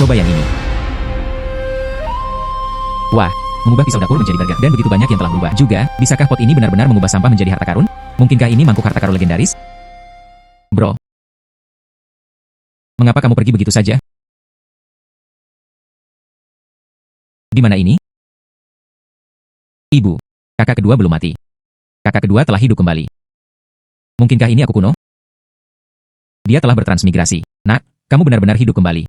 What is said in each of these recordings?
Coba yang ini. Wah, mengubah pisau dapur menjadi burger dan begitu banyak yang telah berubah. Juga, bisakah pot ini benar-benar mengubah sampah menjadi harta karun? Mungkinkah ini mangkuk harta karun legendaris? Bro, mengapa kamu pergi begitu saja? Di mana ini? Ibu, kakak kedua belum mati. Kakak kedua telah hidup kembali. Mungkinkah ini aku kuno? Dia telah bertransmigrasi. Nak, kamu benar-benar hidup kembali.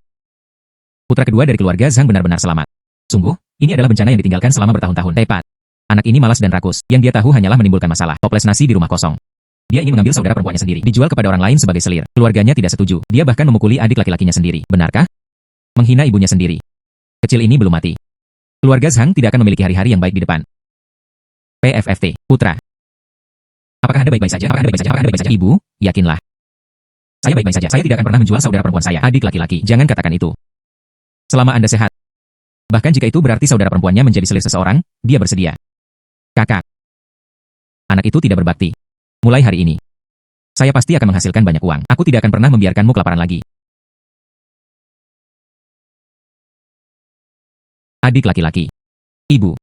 Putra kedua dari keluarga Zhang benar-benar selamat. Sungguh, ini adalah bencana yang ditinggalkan selama bertahun-tahun. Tepat. Anak ini malas dan rakus. Yang dia tahu hanyalah menimbulkan masalah. Toples nasi di rumah kosong. Dia ingin mengambil saudara perempuannya sendiri, dijual kepada orang lain sebagai selir. Keluarganya tidak setuju. Dia bahkan memukuli adik laki-lakinya sendiri. Benarkah? Menghina ibunya sendiri. Kecil ini belum mati. Keluarga Zhang tidak akan memiliki hari-hari yang baik di depan. PFFT, Putra. Apakah Anda baik-baik saja? Apakah Anda baik-baik saja? Apakah Anda baik-baik saja? Ibu, yakinlah. Saya baik-baik saja. Saya tidak akan pernah menjual saudara perempuan saya. Adik laki-laki, jangan katakan itu. Selama Anda sehat. Bahkan jika itu berarti saudara perempuannya menjadi selir seseorang, dia bersedia. Kakak. Anak itu tidak berbakti. Mulai hari ini, saya pasti akan menghasilkan banyak uang. Aku tidak akan pernah membiarkanmu kelaparan lagi. Adik laki-laki. Ibu.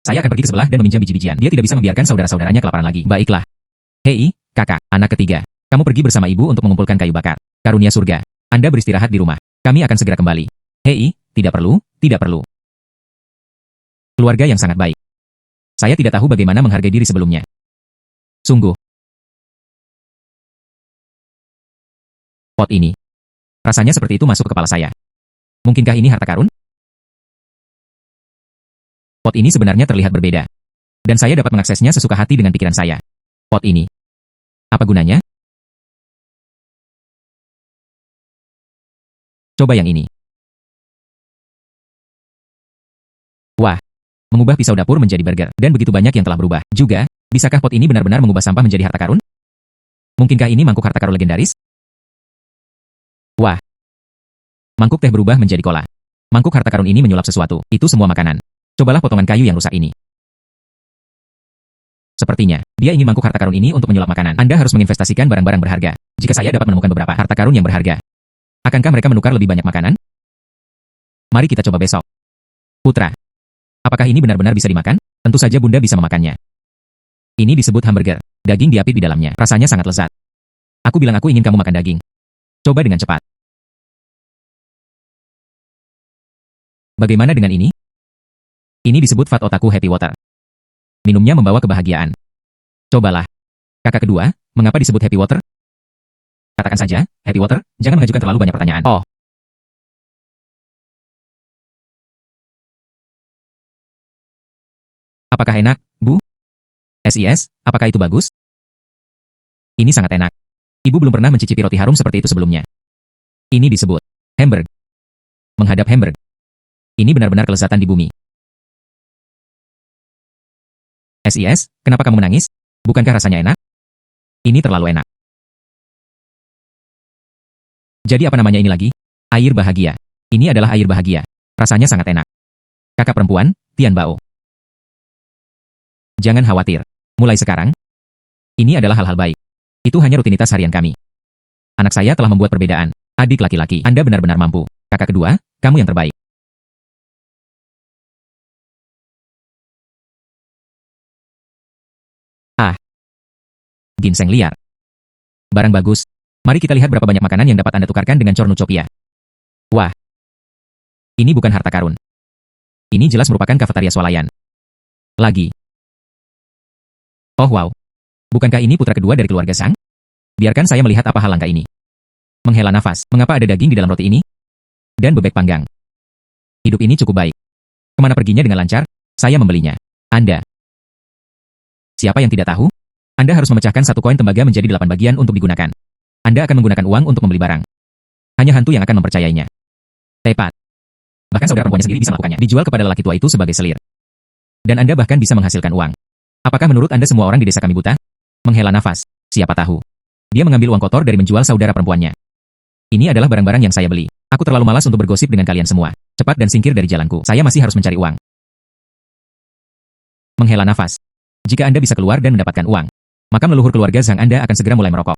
Saya akan pergi ke sebelah dan meminjam biji-bijian. Dia tidak bisa membiarkan saudara-saudaranya kelaparan lagi. Baiklah. Hei, kakak, anak ketiga. Kamu pergi bersama ibu untuk mengumpulkan kayu bakar. Karunia surga. Anda beristirahat di rumah. Kami akan segera kembali. Hei, tidak perlu, tidak perlu. Keluarga yang sangat baik. Saya tidak tahu bagaimana menghargai diri sebelumnya. Sungguh. Pot ini. Rasanya seperti itu masuk ke kepala saya. Mungkinkah ini harta karun? Pot ini sebenarnya terlihat berbeda. Dan saya dapat mengaksesnya sesuka hati dengan pikiran saya. Pot ini. Apa gunanya? Coba yang ini. Wah. Mengubah pisau dapur menjadi burger. Dan begitu banyak yang telah berubah. Juga, bisakah pot ini benar-benar mengubah sampah menjadi harta karun? Mungkinkah ini mangkuk harta karun legendaris? Wah. Mangkuk teh berubah menjadi cola. Mangkuk harta karun ini menyulap sesuatu. Itu semua makanan. Cobalah potongan kayu yang rusak ini. Sepertinya, dia ingin mangkuk harta karun ini untuk menyulap makanan. Anda harus menginvestasikan barang-barang berharga. Jika saya dapat menemukan beberapa harta karun yang berharga, akankah mereka menukar lebih banyak makanan? Mari kita coba besok. Putra, apakah ini benar-benar bisa dimakan? Tentu saja Bunda bisa memakannya. Ini disebut hamburger. Daging diapit di dalamnya. Rasanya sangat lezat. Aku bilang aku ingin kamu makan daging. Coba dengan cepat. Bagaimana dengan ini? Ini disebut Fat Otaku Happy Water. Minumnya membawa kebahagiaan. Cobalah. Kakak kedua, mengapa disebut Happy Water? Katakan saja, Happy Water, jangan mengajukan terlalu banyak pertanyaan. Oh. Apakah enak, Bu? SIS, apakah itu bagus? Ini sangat enak. Ibu belum pernah mencicipi roti harum seperti itu sebelumnya. Ini disebut Hamburg. Menghadap Hamburg. Ini benar-benar kelezatan di bumi. SIS, kenapa kamu menangis? Bukankah rasanya enak? Ini terlalu enak. Jadi apa namanya ini lagi? Air bahagia. Ini adalah air bahagia. Rasanya sangat enak. Kakak perempuan, Tian Bao. Jangan khawatir. Mulai sekarang, ini adalah hal-hal baik. Itu hanya rutinitas harian kami. Anak saya telah membuat perbedaan. Adik laki-laki, Anda benar-benar mampu. Kakak kedua, kamu yang terbaik. Ah. Ginseng liar. Barang bagus. Mari kita lihat berapa banyak makanan yang dapat Anda tukarkan dengan Cornucopia. Wah. Ini bukan harta karun. Ini jelas merupakan kafetaria swalayan. Lagi. Oh wow. Bukankah ini putra kedua dari keluarga Zhang? Biarkan saya melihat apa hal langka ini. Menghela nafas. Mengapa ada daging di dalam roti ini? Dan bebek panggang. Hidup ini cukup baik. Kemana perginya dengan lancar? Saya membelinya. Anda. Siapa yang tidak tahu? Anda harus memecahkan satu koin tembaga menjadi 8 bagian untuk digunakan. Anda akan menggunakan uang untuk membeli barang. Hanya hantu yang akan mempercayainya. Tepat. Bahkan saudara perempuannya sendiri bisa melakukannya. Dijual kepada lelaki tua itu sebagai selir. Dan Anda bahkan bisa menghasilkan uang. Apakah menurut Anda semua orang di desa kami buta? Menghela nafas. Siapa tahu. Dia mengambil uang kotor dari menjual saudara perempuannya. Ini adalah barang-barang yang saya beli. Aku terlalu malas untuk bergosip dengan kalian semua. Cepat dan singkir dari jalanku. Saya masih harus mencari uang. Menghela nafas. Jika Anda bisa keluar dan mendapatkan uang, maka leluhur keluarga Zhang Anda akan segera mulai merokok.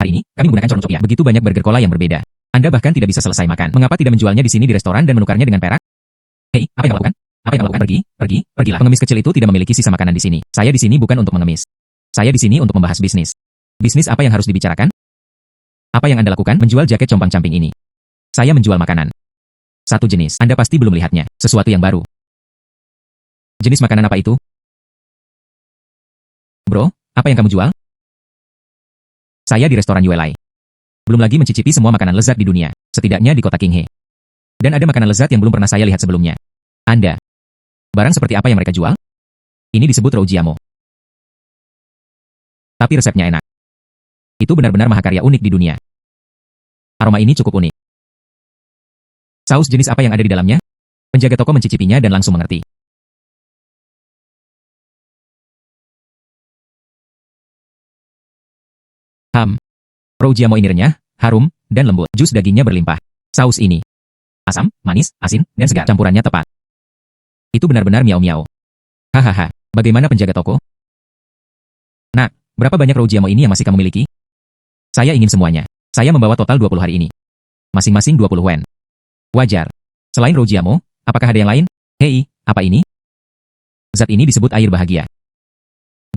Hari ini, Kami menggunakan cornucopia. Begitu banyak burger cola yang berbeda. Anda bahkan tidak bisa selesai makan. Mengapa tidak menjualnya di sini di restoran dan menukarnya dengan perak? Hei, apa yang lakukan? Apa yang lakukan? Pergilah. Pengemis kecil itu tidak memiliki sisa makanan di sini. Saya di sini bukan untuk mengemis. Saya di sini untuk membahas bisnis. Bisnis apa yang harus dibicarakan? Apa yang Anda lakukan? Menjual jaket compang-camping ini. Saya menjual makanan. Satu jenis. Anda pasti belum melihatnya. Sesuatu yang baru. Jenis makanan apa itu? Bro, apa yang kamu jual? Saya di restoran Yuelai. Belum lagi mencicipi semua makanan lezat di dunia, setidaknya di kota Qinghe. Dan ada makanan lezat yang belum pernah saya lihat sebelumnya. Anda. Barang seperti apa yang mereka jual? Ini disebut Roujiamo. Tapi resepnya enak. Itu benar-benar mahakarya unik di dunia. Aroma ini cukup unik. Saus jenis apa yang ada di dalamnya? Penjaga toko mencicipinya dan langsung mengerti. Roujiamo ini renyah, harum, dan lembut. Jus dagingnya berlimpah. Saus ini asam, manis, asin, dan segar. Campurannya tepat. Itu benar-benar miau-miau. Hahaha, bagaimana penjaga toko? Nak, berapa banyak Roujiamo ini yang masih kamu miliki? Saya ingin semuanya. Saya membawa total 20 hari ini. Masing-masing 20 wen. Wajar. Selain Roujiamo, apakah ada yang lain? Hei, apa ini? Zat ini disebut air bahagia.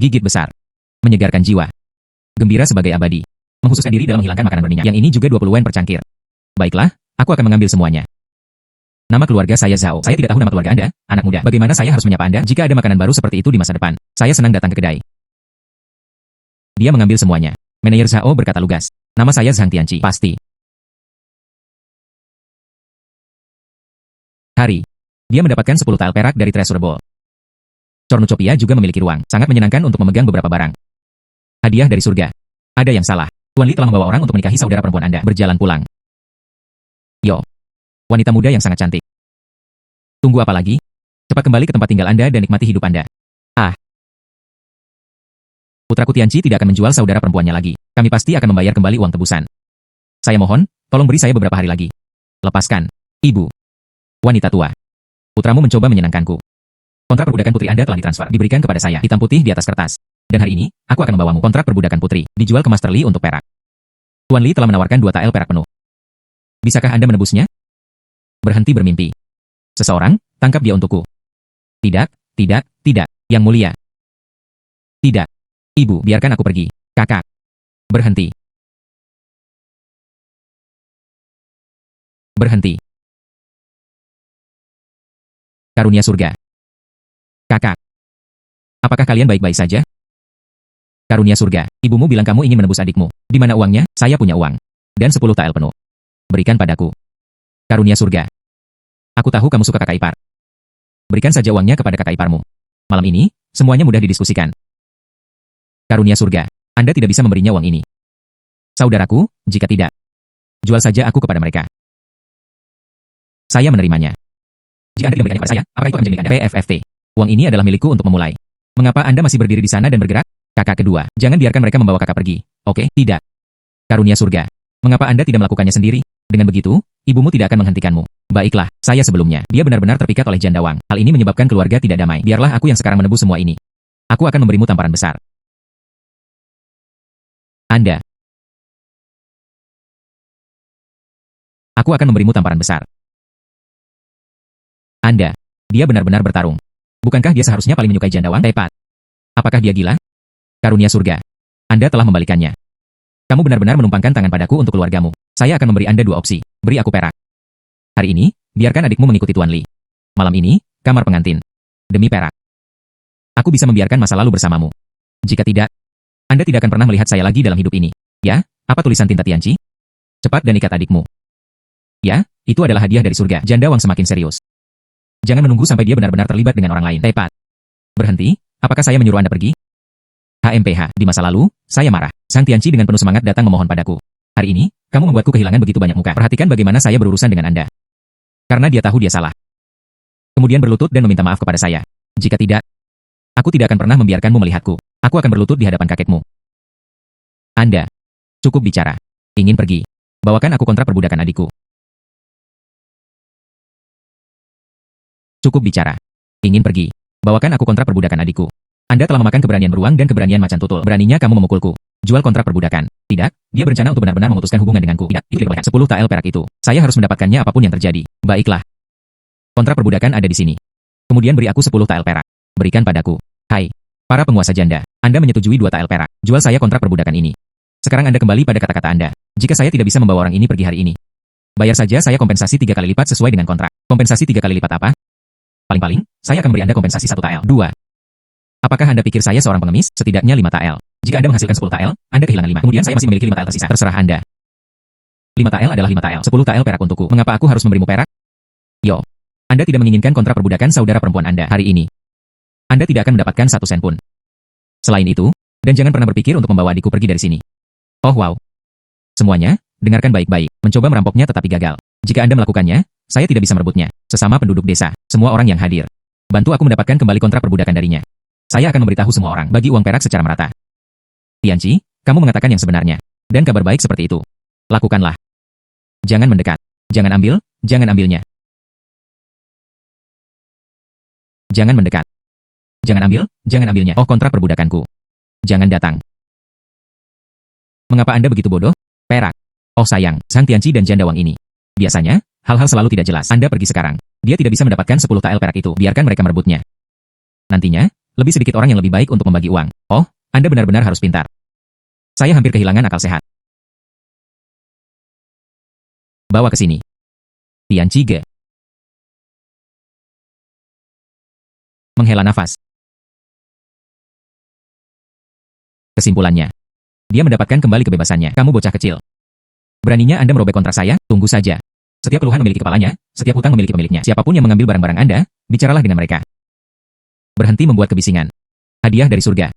Gigit besar. Menyegarkan jiwa. Gembira sebagai abadi. Menghususkan diri dalam menghilangkan makanan berminyak. Yang ini juga 20 wen per cangkir. Baiklah, aku akan mengambil semuanya. Nama keluarga saya Zhao. Saya tidak tahu nama keluarga Anda, anak muda. Bagaimana saya harus menyapa Anda jika ada makanan baru seperti itu di masa depan? Saya senang datang ke kedai. Dia mengambil semuanya. Manajer Zhao berkata lugas. Nama saya Zhang Tianqi. Pasti. Hari. Dia mendapatkan 10 tael perak dari Treasure Ball. Cornucopia juga memiliki ruang. Sangat menyenangkan untuk memegang beberapa barang. Hadiah dari surga. Ada yang salah. Tuan Li telah membawa orang untuk menikahi saudara perempuan Anda. Berjalan pulang. Yo. Wanita muda yang sangat cantik. Tunggu apa lagi? Cepat kembali ke tempat tinggal Anda dan nikmati hidup Anda. Ah. Putraku Tianqi tidak akan menjual saudara perempuannya lagi. Kami pasti akan membayar kembali uang tebusan. Saya mohon, tolong beri saya beberapa hari lagi. Lepaskan. Ibu. Wanita tua. Putramu mencoba menyenangkanku. Kontrak perbudakan putri Anda telah ditransfer. Diberikan kepada saya. Hitam putih di atas kertas. Dan hari ini, aku akan membawamu kontrak perbudakan putri. Dijual ke Master Li untuk perak. Tuan Li telah menawarkan 2 tael perak penuh. Bisakah Anda menebusnya? Berhenti bermimpi. Seseorang, tangkap dia untukku. Tidak. Yang mulia. Tidak. Ibu, biarkan aku pergi. Kakak. Berhenti. Berhenti. Karunia surga. Kakak. Apakah kalian baik-baik saja? Karunia surga. Ibumu bilang kamu ingin menebus adikmu. Di mana uangnya? Saya punya uang. Dan 10 tael penuh. Berikan padaku. Karunia surga. Aku tahu kamu suka kakak ipar. Berikan saja uangnya kepada kakak iparmu. Malam ini, semuanya mudah didiskusikan. Karunia surga. Anda tidak bisa memberinya uang ini. Saudaraku, jika tidak, jual saja aku kepada mereka. Saya menerimanya. Jika Anda tidak memberikannya kepada saya, apakah itu akan menjadi milik Anda? PFFT. Uang ini adalah milikku untuk memulai. Mengapa Anda masih berdiri di sana dan bergerak? Kakak kedua, jangan biarkan mereka membawa kakak pergi. Oke, tidak. Karunia surga. Mengapa Anda tidak melakukannya sendiri? Dengan begitu, ibumu tidak akan menghentikanmu. Baiklah, saya sebelumnya. Dia benar-benar terpikat oleh jandawang. Hal ini menyebabkan keluarga tidak damai. Biarlah aku yang sekarang menebus semua ini. Aku akan memberimu tamparan besar. Anda. Aku akan memberimu tamparan besar. Anda. Dia benar-benar bertarung. Bukankah dia seharusnya paling menyukai jandawang? Tepat. Apakah dia gila? Karunia surga. Anda telah membalikannya. Kamu benar-benar menumpangkan tangan padaku untuk keluargamu. Saya akan memberi Anda 2 opsi. Beri aku perak. Hari ini, biarkan adikmu mengikuti Tuan Li. Malam ini, kamar pengantin. Demi perak. Aku bisa membiarkan masa lalu bersamamu. Jika tidak, Anda tidak akan pernah melihat saya lagi dalam hidup ini. Ya, apa tulisan tinta Tianqi? Cepat dan ikat adikmu. Ya, itu adalah hadiah dari surga. Jandawang semakin serius. Jangan menunggu sampai dia benar-benar terlibat dengan orang lain. Tepat. Berhenti, apakah saya menyuruh Anda pergi? HMPH, di masa lalu, saya marah. Sang Tianqi dengan penuh semangat datang memohon padaku. Hari ini, kamu membuatku kehilangan begitu banyak muka. Perhatikan bagaimana saya berurusan dengan Anda. Karena dia tahu dia salah. Kemudian berlutut dan meminta maaf kepada saya. Jika tidak, aku tidak akan pernah membiarkanmu melihatku. Aku akan berlutut di hadapan kakekmu. Anda. Cukup bicara. Ingin pergi. Bawakan aku kontrak perbudakan adikku. Cukup bicara. Ingin pergi. Bawakan aku kontrak perbudakan adikku. Anda telah memakan keberanian beruang dan keberanian macan tutul. Beraninya kamu memukulku. Jual kontrak perbudakan. Tidak, dia berencana untuk benar-benar memutuskan hubungan denganku. Tidak, itu tidak boleh. 10 tael perak itu. Saya harus mendapatkannya apapun yang terjadi. Baiklah. Kontrak perbudakan ada di sini. Kemudian beri aku 10 tael perak. Berikan padaku. Hai, para penguasa janda. Anda menyetujui 2 tael perak. Jual saya kontrak perbudakan ini. Sekarang Anda kembali pada kata-kata Anda. Jika saya tidak bisa membawa orang ini pergi hari ini, bayar saja saya kompensasi 3 kali lipat sesuai dengan kontrak. Kompensasi 3 kali lipat apa? Paling-paling, saya akan beri Anda kompensasi 1 tael. 2. Apakah Anda pikir saya seorang pengemis? Setidaknya 5 tael. Jika Anda menghasilkan 10 tael, Anda kehilangan 5. Kemudian saya masih memiliki 5 tael tersisa. Terserah Anda. 5 tael adalah 5 tael. 10 tael perak untukku. Mengapa aku harus memberimu perak? Yo. Anda tidak menginginkan kontrak perbudakan saudara perempuan Anda hari ini. Anda tidak akan mendapatkan 1 sen pun. Selain itu, dan jangan pernah berpikir untuk membawa adikku pergi dari sini. Oh wow. Semuanya, dengarkan baik-baik. Mencoba merampoknya tetapi gagal. Jika Anda melakukannya, saya tidak bisa merebutnya. Sesama penduduk desa, semua orang yang hadir. Bantu aku mendapatkan kembali kontrak perbudakan darinya. Saya akan memberitahu semua orang bagi uang perak secara merata. Tianqi, kamu mengatakan yang sebenarnya. Dan kabar baik seperti itu. Lakukanlah. Jangan mendekat. Jangan ambil, jangan ambilnya. Jangan mendekat. Jangan ambil, jangan ambilnya. Oh, kontrak perbudakanku. Jangan datang. Mengapa Anda begitu bodoh? Perak. Oh sayang, Sang Tianqi dan janda Wang ini. Biasanya, hal-hal selalu tidak jelas. Anda pergi sekarang. Dia tidak bisa mendapatkan 10 tael perak itu. Biarkan mereka merebutnya. Nantinya, lebih sedikit orang yang lebih baik untuk membagi uang. Oh, Anda benar-benar harus pintar. Saya hampir kehilangan akal sehat. Bawa ke sini. Tianqi Ge. Menghela nafas. Kesimpulannya. Dia mendapatkan kembali kebebasannya. Kamu bocah kecil. Beraninya Anda merobek kontrak saya? Tunggu saja. Setiap keluhan memiliki kepalanya, setiap hutang memiliki pemiliknya. Siapapun yang mengambil barang-barang Anda, bicaralah dengan mereka. Berhenti membuat kebisingan. Hadiah dari surga.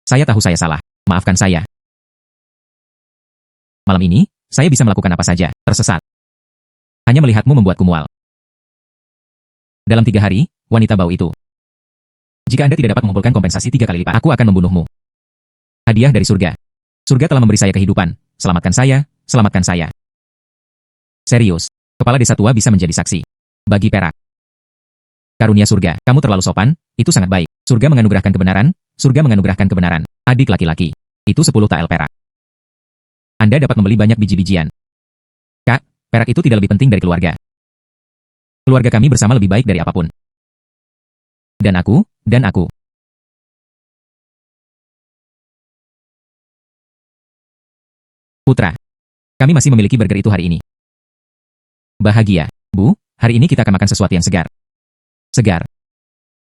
Saya tahu saya salah. Maafkan saya. Malam ini, saya bisa melakukan apa saja. Tersesat. Hanya melihatmu membuatku mual. Dalam 3 hari, wanita bau itu. Jika Anda tidak dapat mengumpulkan kompensasi 3 kali lipat, aku akan membunuhmu. Hadiah dari surga. Surga telah memberi saya kehidupan. Selamatkan saya, selamatkan saya. Serius, kepala desa tua bisa menjadi saksi. Bagi perak. Karunia surga, kamu terlalu sopan, itu sangat baik. Surga menganugerahkan kebenaran, surga menganugerahkan kebenaran. Adik laki-laki. Itu 10 tael perak. Anda dapat membeli banyak biji-bijian. Kak, perak itu tidak lebih penting dari keluarga. Keluarga kami bersama lebih baik dari apapun. Dan aku. Putra. Kami masih memiliki burger itu hari ini. Bahagia. Bu, hari ini kita akan makan sesuatu yang segar. Segar.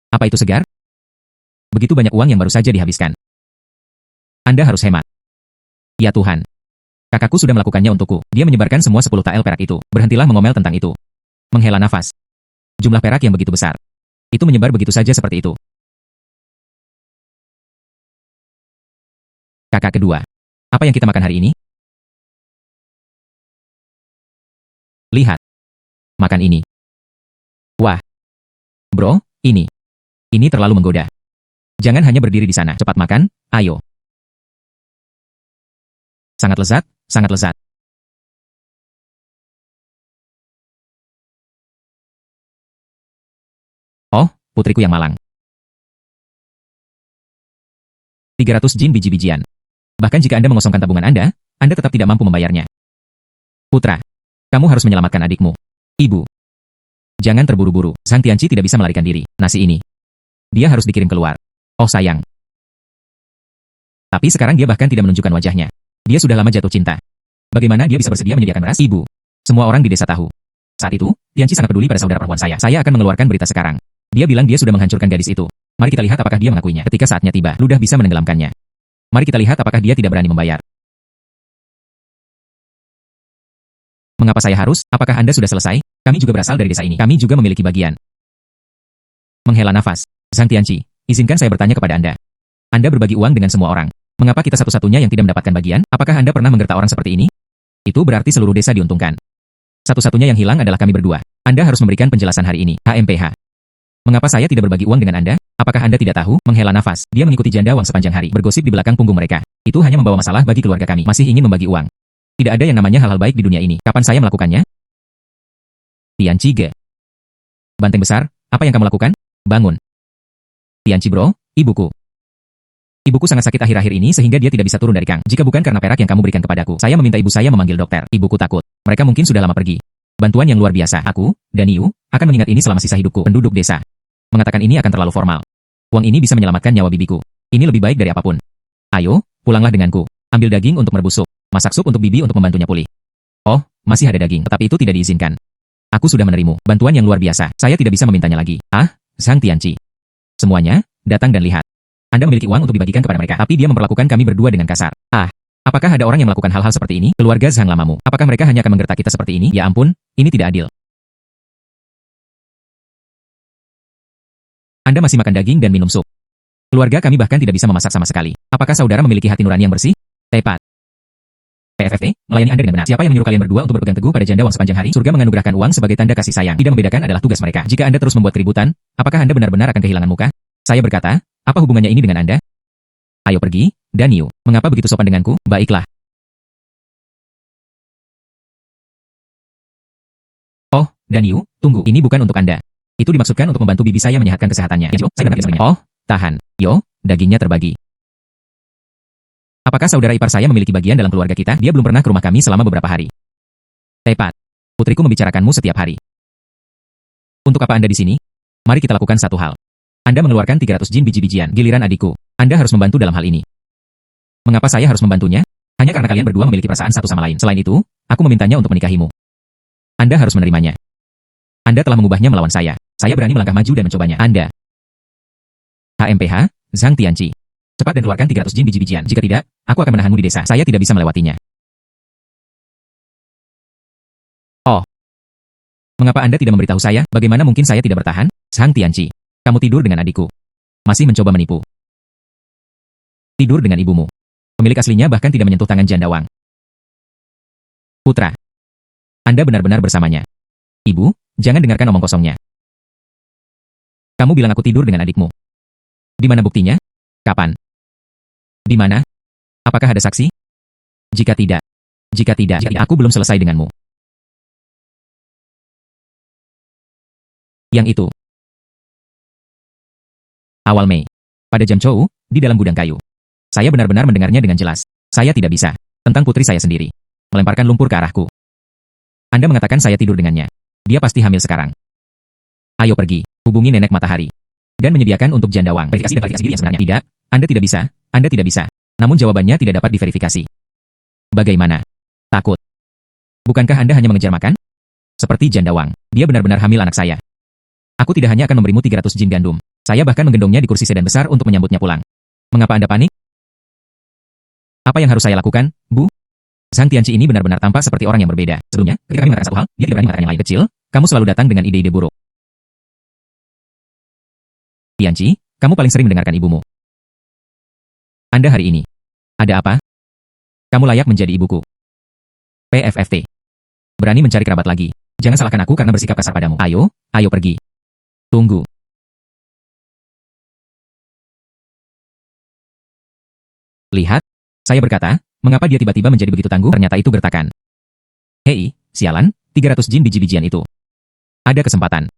Apa itu segar? Begitu banyak uang yang baru saja dihabiskan. Anda harus hemat. Ya Tuhan. Kakakku sudah melakukannya untukku. Dia menyebarkan semua 10 tael perak itu. Berhentilah mengomel tentang itu. Menghela nafas. Jumlah perak yang begitu besar. Itu menyebar begitu saja seperti itu. Kakak kedua. Apa yang kita makan hari ini? Lihat. Makan ini. Wah. Bro, ini. Ini terlalu menggoda. Jangan hanya berdiri di sana. Cepat makan, ayo. Sangat lezat, sangat lezat. Oh, putriku yang malang. 300 jin biji-bijian. Bahkan jika Anda mengosongkan tabungan Anda tetap tidak mampu membayarnya. Putra, kamu harus menyelamatkan adikmu. Ibu. Jangan terburu-buru, Sang Tianqi tidak bisa melarikan diri. Nasi ini. Dia harus dikirim keluar. Oh sayang. Tapi sekarang dia bahkan tidak menunjukkan wajahnya. Dia sudah lama jatuh cinta. Bagaimana dia bisa bersedia menyediakan beras? Ibu. Semua orang di desa tahu. Saat itu, Tianqi sangat peduli pada saudara perempuan saya. Saya akan mengeluarkan berita sekarang. Dia bilang dia sudah menghancurkan gadis itu. Mari kita lihat apakah dia mengakuinya. Ketika saatnya tiba, ludah bisa menenggelamkannya. Mari kita lihat apakah dia tidak berani membayar. Mengapa saya harus? Apakah Anda sudah selesai? Kami juga berasal dari desa ini. Kami juga memiliki bagian. Menghela nafas. Sang Tianqi, izinkan saya bertanya kepada Anda. Anda berbagi uang dengan semua orang. Mengapa kita satu-satunya yang tidak mendapatkan bagian? Apakah Anda pernah menggertak orang seperti ini? Itu berarti seluruh desa diuntungkan. Satu-satunya yang hilang adalah kami berdua. Anda harus memberikan penjelasan hari ini. HMPH. Mengapa saya tidak berbagi uang dengan Anda? Apakah Anda tidak tahu? Menghela nafas. Dia mengikuti janda Wang sepanjang hari. Bergosip di belakang punggung mereka. Itu hanya membawa masalah bagi keluarga kami. Masih ingin membagi uang. Tidak ada yang namanya hal-hal baik di dunia ini. Kapan saya melakukannya? Tianqi Ge. Banteng besar, apa yang kamu lakukan? Bangun. Tianqi bro, ibuku. Ibuku sangat sakit akhir-akhir ini sehingga dia tidak bisa turun dari kang. Jika bukan karena perak yang kamu berikan kepadaku, saya meminta ibu saya memanggil dokter. Ibuku takut. Mereka mungkin sudah lama pergi. Bantuan yang luar biasa. Aku, dan Yu, akan mengingat ini selama sisa hidupku. Penduduk desa. Mengatakan ini akan terlalu formal. Uang ini bisa menyelamatkan nyawa bibiku. Ini lebih baik dari apapun. Ayo, pulanglah denganku. Ambil daging untuk merebus sup. Masak sup untuk bibi untuk membantunya pulih. Oh, masih ada daging, tetapi itu tidak diizinkan. Aku sudah menerimu. Bantuan yang luar biasa. Saya tidak bisa memintanya lagi. Ah, Zhang Tianqi. Semuanya, datang dan lihat. Anda memiliki uang untuk dibagikan kepada mereka, tapi dia memperlakukan kami berdua dengan kasar. Ah, apakah ada orang yang melakukan hal-hal seperti ini? Keluarga Zhang lamamu. Apakah mereka hanya akan menggertak kita seperti ini? Ya ampun, ini tidak adil. Anda masih makan daging dan minum sup. Keluarga kami bahkan tidak bisa memasak sama sekali. Apakah saudara memiliki hati nurani yang bersih? Tepat. PFFT, melayani Anda dengan benar. Siapa yang menyuruh kalian berdua untuk berpegang teguh pada janda uang sepanjang hari? Surga menganugerahkan uang sebagai tanda kasih sayang. Tidak membedakan adalah tugas mereka. Jika Anda terus membuat keributan, apakah Anda benar-benar akan kehilangan muka? Saya berkata, apa hubungannya ini dengan Anda? Ayo pergi, dan Yu. Mengapa begitu sopan denganku? Baiklah. Oh, dan Yu, tunggu. Ini bukan untuk Anda. Itu dimaksudkan untuk membantu bibi saya menyehatkan kesehatannya. Oh, tahan. Yo, dagingnya terbagi. Apakah saudara ipar saya memiliki bagian dalam keluarga kita? Dia belum pernah ke rumah kami selama beberapa hari. Tepat. Putriku membicarakanmu setiap hari. Untuk apa Anda di sini? Mari kita lakukan satu hal. Anda mengeluarkan 300 jin biji-bijian. Giliran adikku. Anda harus membantu dalam hal ini. Mengapa saya harus membantunya? Hanya karena kalian berdua memiliki perasaan satu sama lain. Selain itu, aku memintanya untuk menikahimu. Anda harus menerimanya. Anda telah mengubahnya melawan saya. Saya berani melangkah maju dan mencobanya. Anda. HMPH, Zhang Tianqi. Cepat dan keluarkan 300 jin biji-bijian. Jika tidak, aku akan menahanmu di desa. Saya tidak bisa melewatinya. Oh. Mengapa Anda tidak memberitahu saya? Bagaimana mungkin saya tidak bertahan? Zhang Tianqi. Kamu tidur dengan adikku. Masih mencoba menipu. Tidur dengan ibumu. Pemilik aslinya bahkan tidak menyentuh tangan janda Wang. Putra. Anda benar-benar bersamanya. Ibu, jangan dengarkan omong kosongnya. Kamu bilang aku tidur dengan adikmu. Di mana buktinya? Kapan? Di mana? Apakah ada saksi? Jika tidak, aku belum selesai denganmu. Yang itu. Awal Mei. Pada jam Chou, di dalam gudang kayu. Saya benar-benar mendengarnya dengan jelas. Saya tidak bisa. Tentang putri saya sendiri. Melemparkan lumpur ke arahku. Anda mengatakan saya tidur dengannya. Dia pasti hamil sekarang. Ayo pergi, hubungi nenek matahari. Dan menyediakan untuk janda Wang. Verifikasi diri yang sebenarnya. Tidak, Anda tidak bisa. Anda tidak bisa. Namun jawabannya tidak dapat diverifikasi. Bagaimana? Takut. Bukankah Anda hanya mengejar makan? Seperti janda Wang. Dia benar-benar hamil anak saya. Aku tidak hanya akan memberimu 300 jin gandum. Saya bahkan menggendongnya di kursi sedan besar untuk menyambutnya pulang. Mengapa Anda panik? Apa yang harus saya lakukan, Bu? Zhang Tianqi ini benar-benar tampak seperti orang yang berbeda. Sebelumnya, ketika kami mengatakan satu hal, dia tidak berani mengatakan yang lain. Kecil, kamu selalu datang dengan ide-ide buruk. Tianqi, kamu paling sering mendengarkan ibumu. Anda hari ini. Ada apa? Kamu layak menjadi ibuku. PFFT. Berani mencari kerabat lagi. Jangan salahkan aku karena bersikap kasar padamu. Ayo, ayo pergi. Tunggu. Lihat, saya berkata, mengapa dia tiba-tiba menjadi begitu tangguh? Ternyata itu gertakan. Hei, sialan, 300 jin biji-bijian itu. Ada kesempatan.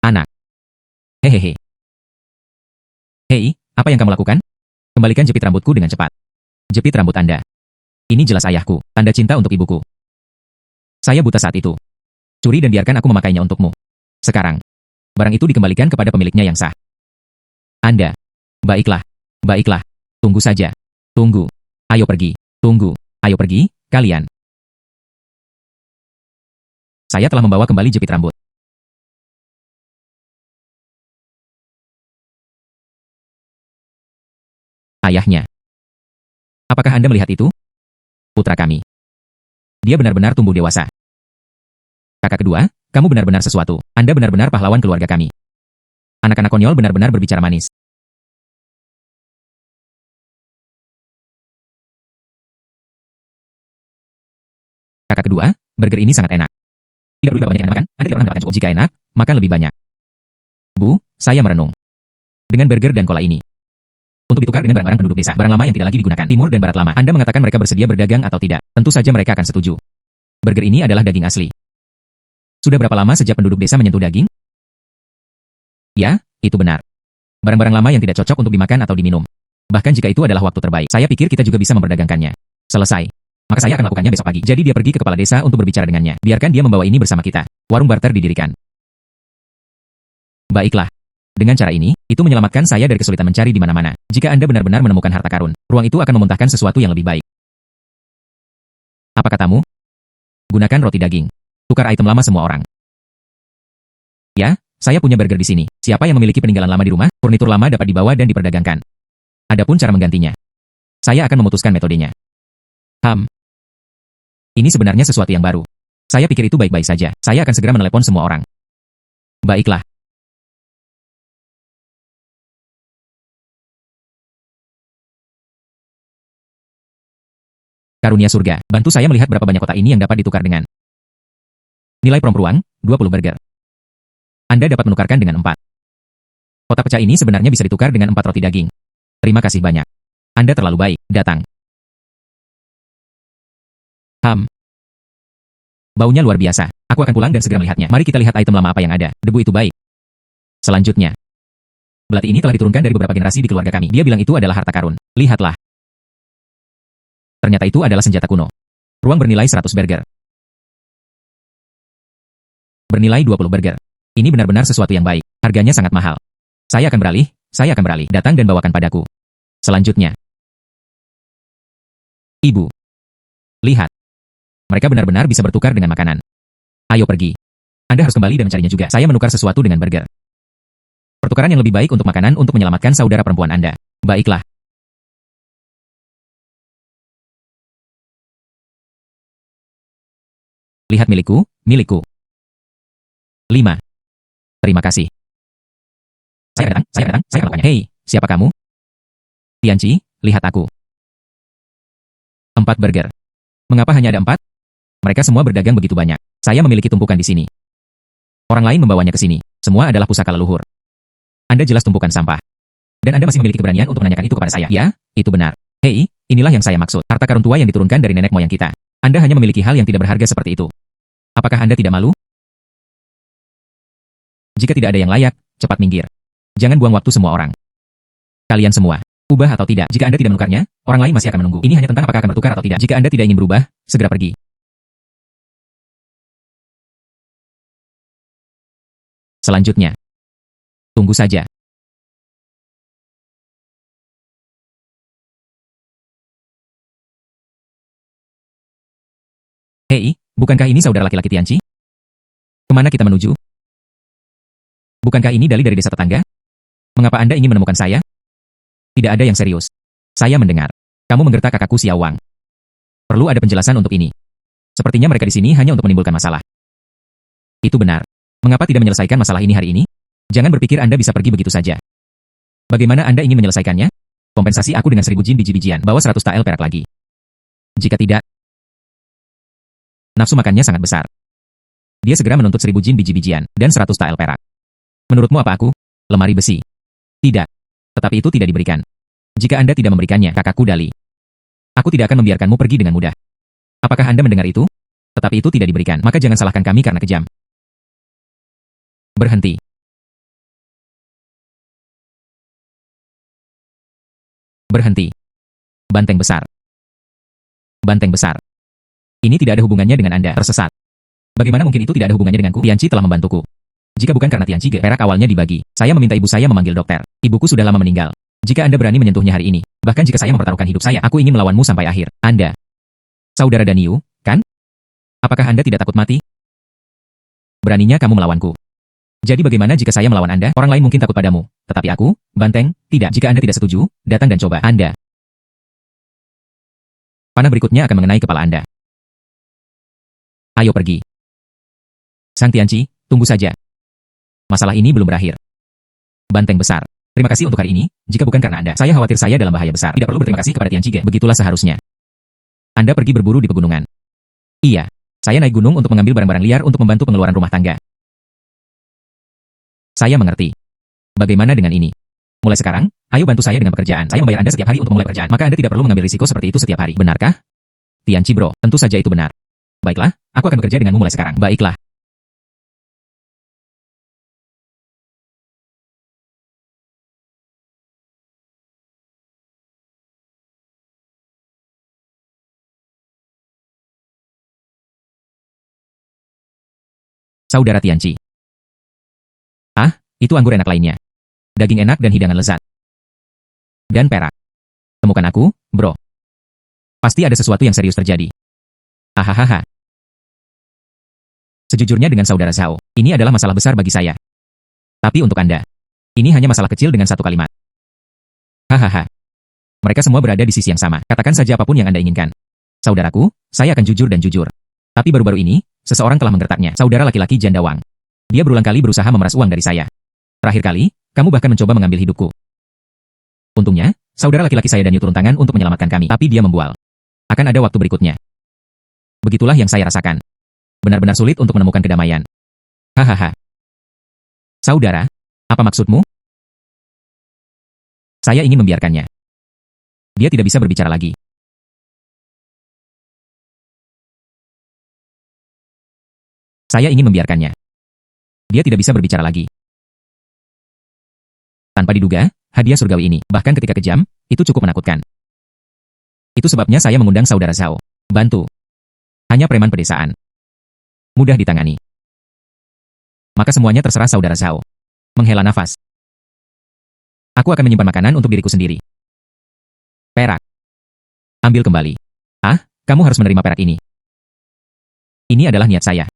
Anak. Hehehe. Hei, apa yang kamu lakukan? Kembalikan jepit rambutku dengan cepat. Jepit rambut Anda. Ini jelas ayahku, tanda cinta untuk ibuku. Saya buta saat itu. Curi dan biarkan aku memakainya untukmu. Sekarang, barang itu dikembalikan kepada pemiliknya yang sah. Anda. Baiklah. Baiklah. Tunggu saja. Tunggu. Ayo pergi. Tunggu. Ayo pergi, kalian. Saya telah membawa kembali jepit rambut. Ayahnya. Apakah Anda melihat itu? Putra kami. Dia benar-benar tumbuh dewasa. Kakak kedua, kamu benar-benar sesuatu. Anda benar-benar pahlawan keluarga kami. Anak-anak konyol benar-benar berbicara manis. Kakak kedua, burger ini sangat enak. Tidak perlu banyak yang makan, Anda tidak pernah mendapatkan cukup. Jika enak, makan lebih banyak. Bu, saya merenung. Dengan burger dan cola ini. Untuk ditukar dengan barang-barang penduduk desa, barang lama yang tidak lagi digunakan. Timur dan Barat lama. Anda mengatakan mereka bersedia berdagang atau tidak? Tentu saja mereka akan setuju. Burger ini adalah daging asli. Sudah berapa lama sejak penduduk desa menyentuh daging? Ya, itu benar. Barang-barang lama yang tidak cocok untuk dimakan atau diminum. Bahkan jika itu adalah waktu terbaik, saya pikir kita juga bisa memperdagangkannya. Selesai. Maka saya akan melakukannya besok pagi. Jadi dia pergi ke kepala desa untuk berbicara dengannya. Biarkan dia membawa ini bersama kita. Warung barter didirikan. Baiklah. Dengan cara ini, itu menyelamatkan saya dari kesulitan mencari di mana-mana. Jika Anda benar-benar menemukan harta karun, ruang itu akan memuntahkan sesuatu yang lebih baik. Apa katamu? Gunakan roti daging. Tukar item lama semua orang. Ya, saya punya burger di sini. Siapa yang memiliki peninggalan lama di rumah, furnitur lama dapat dibawa dan diperdagangkan. Adapun cara menggantinya, saya akan memutuskan metodenya. Ini sebenarnya sesuatu yang baru. Saya pikir itu baik-baik saja. Saya akan segera menelepon semua orang. Baiklah. Karunia surga, bantu saya melihat berapa banyak kotak ini yang dapat ditukar dengan. Nilai peruang, 20 burger. Anda dapat menukarkan dengan 4. Kotak pecah ini sebenarnya bisa ditukar dengan 4 roti daging. Terima kasih banyak. Anda terlalu baik, datang. Baunya luar biasa. Aku akan pulang dan segera melihatnya. Mari kita lihat item lama apa yang ada. Debu itu baik. Selanjutnya. Belati ini telah diturunkan dari beberapa generasi di keluarga kami. Dia bilang itu adalah harta karun. Lihatlah. Ternyata itu adalah senjata kuno. Ruang bernilai 100 burger. Bernilai 20 burger. Ini benar-benar sesuatu yang baik. Harganya sangat mahal. Saya akan beralih. Datang dan bawakan padaku. Selanjutnya. Ibu. Lihat. Mereka benar-benar bisa bertukar dengan makanan. Ayo pergi. Anda harus kembali dan mencarinya juga. Saya menukar sesuatu dengan burger. Pertukaran yang lebih baik untuk makanan untuk menyelamatkan saudara perempuan Anda. Baiklah. Lihat milikku. 5. Terima kasih. Saya akan melakukannya. Hei, siapa kamu? Tianci, lihat aku. 4 burger. Mengapa hanya ada 4? Mereka semua berdagang begitu banyak. Saya memiliki tumpukan di sini. Orang lain membawanya ke sini. Semua adalah pusaka leluhur. Anda jelas tumpukan sampah. Dan Anda masih memiliki keberanian untuk menanyakan itu kepada saya. Ya, itu benar. Hei, inilah yang saya maksud. Harta karun tua yang diturunkan dari nenek moyang kita. Anda hanya memiliki hal yang tidak berharga seperti itu. Apakah Anda tidak malu? Jika tidak ada yang layak, cepat minggir. Jangan buang waktu semua orang. Kalian semua, ubah atau tidak. Jika Anda tidak menukarnya, orang lain masih akan menunggu. Ini hanya tentang apakah akan bertukar atau tidak. Jika Anda tidak ingin berubah, segera pergi. Selanjutnya. Tunggu saja. Hei, bukankah ini saudara laki-laki Tianci? Kemana kita menuju? Bukankah ini dari desa tetangga? Mengapa Anda ingin menemukan saya? Tidak ada yang serius. Saya mendengar. Kamu menggertak kakakku Xiao Wang. Perlu ada penjelasan untuk ini. Sepertinya mereka di sini hanya untuk menimbulkan masalah. Itu benar. Mengapa tidak menyelesaikan masalah ini hari ini? Jangan berpikir Anda bisa pergi begitu saja. Bagaimana Anda ingin menyelesaikannya? Kompensasi aku dengan 1000 jin biji-bijian. Bawa 100 tael perak lagi. Jika tidak, nafsu makannya sangat besar. Dia segera menuntut 1000 jin biji-bijian dan 100 tael perak. Menurutmu apa aku? Lemari besi. Tidak. Tetapi itu tidak diberikan. Jika Anda tidak memberikannya, kakakku Dali. Aku tidak akan membiarkanmu pergi dengan mudah. Apakah Anda mendengar itu? Tetapi itu tidak diberikan. Maka jangan salahkan kami karena kejam. Berhenti. Berhenti. Banteng besar. Banteng besar. Ini tidak ada hubungannya dengan Anda. Tersesat. Bagaimana mungkin itu tidak ada hubungannya denganku? Tianci telah membantuku. Jika bukan karena Tianci, perak awalnya dibagi. Saya meminta ibu saya memanggil dokter. Ibuku sudah lama meninggal. Jika Anda berani menyentuhnya hari ini, bahkan jika saya mempertaruhkan hidup saya, aku ingin melawanmu sampai akhir. Anda, saudara Daniu, kan? Apakah Anda tidak takut mati? Beraninya kamu melawanku. Jadi bagaimana jika saya melawan Anda? Orang lain mungkin takut padamu. Tetapi aku, Banteng, tidak. Jika Anda tidak setuju, datang dan coba. Anda. Panah berikutnya akan mengenai kepala Anda. Ayo pergi. Sang Tianci, tunggu saja. Masalah ini belum berakhir. Banteng besar. Terima kasih untuk hari ini. Jika bukan karena Anda, saya khawatir saya dalam bahaya besar. Tidak perlu berterima kasih kepada Tianci. Begitulah seharusnya. Anda pergi berburu di pegunungan. Iya. Saya naik gunung untuk mengambil barang-barang liar untuk membantu pengeluaran rumah tangga. Saya mengerti. Bagaimana dengan ini? Mulai sekarang, ayo bantu saya dengan pekerjaan. Saya membayar Anda setiap hari untuk memulai pekerjaan. Maka Anda tidak perlu mengambil risiko seperti itu setiap hari. Benarkah? Tianci bro, tentu saja itu benar. Baiklah, aku akan bekerja denganmu mulai sekarang. Baiklah. Saudara Tianci. Ah, itu anggur enak lainnya. Daging enak dan hidangan lezat. Dan perak. Temukan aku, bro. Pasti ada sesuatu yang serius terjadi. Hahaha. Sejujurnya dengan saudara Zhao, ini adalah masalah besar bagi saya. Tapi untuk Anda, ini hanya masalah kecil dengan satu kalimat. Hahaha. Mereka semua berada di sisi yang sama. Katakan saja apapun yang Anda inginkan. Saudaraku, saya akan jujur dan jujur. Tapi baru-baru ini, seseorang telah menggertaknya. Saudara laki-laki janda Wang. Dia berulang kali berusaha memeras uang dari saya. Terakhir kali, kamu bahkan mencoba mengambil hidupku. Untungnya, saudara laki-laki saya dan turun tangan untuk menyelamatkan kami. Tapi dia membual. Akan ada waktu berikutnya. Begitulah yang saya rasakan. Benar-benar sulit untuk menemukan kedamaian. Hahaha. Saudara, apa maksudmu? Saya ingin membiarkannya. Dia tidak bisa berbicara lagi. Saya ingin membiarkannya. Dia tidak bisa berbicara lagi. Tanpa diduga, hadiah surgawi ini, bahkan ketika kejam, itu cukup menakutkan. Itu sebabnya saya mengundang saudara Zhao. Bantu. Hanya preman pedesaan. Mudah ditangani. Maka semuanya terserah saudara Zhao. Menghela nafas. Aku akan menyimpan makanan untuk diriku sendiri. Perak. Ambil kembali. Ah, kamu harus menerima perak ini. Ini adalah niat saya.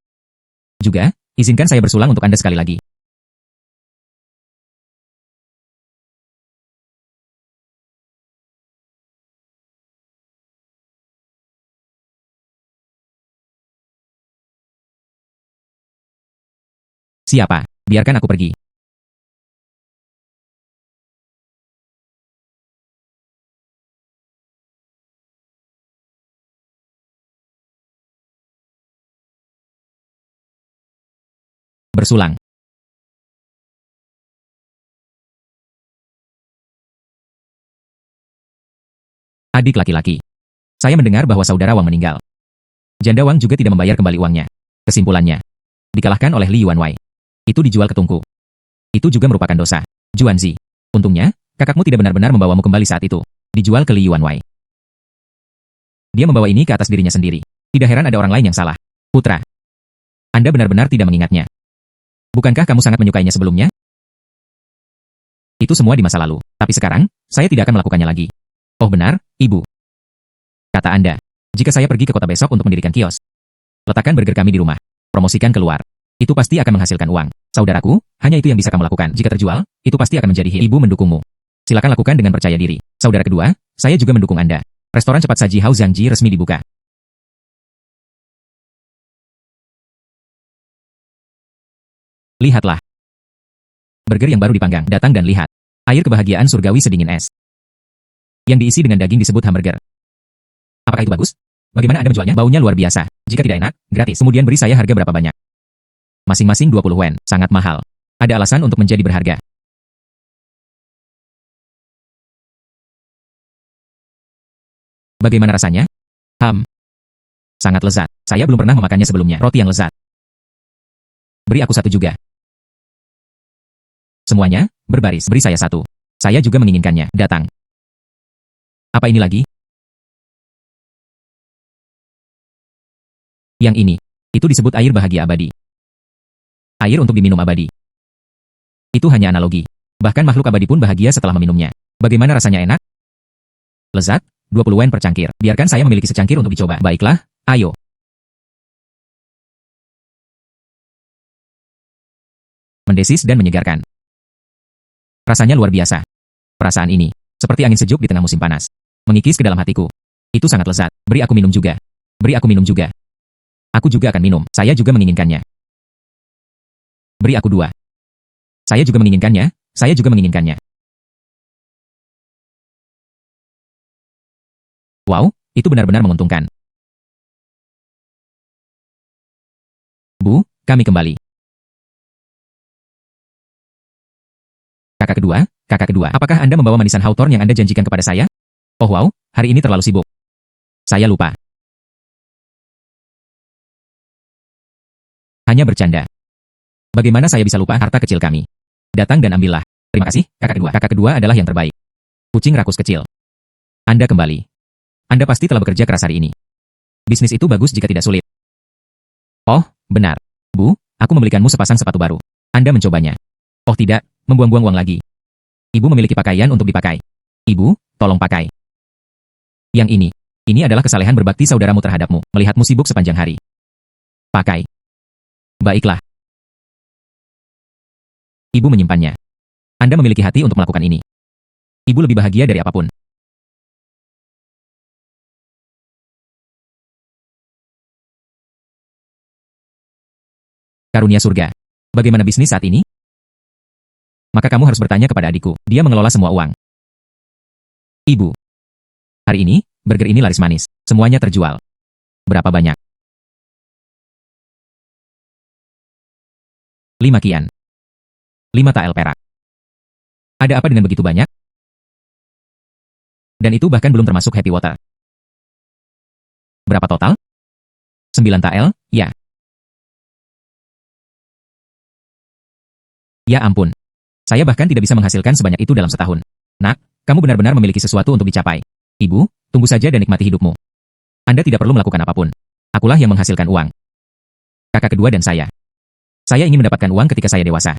Juga, izinkan saya bersulang untuk Anda sekali lagi. Siapa? Biarkan aku pergi. Bersulang. Adik laki-laki. Saya mendengar bahwa saudara Wang meninggal. Janda Wang juga tidak membayar kembali uangnya. Kesimpulannya, dikalahkan oleh Li Yuanwei. Itu dijual ke tungku. Itu juga merupakan dosa. Juanzi. Untungnya, kakakmu tidak benar-benar membawamu kembali saat itu. Dijual ke Li Yuanwei. Dia membawa ini ke atas dirinya sendiri. Tidak heran ada orang lain yang salah. Putra. Anda benar-benar tidak mengingatnya. Bukankah kamu sangat menyukainya sebelumnya? Itu semua di masa lalu. Tapi sekarang, saya tidak akan melakukannya lagi. Oh benar, Ibu. Kata Anda. Jika saya pergi ke kota besok untuk mendirikan kios. Letakkan burger kami di rumah. Promosikan keluar. Itu pasti akan menghasilkan uang. Saudaraku, hanya itu yang bisa kamu lakukan. Jika terjual, itu pasti akan menjadi hit. Ibu mendukungmu. Silakan lakukan dengan percaya diri. Saudara kedua, saya juga mendukung Anda. Restoran cepat saji Hao Zhangji resmi dibuka. Lihatlah. Burger yang baru dipanggang, datang dan lihat. Air kebahagiaan surgawi sedingin es. Yang diisi dengan daging disebut hamburger. Apakah itu bagus? Bagaimana Anda menjualnya? Baunya luar biasa. Jika tidak enak, gratis. Kemudian beri saya harga berapa banyak? Masing-masing 20 wen, sangat mahal. Ada alasan untuk menjadi berharga. Bagaimana rasanya? Sangat lezat. Saya belum pernah memakannya sebelumnya. Roti yang lezat. Beri aku satu juga. Semuanya, berbaris. Beri saya satu. Saya juga menginginkannya. Datang. Apa ini lagi? Yang ini. Itu disebut air bahagia abadi. Air untuk diminum abadi. Itu hanya analogi. Bahkan makhluk abadi pun bahagia setelah meminumnya. Bagaimana rasanya enak? Lezat, 20 wen per cangkir. Biarkan saya memiliki secangkir untuk dicoba. Baiklah, ayo. Mendesis dan menyegarkan. Rasanya luar biasa. Perasaan ini, seperti angin sejuk di tengah musim panas. Mengikis ke dalam hatiku. Itu sangat lezat. Beri aku minum juga. Beri aku minum juga. Aku juga akan minum. Saya juga menginginkannya. Beri aku dua. Saya juga menginginkannya. Saya juga menginginkannya. Wow, itu benar-benar menguntungkan. Bu, kami kembali. Kakak kedua, apakah Anda membawa manisan Hawthorne yang Anda janjikan kepada saya? Oh wow, hari ini terlalu sibuk. Saya lupa. Hanya bercanda. Bagaimana saya bisa lupa harta kecil kami? Datang dan ambillah. Terima kasih, kakak kedua. Kakak kedua adalah yang terbaik. Kucing rakus kecil. Anda kembali. Anda pasti telah bekerja keras hari ini. Bisnis itu bagus jika tidak sulit. Oh, benar. Bu, Aku membelikanmu sepasang sepatu baru. Anda mencobanya. Oh tidak, membuang-buang uang lagi. Ibu memiliki pakaian untuk dipakai. Ibu, tolong pakai. Yang ini adalah kesalehan berbakti saudaramu terhadapmu, melihatmu sibuk sepanjang hari. Pakai. Baiklah. Ibu menyimpannya. Anda memiliki hati untuk melakukan ini. Ibu lebih bahagia dari apapun. Karunia surga. Bagaimana bisnis saat ini? Maka kamu harus bertanya kepada adikku. Dia mengelola semua uang. Ibu. Hari ini, burger ini laris manis. Semuanya terjual. Berapa banyak? 5 kian. 5 tael perak. Ada apa dengan begitu banyak? Dan itu bahkan belum termasuk happy water. Berapa total? 9 tael, ya. Ya ampun. Saya bahkan tidak bisa menghasilkan sebanyak itu dalam setahun. Nak, kamu benar-benar memiliki sesuatu untuk dicapai. Ibu, tunggu saja dan nikmati hidupmu. Anda tidak perlu melakukan apapun. Akulah yang menghasilkan uang. Kakak kedua dan saya. Saya ingin mendapatkan uang ketika saya dewasa.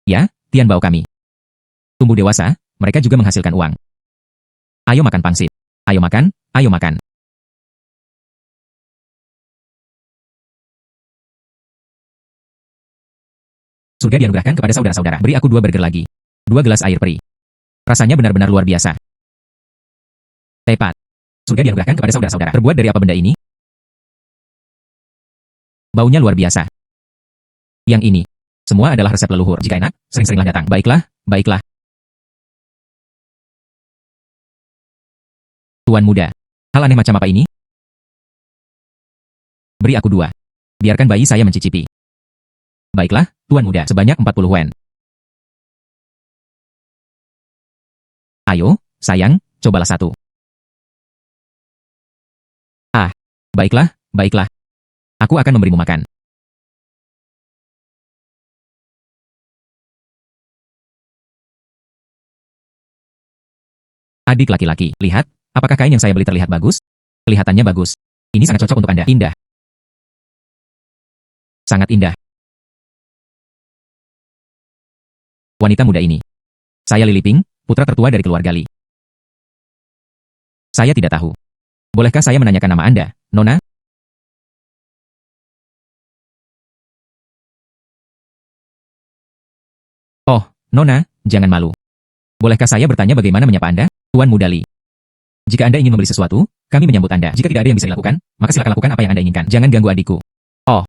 Ya, Tian Bao kami. Tumbuh dewasa, mereka juga menghasilkan uang. Ayo makan pangsit. Ayo makan, ayo makan. Surga dianugerahkan kepada saudara-saudara. Beri aku 2 burger lagi. 2 gelas air peri. Rasanya benar-benar luar biasa. Tepat. Surga dianugerahkan kepada saudara-saudara. Terbuat dari apa benda ini? Baunya luar biasa. Yang ini. Semua adalah resep leluhur. Jika enak, sering-seringlah datang. Baiklah, baiklah. Tuan muda. Hal aneh macam apa ini? Beri aku 2. Biarkan bayi saya mencicipi. Baiklah, Tuan muda, sebanyak 40 wen. Ayo, sayang, cobalah 1. Ah, baiklah, baiklah. Aku akan memberimu makan. Adik laki-laki, lihat, apakah kain yang saya beli terlihat bagus? Kelihatannya bagus. Ini sangat cocok untuk Anda. Indah. Sangat indah. Wanita muda ini. Saya Lili Ping, putra tertua dari keluarga Li. Saya tidak tahu. Bolehkah saya menanyakan nama Anda, Nona? Oh, Nona, jangan malu. Bolehkah saya bertanya bagaimana menyapa Anda, Tuan Muda Li? Jika Anda ingin membeli sesuatu, kami menyambut Anda. Jika tidak ada yang bisa dilakukan, maka silakan lakukan apa yang Anda inginkan. Jangan ganggu adikku. Oh,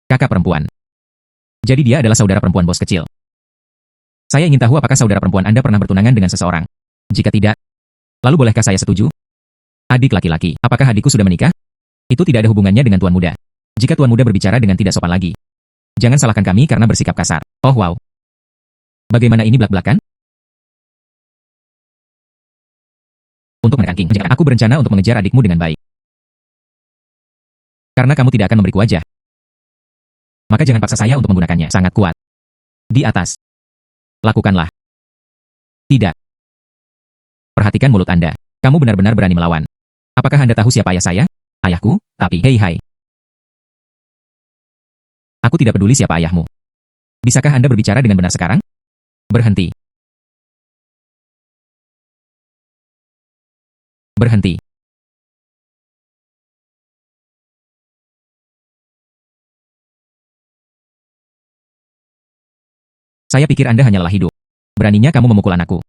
kakak perempuan. Jadi dia adalah saudara perempuan bos kecil. Saya ingin tahu apakah saudara perempuan Anda pernah bertunangan dengan seseorang. Jika tidak, lalu bolehkah saya setuju? Adik laki-laki, apakah adikku sudah menikah? Itu tidak ada hubungannya dengan Tuan Muda. Jika Tuan Muda berbicara dengan tidak sopan lagi, jangan salahkan kami karena bersikap kasar. Oh wow. Bagaimana ini belak-belakan? Untuk menekan King, aku berencana untuk mengejar adikmu dengan baik. Karena kamu tidak akan memberiku wajah. Maka jangan paksa saya untuk menggunakannya. Sangat kuat. Di atas. Lakukanlah. Tidak. Perhatikan mulut Anda. Kamu benar-benar berani melawan. Apakah Anda tahu siapa ayah saya? Ayahku, tapi hei hai. Aku tidak peduli siapa ayahmu. Bisakah Anda berbicara dengan benar sekarang? Berhenti. Berhenti. Saya pikir Anda hanyalah hidup. Beraninya kamu memukul anakku.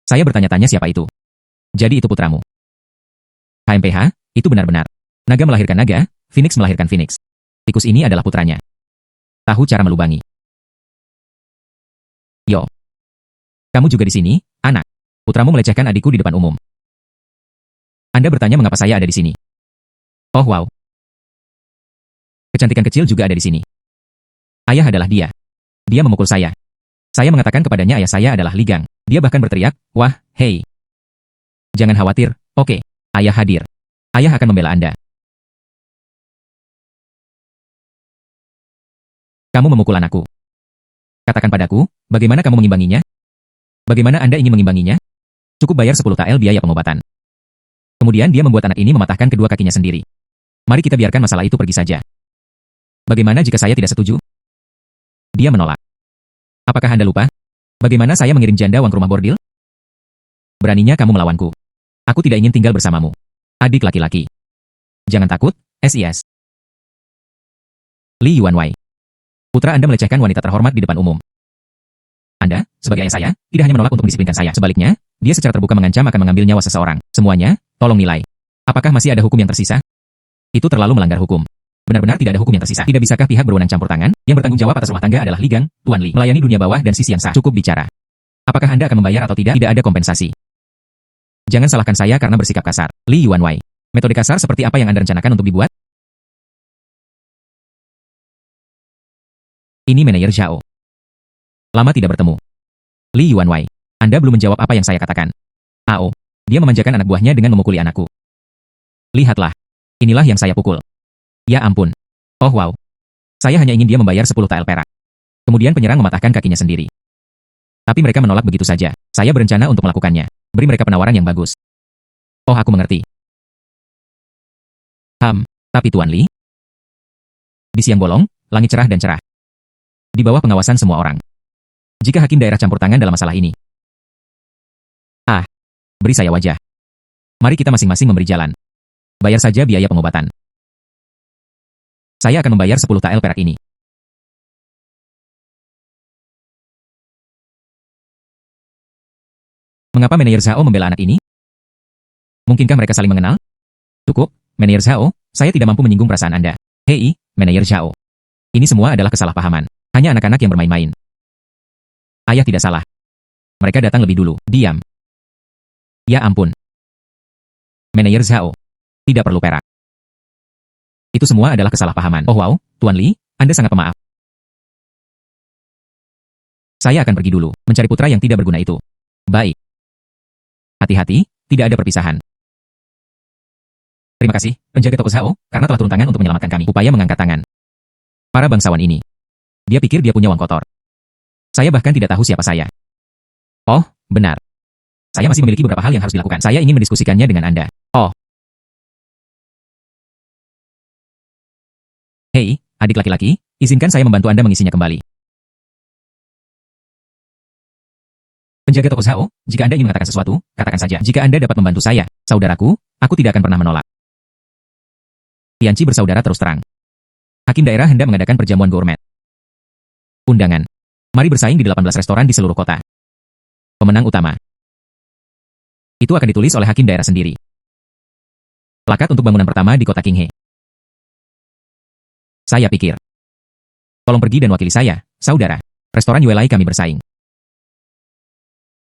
Saya bertanya-tanya siapa itu. Jadi itu putramu. HMPH, itu benar-benar. Naga melahirkan naga, Phoenix melahirkan Phoenix. Tikus ini adalah putranya. Tahu cara melubangi. Yo. Kamu juga di sini, anak. Putramu melecehkan adikku di depan umum. Anda bertanya mengapa saya ada di sini. Oh wow. Kecantikan kecil juga ada di sini. Ayah adalah dia. Dia memukul saya. Saya mengatakan kepadanya ayah saya adalah Li Gang. Dia bahkan berteriak, wah, hei. Jangan khawatir, oke. Ayah hadir. Ayah akan membela Anda. Kamu memukul anakku. Katakan padaku, bagaimana kamu mengimbanginya? Bagaimana Anda ingin mengimbanginya? Cukup bayar 10 tael biaya pengobatan. Kemudian dia membuat anak ini mematahkan kedua kakinya sendiri. Mari kita biarkan masalah itu pergi saja. Bagaimana jika saya tidak setuju? Dia menolak. Apakah Anda lupa? Bagaimana saya mengirim janda uang ke rumah bordil? Beraninya kamu melawanku. Aku tidak ingin tinggal bersamamu. Adik laki-laki. Jangan takut, SIS. Li Yuanwei. Putra Anda melecehkan wanita terhormat di depan umum. Anda, sebagai ayah saya, tidak hanya menolak untuk mendisiplinkan saya. Sebaliknya, dia secara terbuka mengancam akan mengambil nyawa seseorang. Semuanya, tolong nilai. Apakah masih ada hukum yang tersisa? Itu terlalu melanggar hukum. Benar-benar tidak ada hukum yang tersisa. Tidak bisakah pihak berwenang campur tangan, yang bertanggung jawab atas rumah tangga adalah Li Gang, Tuan Li, melayani dunia bawah dan sisi yang sah. Cukup bicara. Apakah Anda akan membayar atau tidak? Tidak ada kompensasi. Jangan salahkan saya karena bersikap kasar. Li Yuanwei. Metode kasar seperti apa yang Anda rencanakan untuk dibuat? Ini manajer Zhao. Lama tidak bertemu. Li Yuanwei. Anda belum menjawab apa yang saya katakan. Ao. Dia memanjakan anak buahnya dengan memukuli anakku. Lihatlah. Inilah yang saya pukul. Ya ampun. Oh wow. Saya hanya ingin dia membayar 10 tael perak. Kemudian penyerang mematahkan kakinya sendiri. Tapi mereka menolak begitu saja. Saya berencana untuk melakukannya. Beri mereka penawaran yang bagus. Oh aku mengerti. Tapi Tuan Li? Di siang bolong, langit cerah dan cerah. Di bawah pengawasan semua orang. Jika hakim daerah campur tangan dalam masalah ini. Beri saya wajah. Mari kita masing-masing memberi jalan. Bayar saja biaya pengobatan. Saya akan membayar 10 tael perak ini. Mengapa manajer Zhao membela anak ini? Mungkinkah mereka saling mengenal? Cukup, manajer Zhao, saya tidak mampu menyinggung perasaan Anda. Hei, manajer Zhao. Ini semua adalah kesalahpahaman. Hanya anak-anak yang bermain-main. Ayah tidak salah. Mereka datang lebih dulu. Diam. Ya ampun. Manajer Zhao. Tidak perlu perak. Itu semua adalah kesalahpahaman. Oh wow, Tuan Li, Anda sangat pemaaf. Saya akan pergi dulu, mencari putra yang tidak berguna itu. Baik. Hati-hati, tidak ada perpisahan. Terima kasih, penjaga toko Zhao, karena telah turun tangan untuk menyelamatkan kami. Upaya mengangkat tangan. Para bangsawan ini. Dia pikir dia punya uang kotor. Saya bahkan tidak tahu siapa saya. Oh, benar. Saya masih memiliki beberapa hal yang harus dilakukan. Saya ingin mendiskusikannya dengan Anda. Oh. Hei, adik laki-laki, izinkan saya membantu Anda mengisinya kembali. Penjaga toko Zhao, jika Anda ingin mengatakan sesuatu, katakan saja. Jika Anda dapat membantu saya, saudaraku, aku tidak akan pernah menolak. Tianqi bersaudara terus terang. Hakim daerah hendak mengadakan perjamuan gourmet. Undangan. Mari bersaing di 18 restoran di seluruh kota. Pemenang utama. Itu akan ditulis oleh hakim daerah sendiri. Plakat untuk bangunan pertama di kota Qinghe. Saya pikir. Tolong pergi dan wakili saya, saudara. Restoran Yuelai kami bersaing.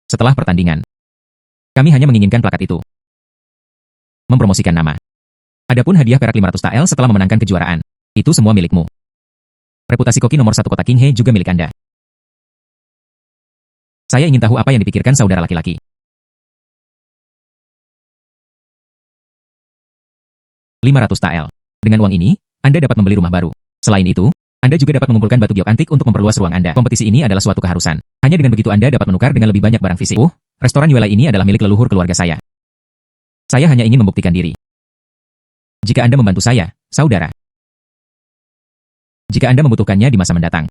Setelah pertandingan. Kami hanya menginginkan plakat itu. Mempromosikan nama. Adapun hadiah perak 500 tael setelah memenangkan kejuaraan. Itu semua milikmu. Reputasi koki nomor 1 kota Qinghe juga milik Anda. Saya ingin tahu apa yang dipikirkan saudara laki-laki. 500 tael. Dengan uang ini, Anda dapat membeli rumah baru. Selain itu, Anda juga dapat mengumpulkan batu giok antik untuk memperluas ruang Anda. Kompetisi ini adalah suatu keharusan. Hanya dengan begitu Anda dapat menukar dengan lebih banyak barang fisik. Restoran Yuelai ini adalah milik leluhur keluarga saya. Saya hanya ingin membuktikan diri. Jika Anda membantu saya, saudara. Jika Anda membutuhkannya di masa mendatang.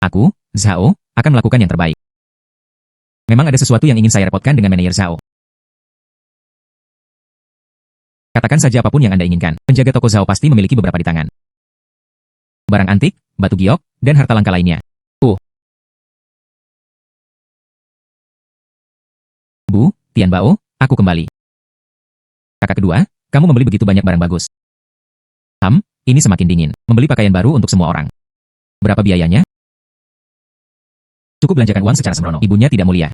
Aku, Zhao, akan melakukan yang terbaik. Memang ada sesuatu yang ingin saya repotkan dengan manajer Zhao. Katakan saja apapun yang Anda inginkan. Penjaga toko Zhao pasti memiliki beberapa di tangan. Barang antik, batu giok, dan harta langka lainnya. Bu, Tian Bao, aku kembali. Kakak kedua, kamu membeli begitu banyak barang bagus. Ini semakin dingin. Membeli pakaian baru untuk semua orang. Berapa biayanya? Cukup belanjakan uang secara sembrono. Ibunya tidak mulia.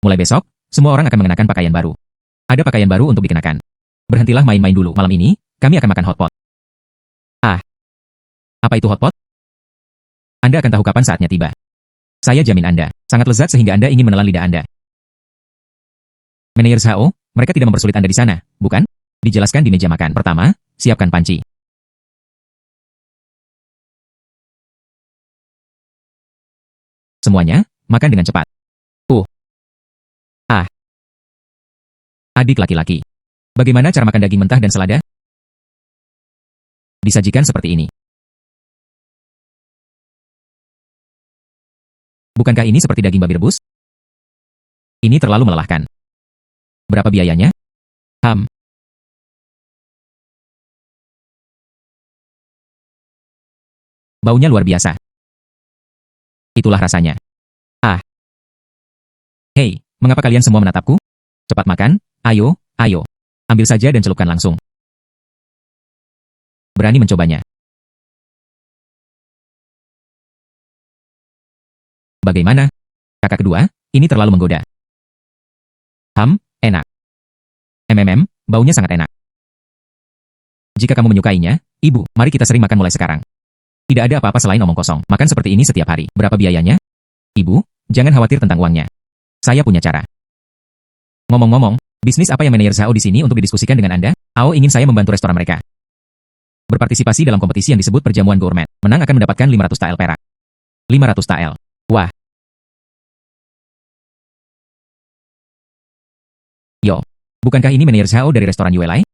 Mulai besok, semua orang akan mengenakan pakaian baru. Ada pakaian baru untuk dikenakan. Berhentilah main-main dulu. Malam ini, kami akan makan hotpot. Apa itu hotpot? Anda akan tahu kapan saatnya tiba. Saya jamin Anda, sangat lezat sehingga Anda ingin menelan lidah Anda. Manajer Zhao, mereka tidak mempersulit Anda di sana, bukan? Dijelaskan di meja makan. Pertama, siapkan panci. Semuanya, makan dengan cepat. Adik laki-laki. Bagaimana cara makan daging mentah dan selada? Disajikan seperti ini. Bukankah ini seperti daging babi rebus? Ini terlalu melelahkan. Berapa biayanya? Ham. Baunya luar biasa. Itulah rasanya. Ah. Hei, mengapa kalian semua menatapku? Cepat makan, ayo, ayo. Ambil saja dan celupkan langsung. Berani mencobanya. Bagaimana? Kakak kedua, ini terlalu menggoda. Ham, enak. Baunya sangat enak. Jika kamu menyukainya, ibu, mari kita sering makan mulai sekarang. Tidak ada apa-apa selain omong kosong. Makan seperti ini setiap hari. Berapa biayanya? Ibu, jangan khawatir tentang uangnya. Saya punya cara. Ngomong-ngomong, bisnis apa yang manajer Zhao di sini untuk didiskusikan dengan Anda? Ao ingin saya membantu restoran mereka. Berpartisipasi dalam kompetisi yang disebut perjamuan gourmet. Menang akan mendapatkan 500 tael perak. 500 tael. Wah. Yo. Bukankah ini manajer Zhao dari restoran Yuelai?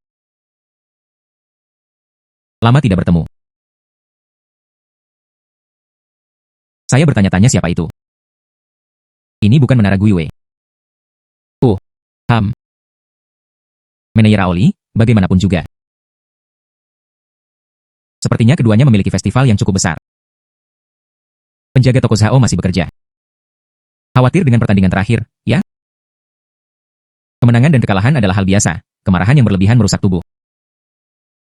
Lama tidak bertemu. Saya bertanya-tanya siapa itu. Ini bukan Menara Guiwei. Ham. Manajer Aoli, bagaimanapun juga. Sepertinya keduanya memiliki festival yang cukup besar. Penjaga toko Zhao masih bekerja. Khawatir dengan pertandingan terakhir, ya? Kemenangan dan kekalahan adalah hal biasa. Kemarahan yang berlebihan merusak tubuh.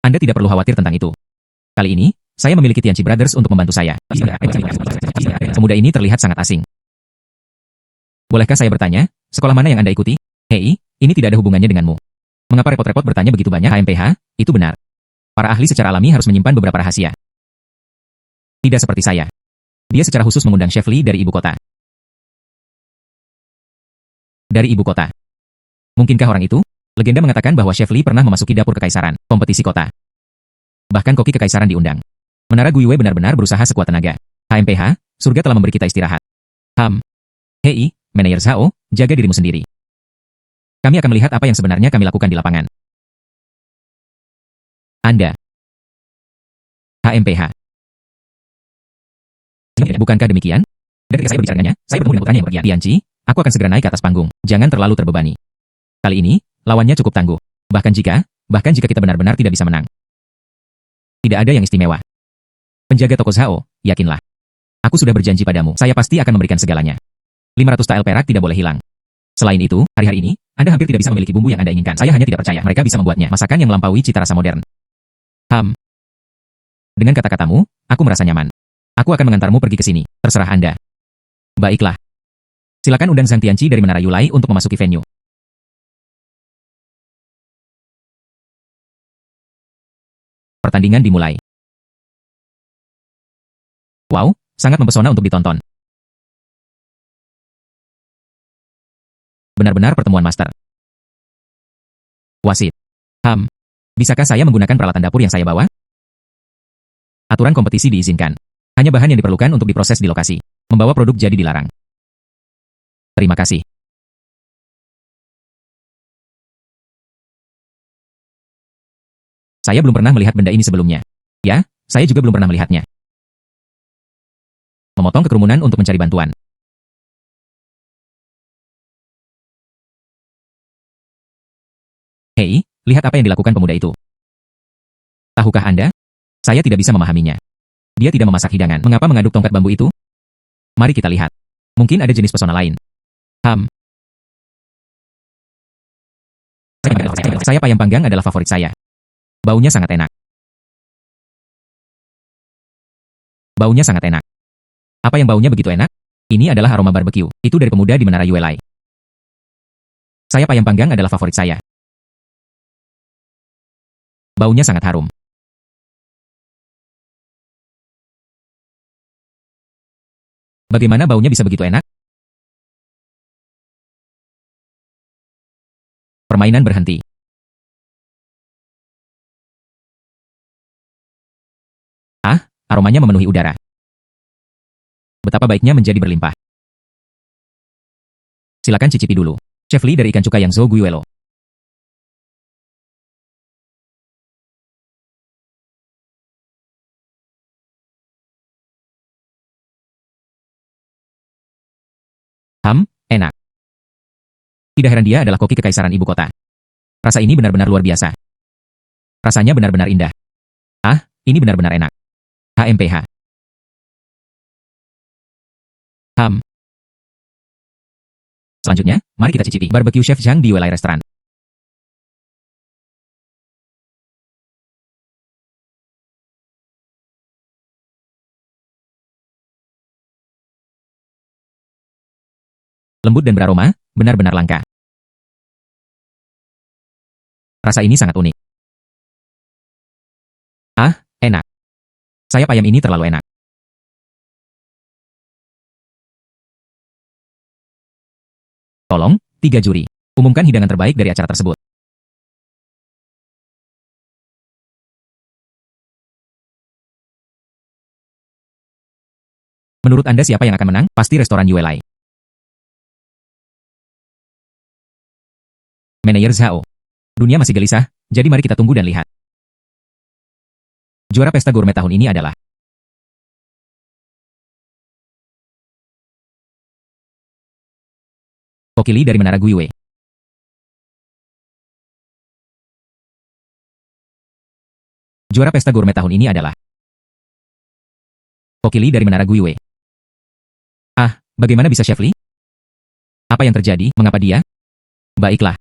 Anda tidak perlu khawatir tentang itu. Kali ini, saya memiliki Tianchi Brothers untuk membantu saya. Pemuda ini terlihat sangat asing. Bolehkah saya bertanya, sekolah mana yang Anda ikuti? Hei, ini tidak ada hubungannya denganmu. Mengapa repot-repot bertanya begitu banyak HMPH? Itu benar. Para ahli secara alami harus menyimpan beberapa rahasia. Tidak seperti saya. Dia secara khusus mengundang Chef Li dari ibu kota. Dari ibu kota. Mungkinkah orang itu? Legenda mengatakan bahwa Chef Li pernah memasuki dapur kekaisaran, kompetisi kota. Bahkan koki kekaisaran diundang. Menara Guiwei benar-benar berusaha sekuat tenaga. HMPH, surga telah memberi kita istirahat. Ham. Hei, manajer Zhao, jaga dirimu sendiri. Kami akan melihat apa yang sebenarnya kami lakukan di lapangan. Anda. HMPH. Bukankah demikian? Dari saya berbicaranya, saya bertemu dengan putranya yang bergiat. Tianchi, aku akan segera naik ke atas panggung. Jangan terlalu terbebani. Kali ini, lawannya cukup tangguh. Bahkan jika kita benar-benar tidak bisa menang. Tidak ada yang istimewa. Penjaga toko Zhao, yakinlah. Aku sudah berjanji padamu, saya pasti akan memberikan segalanya. 500 tael perak tidak boleh hilang. Selain itu, hari-hari ini, Anda hampir tidak bisa memiliki bumbu yang Anda inginkan. Saya hanya tidak percaya mereka bisa membuatnya. Masakan yang melampaui cita rasa modern. Ham. Dengan kata-katamu, aku merasa nyaman. Aku akan mengantarmu pergi ke sini. Terserah Anda. Baiklah. Silakan undang Zhang Tianchi dari Menara Yulai untuk memasuki venue. Pertandingan dimulai. Wow, sangat mempesona untuk ditonton. Benar-benar pertemuan master. Wasit. Ham. Bisakah saya menggunakan peralatan dapur yang saya bawa? Aturan kompetisi diizinkan. Hanya bahan yang diperlukan untuk diproses di lokasi. Membawa produk jadi dilarang. Terima kasih. Saya belum pernah melihat benda ini sebelumnya. Ya, saya juga belum pernah melihatnya. Memotong kekerumunan untuk mencari bantuan. Hei, lihat apa yang dilakukan pemuda itu. Tahukah Anda? Saya tidak bisa memahaminya. Dia tidak memasak hidangan. Mengapa mengaduk tongkat bambu itu? Mari kita lihat. Mungkin ada jenis pesona lain. Ham. Saya ayam panggang adalah favorit saya. Baunya sangat enak. Baunya sangat enak. Apa yang baunya begitu enak? Ini adalah aroma barbecue. Itu dari pemuda di Menara Yuelai. Saya ayam panggang adalah favorit saya. Baunya sangat harum. Bagaimana baunya bisa begitu enak? Permainan berhenti. Ah, aromanya memenuhi udara. Betapa baiknya menjadi berlimpah. Silakan cicipi dulu. Chef Li dari ikan cuka yang Zhou Guiwelo. enak. Tidak heran dia adalah koki kekaisaran ibu kota. Rasa ini benar-benar luar biasa. Rasanya benar-benar indah. Ah, ini benar-benar enak. HMPH. Selanjutnya, mari kita cicipi barbecue Chef Zhang di Welai Restaurant. Lembut dan beraroma, benar-benar langka. Rasa ini sangat unik. Ah, enak. Sayap ayam ini terlalu enak. Tolong, 3 juri. Umumkan hidangan terbaik dari acara tersebut. Menurut Anda siapa yang akan menang? Pasti restoran Yuelai. Manajer Zhao. Dunia masih gelisah, jadi mari kita tunggu dan lihat. Juara pesta gourmet tahun ini adalah Kokili dari Menara Guiyue. Juara pesta gourmet tahun ini adalah Kokili dari Menara Guiyue. Ah, bagaimana bisa Chef Li? Apa yang terjadi? Mengapa dia? Baiklah.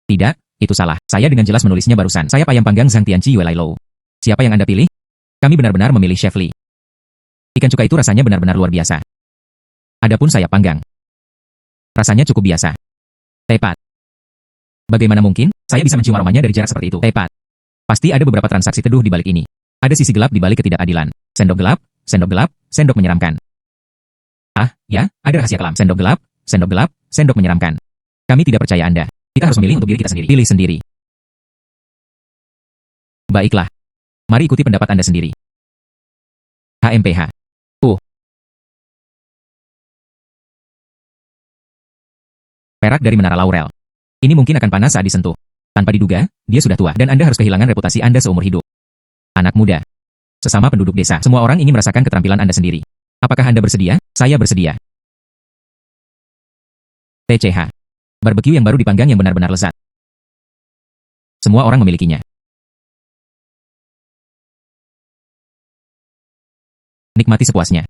Tidak, itu salah. Saya dengan jelas menulisnya barusan. Sayap ayam panggang Zhang Tianqi Yuelai Lou. Siapa yang Anda pilih? Kami benar-benar memilih Chef Li. Ikan cuka itu rasanya benar-benar luar biasa. Adapun sayap panggang. Rasanya cukup biasa. Tepat. Bagaimana mungkin? Saya bisa mencium aromanya dari jarak seperti itu. Tepat. Pasti ada beberapa transaksi teduh di balik ini. Ada sisi gelap di balik ketidakadilan. Sendok gelap, sendok menyeramkan. Ah, ya, ada rahasia kelam. Sendok gelap, sendok menyeramkan. Kami tidak percaya Anda. Kita harus memilih untuk diri kita sendiri. Pilih sendiri. Baiklah. Mari ikuti pendapat Anda sendiri. HMPH. Perak dari Menara Laurel. Ini mungkin akan panas saat disentuh. Tanpa diduga, dia sudah tua dan Anda harus kehilangan reputasi Anda seumur hidup. Anak muda. Sesama penduduk desa. Semua orang ingin merasakan keterampilan Anda sendiri. Apakah Anda bersedia? Saya bersedia. TCH. Barbecue yang baru dipanggang yang benar-benar lezat. Semua orang memilikinya. Nikmati sepuasnya.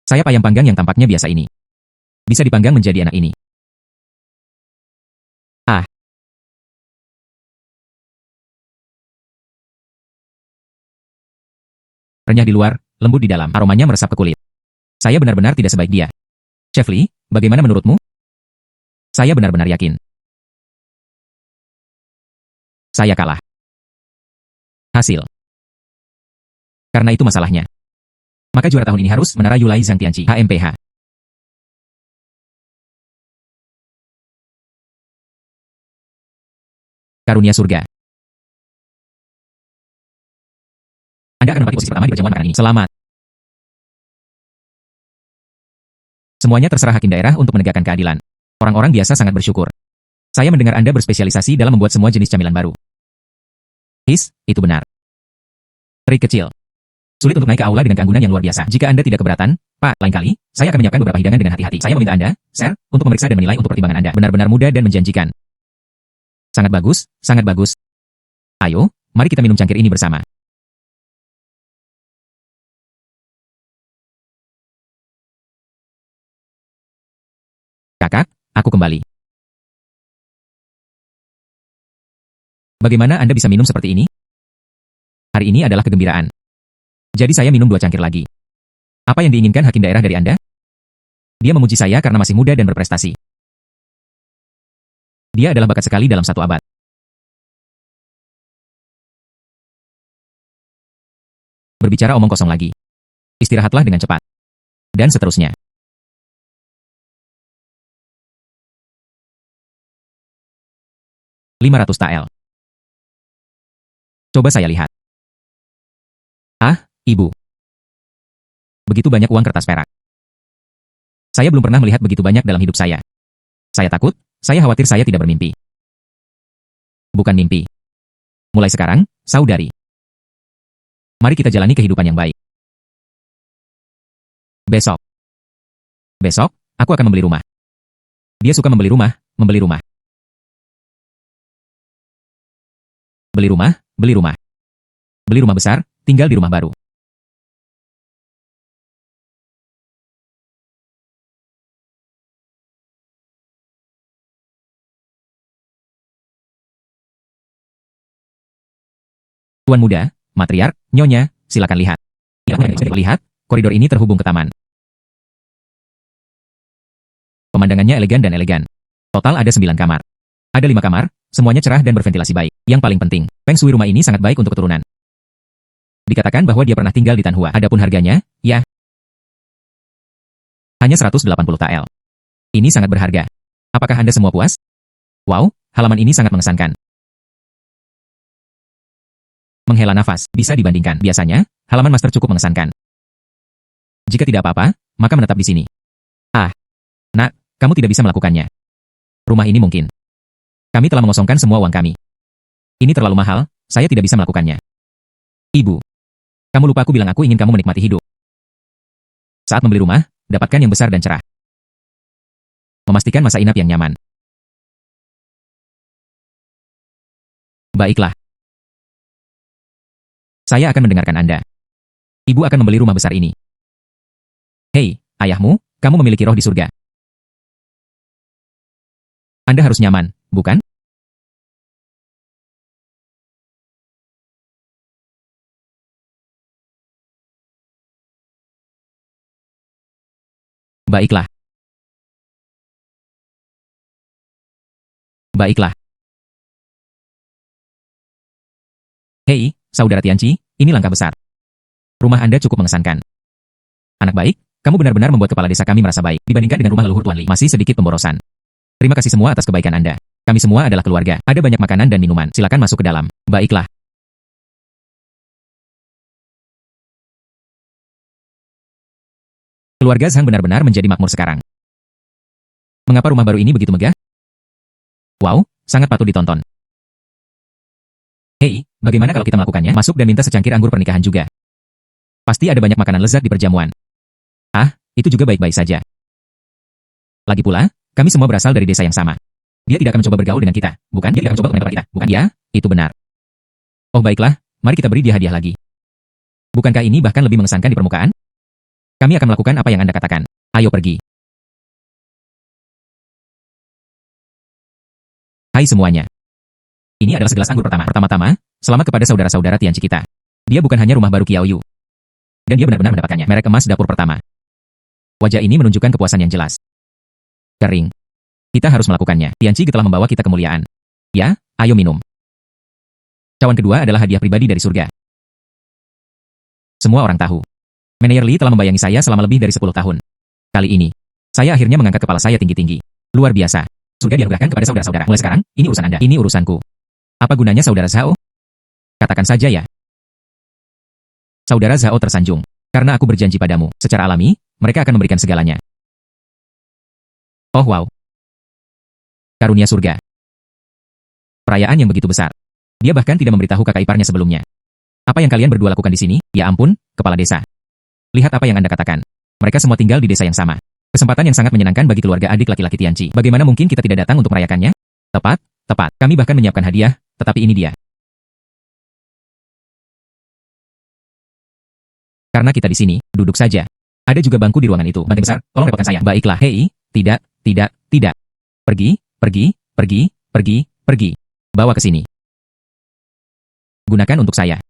Sayap ayam panggang yang tampaknya biasa ini. Bisa dipanggang menjadi enak ini. Ah. Renyah di luar, lembut di dalam, aromanya meresap ke kulit. Saya benar-benar tidak sebaik dia. Chef Li, bagaimana menurutmu? Saya benar-benar yakin. Saya kalah. Hasil. Karena itu masalahnya. Maka juara tahun ini harus Menara Yuelai Zhang Tianqi, HMPH. Karunia surga. Anda akan menempati posisi pertama di perjamuan makanan ini. Selamat. Semuanya terserah hakim daerah untuk menegakkan keadilan. Orang-orang biasa sangat bersyukur. Saya mendengar Anda berspesialisasi dalam membuat semua jenis camilan baru. Itu benar. Trik kecil. Sulit untuk naik ke aula dengan keanggunan yang luar biasa. Jika Anda tidak keberatan, Pak, lain kali, saya akan menyiapkan beberapa hidangan dengan hati-hati. Saya meminta Anda, Sir, untuk memeriksa dan menilai untuk pertimbangan Anda. Benar-benar mudah dan menjanjikan. Sangat bagus, sangat bagus. Ayo, mari kita minum cangkir ini bersama. Kakak, aku kembali. Bagaimana Anda bisa minum seperti ini? Hari ini adalah kegembiraan. Jadi saya minum 2 cangkir lagi. Apa yang diinginkan hakim daerah dari Anda? Dia memuji saya karena masih muda dan berprestasi. Dia adalah bakat sekali dalam 1 abad. Berbicara omong kosong lagi. Istirahatlah dengan cepat. Dan seterusnya. $500 TL. Coba saya lihat. Ah, Ibu. Begitu banyak uang kertas perak. Saya belum pernah melihat begitu banyak dalam hidup saya. Saya takut, Saya khawatir saya tidak bermimpi. Bukan mimpi. Mulai sekarang, saudari. Mari kita jalani kehidupan yang baik. Besok. Besok, aku akan membeli rumah. Dia suka membeli rumah, membeli rumah. Beli rumah, beli rumah. Beli rumah besar, tinggal di rumah baru. Tuan muda, matriark, nyonya, silakan lihat. Lihat, koridor ini terhubung ke taman. Pemandangannya elegan dan elegan. Total ada 9 kamar. Ada 5 kamar, semuanya cerah dan berventilasi baik. Yang paling penting, feng shui rumah ini sangat baik untuk keturunan. Dikatakan bahwa dia pernah tinggal di Tanhua. Adapun harganya, ya, hanya 180 TL. Ini sangat berharga. Apakah Anda semua puas? Wow, halaman ini sangat mengesankan. Menghela nafas, bisa dibandingkan. Biasanya, halaman master cukup mengesankan. Jika tidak apa-apa, maka menetap di sini. Ah, nak, kamu tidak bisa melakukannya. Rumah ini mungkin. Kami telah mengosongkan semua uang kami. Ini terlalu mahal, saya tidak bisa melakukannya. Ibu, kamu lupa aku bilang aku ingin kamu menikmati hidup. Saat membeli rumah, dapatkan yang besar dan cerah. Memastikan masa inap yang nyaman. Baiklah. Saya akan mendengarkan Anda. Ibu akan membeli rumah besar ini. Hei, ayahmu, kamu memiliki roh di surga. Anda harus nyaman, bukan? Baiklah. Baiklah. Hei, saudara Tianqi, ini langkah besar. Rumah Anda cukup mengesankan. Anak baik, kamu benar-benar membuat kepala desa kami merasa baik dibandingkan dengan rumah leluhur Tuan Li. Masih sedikit pemborosan. Terima kasih semua atas kebaikan Anda. Kami semua adalah keluarga. Ada banyak makanan dan minuman. Silakan masuk ke dalam. Baiklah. Keluarga Zhang benar-benar menjadi makmur sekarang. Mengapa rumah baru ini begitu megah? Wow, sangat patut ditonton. Hei, bagaimana kalau kita melakukannya? Masuk dan minta secangkir anggur pernikahan juga. Pasti ada banyak makanan lezat di perjamuan. Ah, itu juga baik-baik saja. Lagi pula, kami semua berasal dari desa yang sama. Dia tidak akan mencoba bergaul dengan kita, bukan? Dia tidak akan mencoba menempel kita, bukan? Ya, itu benar. Oh baiklah, mari kita beri dia hadiah lagi. Bukankah ini bahkan lebih mengesankan di permukaan? Kami akan melakukan apa yang Anda katakan. Ayo pergi. Hai semuanya. Ini adalah segelas anggur pertama. Pertama-tama, selamat kepada saudara-saudara Tianqi kita. Dia bukan hanya rumah baru Qiao Yu. Dan dia benar-benar mendapatkannya. Merek emas dapur pertama. Wajah ini menunjukkan kepuasan yang jelas. Kering. Kita harus melakukannya. Tianqi telah membawa kita kemuliaan. Ya, ayo minum. Cawan kedua adalah hadiah pribadi dari surga. Semua orang tahu. Manajer Li telah membayangi saya selama lebih dari 10 tahun. Kali ini, saya akhirnya mengangkat kepala saya tinggi-tinggi. Luar biasa. Surga dianugerahkan kepada saudara-saudara. Mulai sekarang, ini urusan Anda. Ini urusanku. Apa gunanya saudara Zhao? Katakan saja ya. Saudara Zhao tersanjung. Karena aku berjanji padamu, secara alami, mereka akan memberikan segalanya. Oh wow. Karunia surga. Perayaan yang begitu besar. Dia bahkan tidak memberitahu kakak iparnya sebelumnya. Apa yang kalian berdua lakukan di sini? Ya ampun, kepala desa. Lihat apa yang Anda katakan. Mereka semua tinggal di desa yang sama. Kesempatan yang sangat menyenangkan bagi keluarga adik laki-laki Tianqi. Bagaimana mungkin kita tidak datang untuk merayakannya? Tepat, tepat. Kami bahkan menyiapkan hadiah, tetapi ini dia. Karena kita di sini, duduk saja. Ada juga bangku di ruangan itu. Banteng besar, tolong repotkan saya. Baiklah, hei, tidak, tidak, tidak. Pergi, pergi, pergi, pergi, pergi. Bawa ke sini. Gunakan untuk saya.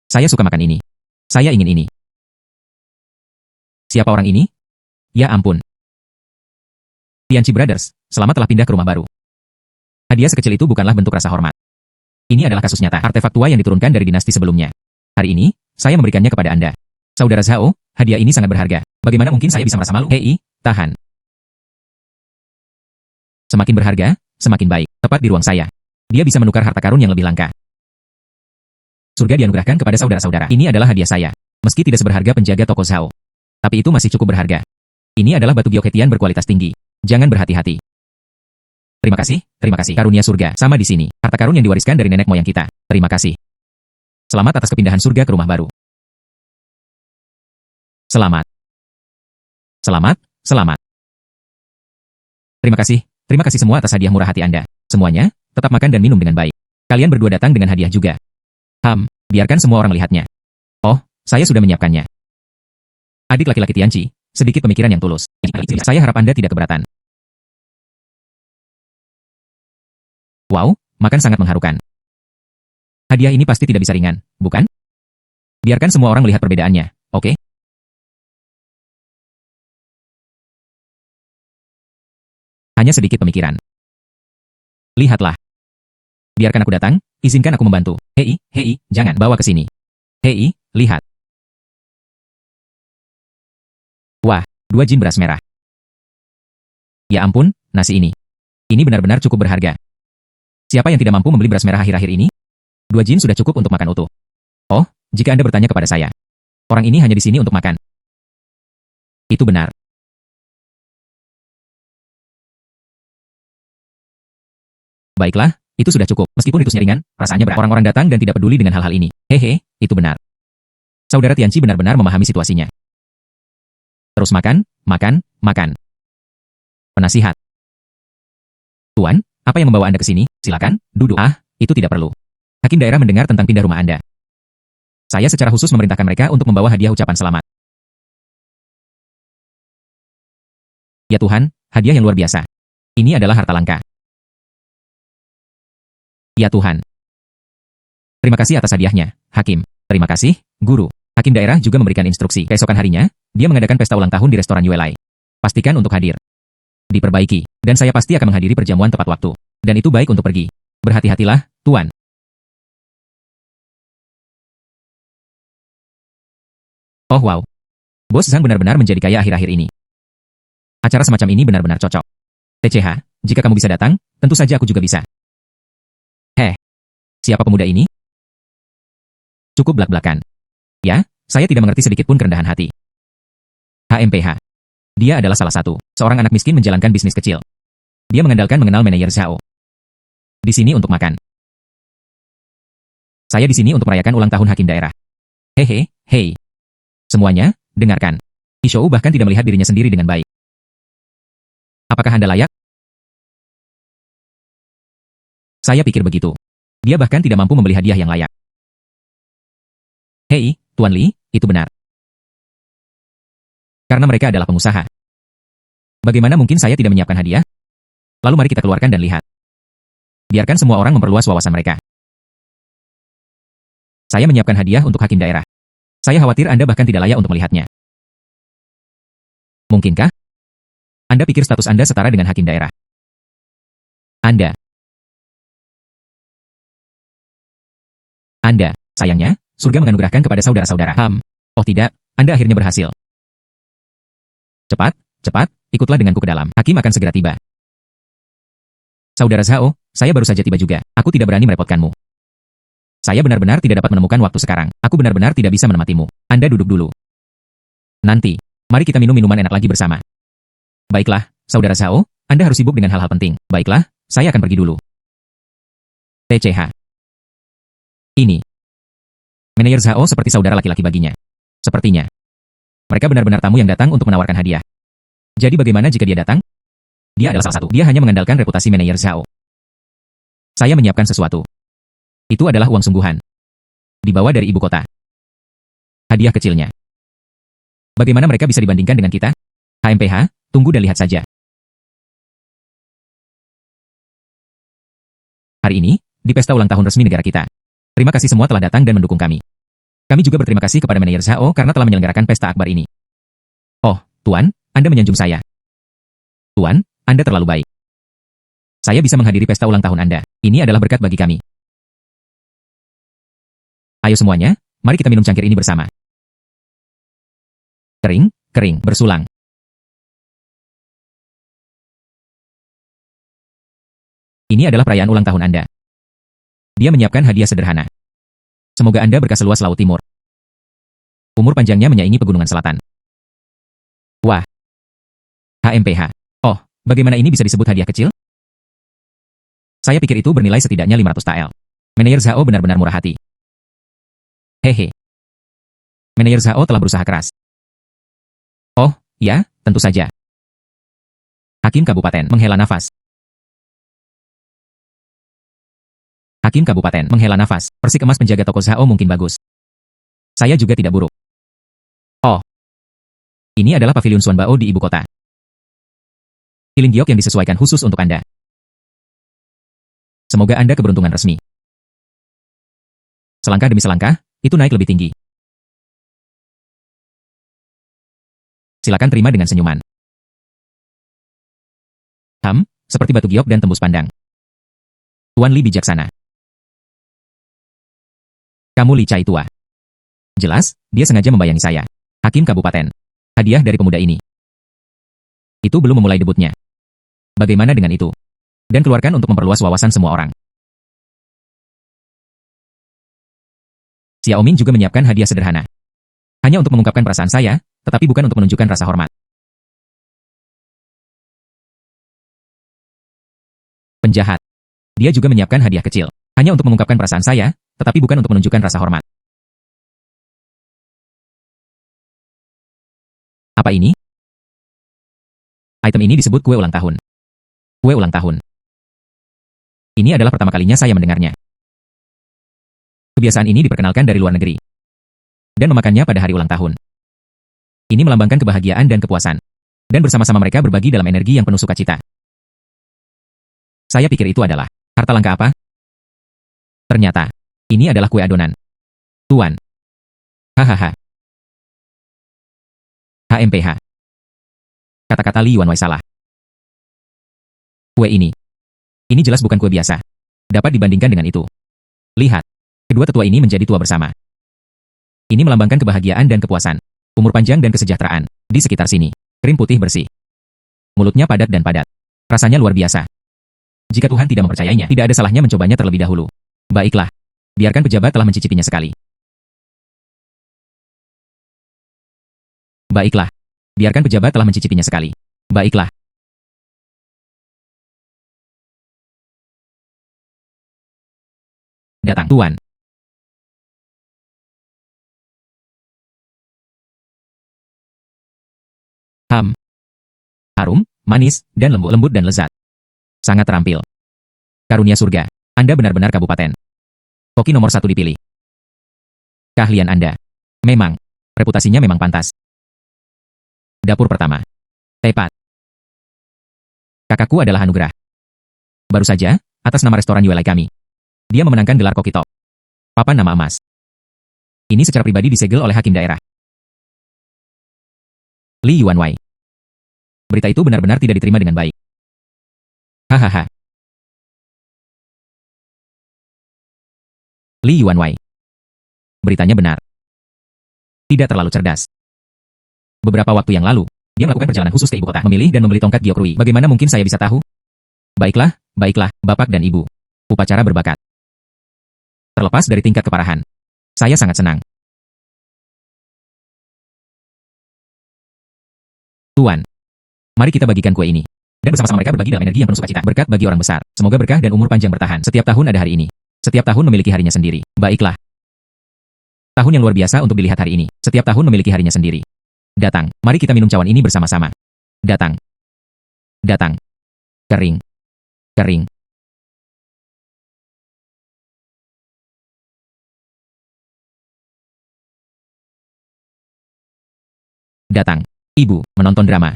Saya suka makan ini. Saya ingin ini. Siapa orang ini? Ya ampun. Tianqi Brothers, selamat telah pindah ke rumah baru. Hadiah sekecil itu bukanlah bentuk rasa hormat. Ini adalah kasus nyata, artefak tua yang diturunkan dari dinasti sebelumnya. Hari ini, saya memberikannya kepada Anda. Saudara Zhao, hadiah ini sangat berharga. Bagaimana mungkin saya bisa merasa malu? Hei, tahan. Semakin berharga, semakin baik. Tepat di ruang saya. Dia bisa menukar harta karun yang lebih langka. Surga dianugerahkan kepada saudara-saudara. Ini adalah hadiah saya. Meski tidak seberharga penjaga toko Zhao. Tapi itu masih cukup berharga. Ini adalah batu giok Hetian berkualitas tinggi. Jangan berhati-hati. Terima kasih. Karunia surga, sama di sini. Harta karun yang diwariskan dari nenek moyang kita. Terima kasih. Selamat atas kepindahan surga ke rumah baru. Selamat. Selamat. Terima kasih semua atas hadiah murah hati Anda. Semuanya, tetap makan dan minum dengan baik. Kalian berdua datang dengan hadiah juga. Biarkan semua orang melihatnya. Oh, saya sudah menyiapkannya. Adik laki-laki Tianqi, sedikit pemikiran yang tulus. Saya harap Anda tidak keberatan. Wow, makan sangat mengharukan. Hadiah ini pasti tidak bisa ringan, bukan? Biarkan semua orang melihat perbedaannya, oke? Hanya sedikit pemikiran. Lihatlah. Biarkan aku datang, izinkan aku membantu. Hei, jangan bawa ke sini. Hei, lihat. Wah, 2 jin beras merah. Ya ampun, nasi ini. Ini benar-benar cukup berharga. Siapa yang tidak mampu membeli beras merah akhir-akhir ini? 2 jin sudah cukup untuk makan utuh. Oh, jika Anda bertanya kepada saya. Orang ini hanya di sini untuk makan. Itu benar. Baiklah, itu sudah cukup. Meskipun itu ringan, rasanya berat. Orang-orang datang dan tidak peduli dengan hal-hal ini. Hehe, itu benar. Saudara Tianqi benar-benar memahami situasinya. Terus makan. Penasihat. Tuan, apa yang membawa Anda ke sini? Silakan, duduk. Itu tidak perlu. Hakim daerah mendengar tentang pindah rumah Anda. Saya secara khusus memerintahkan mereka untuk membawa hadiah ucapan selamat. Ya Tuhan, hadiah yang luar biasa. Ini adalah harta langka. Ya Tuhan. Terima kasih atas hadiahnya, Hakim. Terima kasih, Guru. Hakim daerah juga memberikan instruksi. Keesokan harinya, dia mengadakan pesta ulang tahun di restoran Yuelai. Pastikan untuk hadir. Diperbaiki, dan saya pasti akan menghadiri perjamuan tepat waktu. Dan itu baik untuk pergi. Berhati-hatilah, Tuan. Oh wow. Bos Zhang benar-benar menjadi kaya akhir-akhir ini. Acara semacam ini benar-benar cocok. TCH, jika kamu bisa datang, tentu saja aku juga bisa. Siapa pemuda ini? Cukup belak-belakan. Ya, saya tidak mengerti sedikit pun kerendahan hati. HMPH. Dia adalah salah satu, seorang anak miskin menjalankan bisnis kecil. Dia mengandalkan mengenal manajer Zhao. Di sini untuk makan. Saya di sini untuk merayakan ulang tahun hakim daerah. Hei. Semuanya, dengarkan. Ishou bahkan tidak melihat dirinya sendiri dengan baik. Apakah Anda layak? Saya pikir begitu. Dia bahkan tidak mampu membeli hadiah yang layak. Hei, Tuan Li, itu benar. Karena mereka adalah pengusaha. Bagaimana mungkin saya tidak menyiapkan hadiah? Lalu mari kita keluarkan dan lihat. Biarkan semua orang memperluas wawasan mereka. Saya menyiapkan hadiah untuk hakim daerah. Saya khawatir Anda bahkan tidak layak untuk melihatnya. Mungkinkah? Anda pikir status Anda setara dengan hakim daerah? Anda, sayangnya, surga menganugerahkan kepada saudara-saudara. Oh tidak, Anda akhirnya berhasil. Cepat, ikutlah denganku ke dalam. Hakim akan segera tiba. Saudara Zhao, saya baru saja tiba juga. Aku tidak berani merepotkanmu. Saya benar-benar tidak dapat menemukan waktu sekarang. Aku benar-benar tidak bisa menematimu. Anda duduk dulu. Nanti, mari kita minum minuman enak lagi bersama. Baiklah, Saudara Zhao, Anda harus sibuk dengan hal-hal penting. Baiklah, saya akan pergi dulu. TCH. Ini. Manajer Zhao seperti saudara laki-laki baginya. Sepertinya. Mereka benar-benar tamu yang datang untuk menawarkan hadiah. Jadi bagaimana jika dia datang? Dia adalah salah satu. Dia hanya mengandalkan reputasi manajer Zhao. Saya menyiapkan sesuatu. Itu adalah uang sungguhan. Dibawa dari ibu kota. Hadiah kecilnya. Bagaimana mereka bisa dibandingkan dengan kita? HMPH, tunggu dan lihat saja. Hari ini, di pesta ulang tahun resmi negara kita. Terima kasih semua telah datang dan mendukung kami. Kami juga berterima kasih kepada manajer Zhao karena telah menyelenggarakan pesta akbar ini. Oh, Tuan, Anda menyanjung saya. Tuan, Anda terlalu baik. Saya bisa menghadiri pesta ulang tahun Anda. Ini adalah berkat bagi kami. Ayo semuanya, mari kita minum cangkir ini bersama. Kering, bersulang. Ini adalah perayaan ulang tahun Anda. Dia menyiapkan hadiah sederhana. Semoga Anda berkah seluas Laut Timur. Umur panjangnya menyaingi pegunungan selatan. Wah. HMPH. Oh, bagaimana ini bisa disebut hadiah kecil? Saya pikir itu bernilai setidaknya 500 tael. Manajer Zhao benar-benar murah hati. Hehe. Manajer Zhao telah berusaha keras. Oh, ya, tentu saja. Hakim Kabupaten menghela nafas. Hakim Kabupaten menghela nafas. Persik emas penjaga toko Zhao mungkin bagus. Saya juga tidak buruk. Oh. Ini adalah pavilion Xuan Bao di ibu kota. Healing giok yang disesuaikan khusus untuk Anda. Semoga Anda keberuntungan resmi. Selangkah demi selangkah, itu naik lebih tinggi. Silakan terima dengan senyuman. Seperti batu giok dan tembus pandang. Tuan Li bijaksana. Kamu Li Cai tua. Jelas, dia sengaja membayangi saya. Hakim Kabupaten. Hadiah dari pemuda ini. Itu belum memulai debutnya. Bagaimana dengan itu? Dan keluarkan untuk memperluas wawasan semua orang. Xiao Ming juga menyiapkan hadiah sederhana. Hanya untuk mengungkapkan perasaan saya, tetapi bukan untuk menunjukkan rasa hormat. Penjahat. Dia juga menyiapkan hadiah kecil. Hanya untuk mengungkapkan perasaan saya, tetapi bukan untuk menunjukkan rasa hormat. Apa ini? Item ini disebut kue ulang tahun. Kue ulang tahun. Ini adalah pertama kalinya saya mendengarnya. Kebiasaan ini diperkenalkan dari luar negeri. Dan memakannya pada hari ulang tahun. Ini melambangkan kebahagiaan dan kepuasan. Dan bersama-sama mereka berbagi dalam energi yang penuh sukacita. Saya pikir itu adalah harta langka apa? Ternyata, ini adalah kue adonan. Tuan. Hahaha. HMPH. Kata-kata Li Yuanwei salah. Kue ini. Ini jelas bukan kue biasa. Dapat dibandingkan dengan itu. Lihat. Kedua tetua ini menjadi tua bersama. Ini melambangkan kebahagiaan dan kepuasan. Umur panjang dan kesejahteraan. Di sekitar sini. Krim putih bersih. Mulutnya padat dan padat. Rasanya luar biasa. Jika Tuhan tidak mempercayainya, tidak ada salahnya mencobanya terlebih dahulu. Baiklah. Biarkan pejabat telah mencicipinya sekali. Baiklah. Biarkan pejabat telah mencicipinya sekali. Baiklah. Datang, Tuan. Harum, manis, dan lembut dan lezat. Sangat terampil. Karunia surga. Anda benar-benar kabupaten. Koki nomor 1 dipilih. Keahlian Anda. Memang. Reputasinya memang pantas. Dapur pertama. Tepat. Kakakku adalah anugerah. Baru saja, atas nama restoran Yuelai kami. Dia memenangkan gelar Koki Top. Papan nama emas. Ini secara pribadi disegel oleh hakim daerah. Li Yuanwei. Berita itu benar-benar tidak diterima dengan baik. Hahaha. Li Yuanwei. Beritanya benar. Tidak terlalu cerdas. Beberapa waktu yang lalu, dia melakukan perjalanan khusus ke ibu kota, memilih dan membeli tongkat Gyokrui. Bagaimana mungkin saya bisa tahu? Baiklah, Bapak dan Ibu. Upacara berbakat. Terlepas dari tingkat keparahan. Saya sangat senang. Tuan. Mari kita bagikan kue ini. Dan bersama-sama mereka berbagi dalam energi yang penuh sukacita. Berkat bagi orang besar. Semoga berkah dan umur panjang bertahan. Setiap tahun ada hari ini. Setiap tahun memiliki harinya sendiri. Baiklah. Tahun yang luar biasa untuk dilihat hari ini. Setiap tahun memiliki harinya sendiri. Datang. Mari kita minum cawan ini bersama-sama. Datang. Datang. Kering. Kering. Datang. Ibu, menonton drama.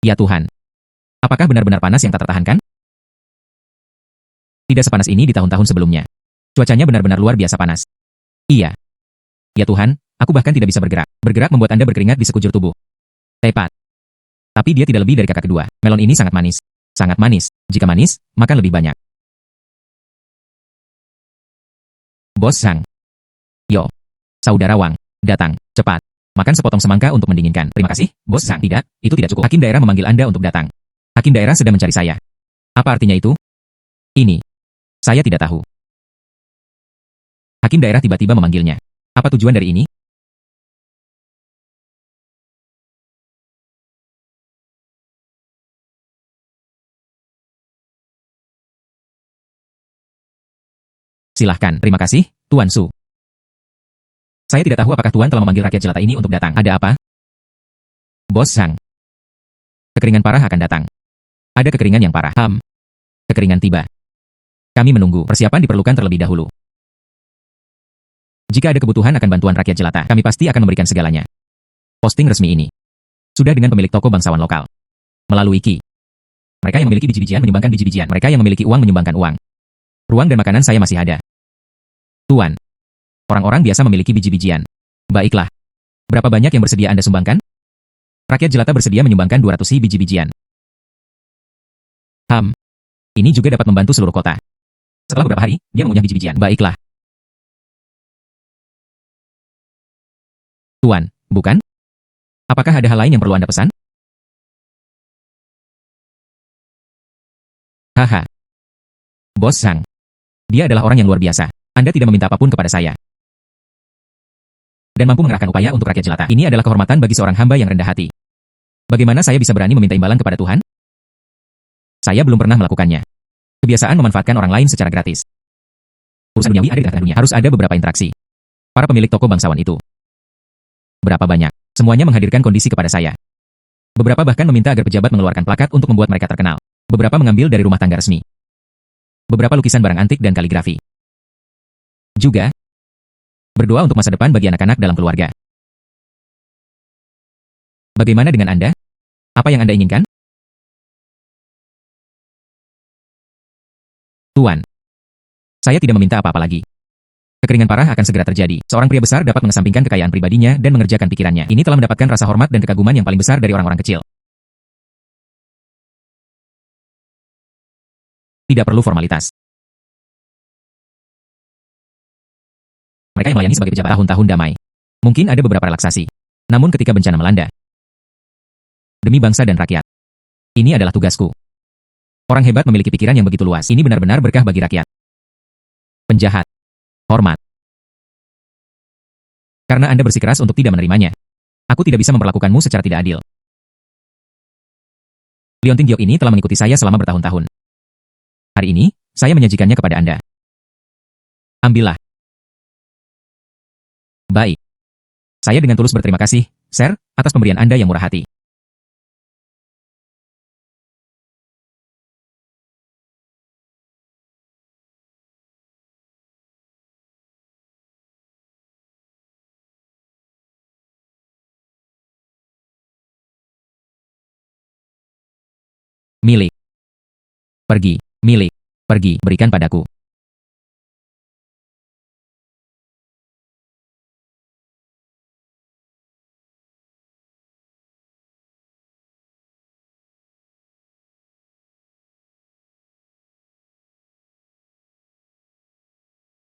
Ya Tuhan. Apakah benar-benar panas yang tak tertahankan? Tidak sepanas ini di tahun-tahun sebelumnya. Cuacanya benar-benar luar biasa panas. Iya. Ya Tuhan, aku bahkan tidak bisa bergerak. Bergerak membuat Anda berkeringat di sekujur tubuh. Tepat. Tapi dia tidak lebih dari kakak kedua. Melon ini sangat manis. Sangat manis. Jika manis, makan lebih banyak. Bos Zhang. Yo. Saudara Wang. Datang. Cepat. Makan sepotong semangka untuk mendinginkan. Terima kasih, Bos Zhang. Tidak, itu tidak cukup. Hakim daerah memanggil Anda untuk datang. Hakim daerah sedang mencari saya. Apa artinya itu? Ini. Saya tidak tahu. Hakim daerah tiba-tiba memanggilnya. Apa tujuan dari ini? Silahkan, terima kasih, Tuan Su. Saya tidak tahu apakah Tuan telah memanggil rakyat jelata ini untuk datang. Ada apa? Bos Zhang. Kekeringan parah akan datang. Ada kekeringan yang parah. Kekeringan tiba. Kami menunggu. Persiapan diperlukan terlebih dahulu. Jika ada kebutuhan akan bantuan rakyat jelata, kami pasti akan memberikan segalanya. Posting resmi ini sudah dengan pemilik toko bangsawan lokal. Melalui Qi. Mereka yang memiliki biji-bijian menyumbangkan biji-bijian. Mereka yang memiliki uang menyumbangkan uang. Ruang dan makanan saya masih ada. Tuan. Orang-orang biasa memiliki biji-bijian. Baiklah. Berapa banyak yang bersedia Anda sumbangkan? Rakyat jelata bersedia menyumbangkan 200 biji-bijian. Ini juga dapat membantu seluruh kota. Setelah beberapa hari, dia mengunyah biji-bijian. Baiklah. Tuan, bukan? Apakah ada hal lain yang perlu Anda pesan? Haha. Bos Zhang. Dia adalah orang yang luar biasa. Anda tidak meminta apapun kepada saya. Dan mampu mengerahkan upaya untuk rakyat jelata. Ini adalah kehormatan bagi seorang hamba yang rendah hati. Bagaimana saya bisa berani meminta imbalan kepada Tuhan? Saya belum pernah melakukannya. Kebiasaan memanfaatkan orang lain secara gratis. Urusan duniawi ada di tengah dunia. Harus ada beberapa interaksi. Para pemilik toko bangsawan itu. Berapa banyak? Semuanya menghadirkan kondisi kepada saya. Beberapa bahkan meminta agar pejabat mengeluarkan plakat untuk membuat mereka terkenal. Beberapa mengambil dari rumah tangga resmi. Beberapa lukisan barang antik dan kaligrafi. Juga berdoa untuk masa depan bagi anak-anak dalam keluarga. Bagaimana dengan Anda? Apa yang Anda inginkan? Tuan, saya tidak meminta apa-apa lagi. Kekeringan parah akan segera terjadi. Seorang pria besar dapat mengesampingkan kekayaan pribadinya dan mengerjakan pikirannya. Ini telah mendapatkan rasa hormat dan kekaguman yang paling besar dari orang-orang kecil. Tidak perlu formalitas. Mereka yang melayani sebagai pejabat tahun-tahun damai. Mungkin ada beberapa relaksasi. Namun ketika bencana melanda, demi bangsa dan rakyat, ini adalah tugasku. Orang hebat memiliki pikiran yang begitu luas. Ini benar-benar berkah bagi rakyat. Penjahat. Hormat. Karena Anda bersikeras untuk tidak menerimanya. Aku tidak bisa memperlakukanmu secara tidak adil. Liontin Giok ini telah mengikuti saya selama bertahun-tahun. Hari ini, saya menyajikannya kepada Anda. Ambillah. Baik. Saya dengan tulus berterima kasih, Sir, atas pemberian Anda yang murah hati. Milik. Pergi. Milik. Pergi. Berikan padaku.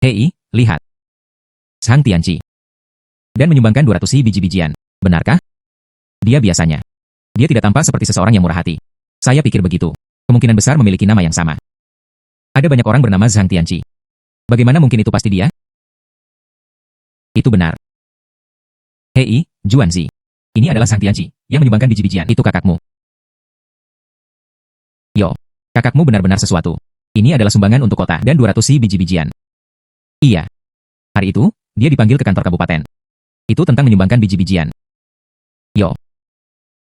Hei, lihat. Zhang Tianqi. Dan menyumbangkan 200 biji-bijian. Benarkah? Dia biasanya. Dia tidak tampak seperti seseorang yang murah hati. Saya pikir begitu. Kemungkinan besar memiliki nama yang sama. Ada banyak orang bernama Zhang Tianqi. Bagaimana mungkin itu pasti dia? Itu benar. Hei, Juanzi. Ini adalah Zhang Tianqi, yang menyumbangkan biji-bijian. Itu kakakmu. Yo, kakakmu benar-benar sesuatu. Ini adalah sumbangan untuk kota dan 200 biji-bijian. Iya. Hari itu, dia dipanggil ke kantor kabupaten. Itu tentang menyumbangkan biji-bijian. Yo.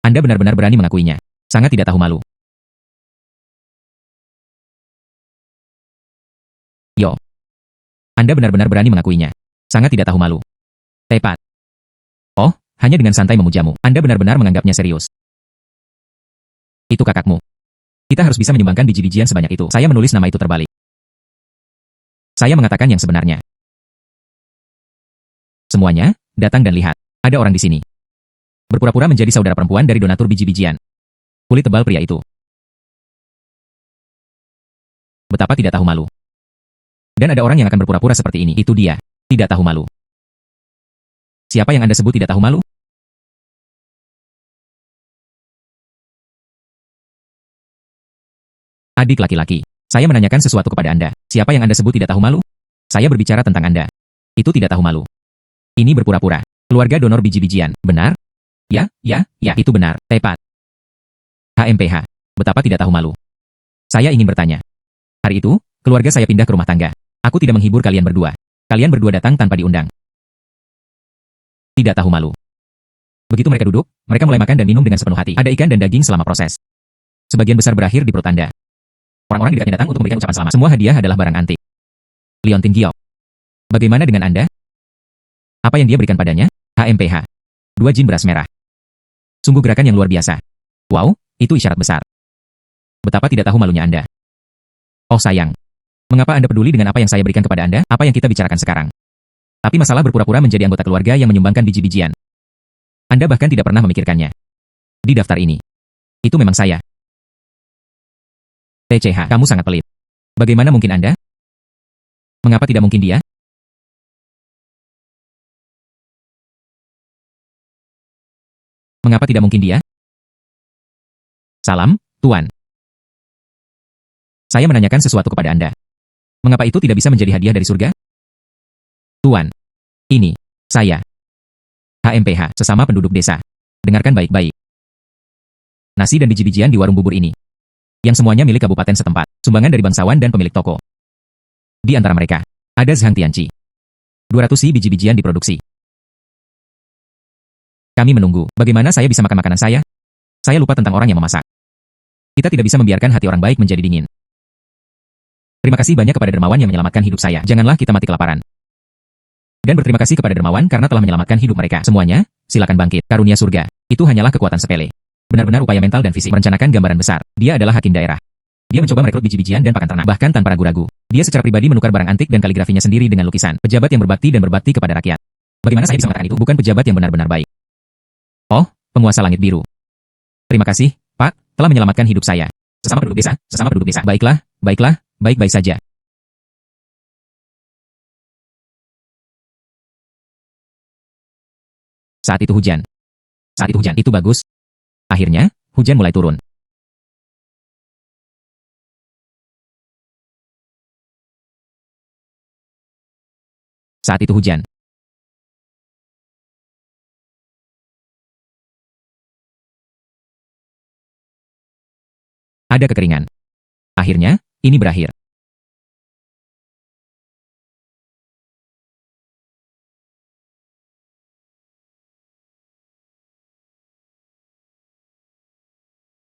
Anda benar-benar berani mengakuinya. Sangat tidak tahu malu. Yo. Anda benar-benar berani mengakuinya. Sangat tidak tahu malu. Tepat. Oh, hanya dengan santai memujamu. Anda benar-benar menganggapnya serius. Itu kakakmu. Kita harus bisa menyumbangkan biji-bijian sebanyak itu. Saya menulis nama itu terbalik. Saya mengatakan yang sebenarnya. Semuanya, datang dan lihat. Ada orang di sini. Berpura-pura menjadi saudara perempuan dari donatur biji-bijian. Kulit tebal pria itu. Betapa tidak tahu malu. Dan ada orang yang akan berpura-pura seperti ini. Itu dia. Tidak tahu malu. Siapa yang Anda sebut tidak tahu malu? Adik laki-laki. Saya menanyakan sesuatu kepada Anda. Siapa yang Anda sebut tidak tahu malu? Saya berbicara tentang Anda. Itu tidak tahu malu. Ini berpura-pura. Keluarga donor biji-bijian. Benar? Ya, itu benar. Tepat. HMPH. Betapa tidak tahu malu. Saya ingin bertanya. Hari itu, keluarga saya pindah ke rumah tangga. Aku tidak menghibur kalian berdua. Kalian berdua datang tanpa diundang. Tidak tahu malu. Begitu mereka duduk, mereka mulai makan dan minum dengan sepenuh hati. Ada ikan dan daging selama proses. Sebagian besar berakhir di perut Anda. Orang-orang di dekatnya datang untuk memberikan ucapan selamat. Semua hadiah adalah barang antik. Leontin Giok. Bagaimana dengan Anda? Apa yang dia berikan padanya? HMPH. 2 jin beras merah. Sungguh gerakan yang luar biasa. Wow, itu isyarat besar. Betapa tidak tahu malunya Anda. Oh sayang. Mengapa Anda peduli dengan apa yang saya berikan kepada Anda? Apa yang kita bicarakan sekarang? Tapi masalah berpura-pura menjadi anggota keluarga yang menyumbangkan biji-bijian. Anda bahkan tidak pernah memikirkannya. Di daftar ini. Itu memang saya. TCH, kamu sangat pelit. Bagaimana mungkin Anda? Mengapa tidak mungkin dia? Mengapa tidak mungkin dia? Salam, Tuan. Saya menanyakan sesuatu kepada Anda. Mengapa itu tidak bisa menjadi hadiah dari surga? Tuan. Ini. Saya. HMPH, sesama penduduk desa. Dengarkan baik-baik. Nasi dan biji-bijian di warung bubur ini. Yang semuanya milik kabupaten setempat. Sumbangan dari bangsawan dan pemilik toko. Di antara mereka, ada Zhang Tianqi. 200 si biji-bijian diproduksi. Kami menunggu. Bagaimana saya bisa makan makanan saya? Saya lupa tentang orang yang memasak. Kita tidak bisa membiarkan hati orang baik menjadi dingin. Terima kasih banyak kepada dermawan yang menyelamatkan hidup saya. Janganlah kita mati kelaparan. Dan berterima kasih kepada dermawan karena telah menyelamatkan hidup mereka. Semuanya, silakan bangkit. Karunia surga. Itu hanyalah kekuatan sepele. Benar-benar upaya mental dan fisik. Merencanakan gambaran besar. Dia adalah hakim daerah. Dia mencoba merekrut biji-bijian dan pakan ternak. Bahkan tanpa ragu-ragu. Dia secara pribadi menukar barang antik dan kaligrafinya sendiri dengan lukisan. Pejabat yang berbakti dan berbakti kepada rakyat. Bagaimana saya bisa mengatakan itu? Bukan pejabat yang benar-benar baik. Oh, penguasa langit biru. Terima kasih, Pak, telah menyelamatkan hidup saya. Sesama penduduk desa, sesama penduduk desa. Baiklah, baiklah, baik-baik saja. Saat itu hujan. Saat itu hujan. Itu bagus. Akhirnya, hujan mulai turun. Saat itu hujan. Ada kekeringan. Akhirnya, ini berakhir.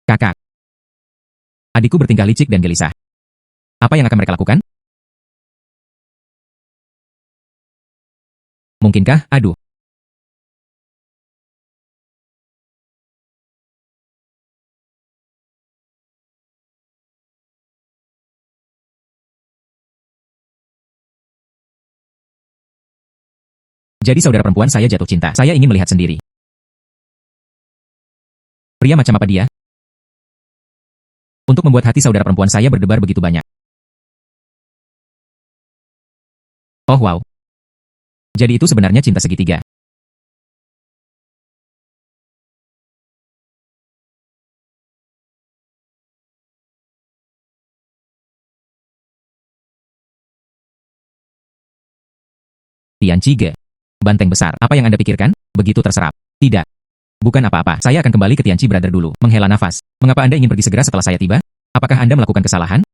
Kakak. Adikku bertingkah licik dan gelisah. Apa yang akan mereka lakukan? Mungkinkah, aduh. Jadi saudara perempuan saya jatuh cinta. Saya ingin melihat sendiri. Pria macam apa dia? Untuk membuat hati saudara perempuan saya berdebar begitu banyak. Oh wow. Jadi itu sebenarnya cinta segitiga. Tianqi Ge. Banteng besar. Apa yang Anda pikirkan? Begitu terserap. Tidak. Bukan apa-apa. Saya akan kembali ke Tianqi Brother dulu. Menghela nafas. Mengapa Anda ingin pergi segera setelah saya tiba? Apakah Anda melakukan kesalahan?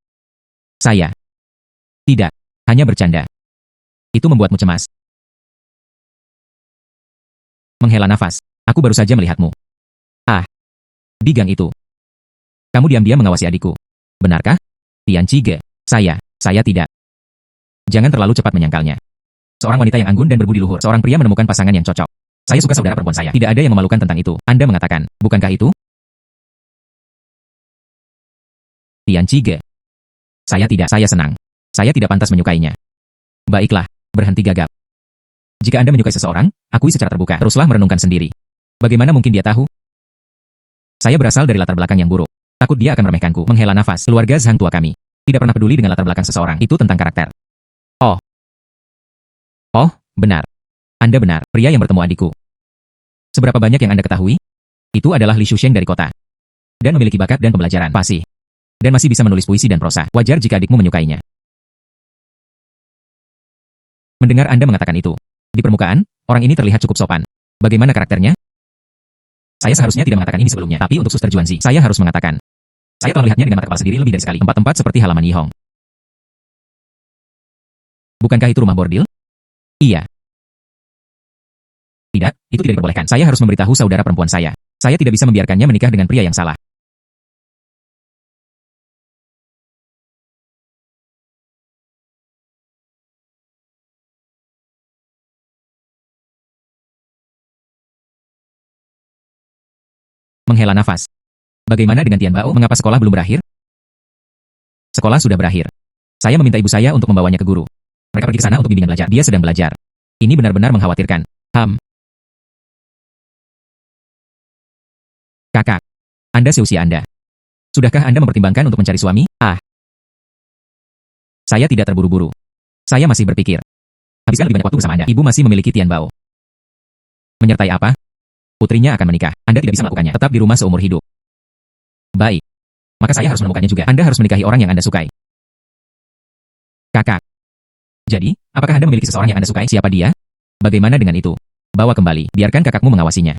Saya. Tidak. Hanya bercanda. Itu membuatmu cemas. Menghela nafas. Aku baru saja melihatmu. Ah. Di gang itu. Kamu diam-diam mengawasi adikku. Benarkah? Tianqi Ge. Saya tidak. Jangan terlalu cepat menyangkalnya. Seorang wanita yang anggun dan berbudi luhur. Seorang pria menemukan pasangan yang cocok. Saya suka saudara perempuan saya. Tidak ada yang memalukan tentang itu. Anda mengatakan, bukankah itu? Tianqi Ge. Saya tidak. Saya senang. Saya tidak pantas menyukainya. Baiklah, berhenti gagap. Jika Anda menyukai seseorang, akui secara terbuka. Teruslah merenungkan sendiri. Bagaimana mungkin dia tahu? Saya berasal dari latar belakang yang buruk. Takut dia akan meremehkanku. Menghela nafas. Keluarga Zhang tua kami tidak pernah peduli dengan latar belakang seseorang. Itu tentang karakter. Oh. Oh, benar. Anda benar, pria yang bertemu adikku. Seberapa banyak yang Anda ketahui? Itu adalah Li Shusheng dari kota. Dan memiliki bakat dan pembelajaran. Fasih. Dan masih bisa menulis puisi dan prosa. Wajar jika adikmu menyukainya. Mendengar Anda mengatakan itu. Di permukaan, orang ini terlihat cukup sopan. Bagaimana karakternya? Saya seharusnya tidak mengatakan ini sebelumnya. Tapi untuk Suster Juanzi, saya harus mengatakan. Saya telah melihatnya dengan mata kepala sendiri lebih dari sekali. Tempat-tempat seperti halaman Yihong. Bukankah itu rumah bordil? Iya. Tidak, itu tidak diperbolehkan. Saya harus memberitahu saudara perempuan saya. Saya tidak bisa membiarkannya menikah dengan pria yang salah. Menghela nafas. Bagaimana dengan Tian Bao? Mengapa sekolah belum berakhir? Sekolah sudah berakhir. Saya meminta ibu saya untuk membawanya ke guru. Mereka pergi ke sana untuk bimbingan belajar. Dia sedang belajar. Ini benar-benar mengkhawatirkan. Kakak, Anda seusia Anda. Sudahkah Anda mempertimbangkan untuk mencari suami? Saya tidak terburu-buru. Saya masih berpikir. Habiskan lebih banyak waktu bersama Anda. Ibu masih memiliki Tian Bao. Menyertai apa? Putrinya akan menikah. Anda tidak bisa melakukannya. Tetap di rumah seumur hidup. Baik. Maka saya harus menemukannya juga. Anda harus menikahi orang yang Anda sukai. Kakak. Jadi, apakah Anda memiliki seseorang yang Anda sukai? Siapa dia? Bagaimana dengan itu? Bawa kembali. Biarkan kakakmu mengawasinya.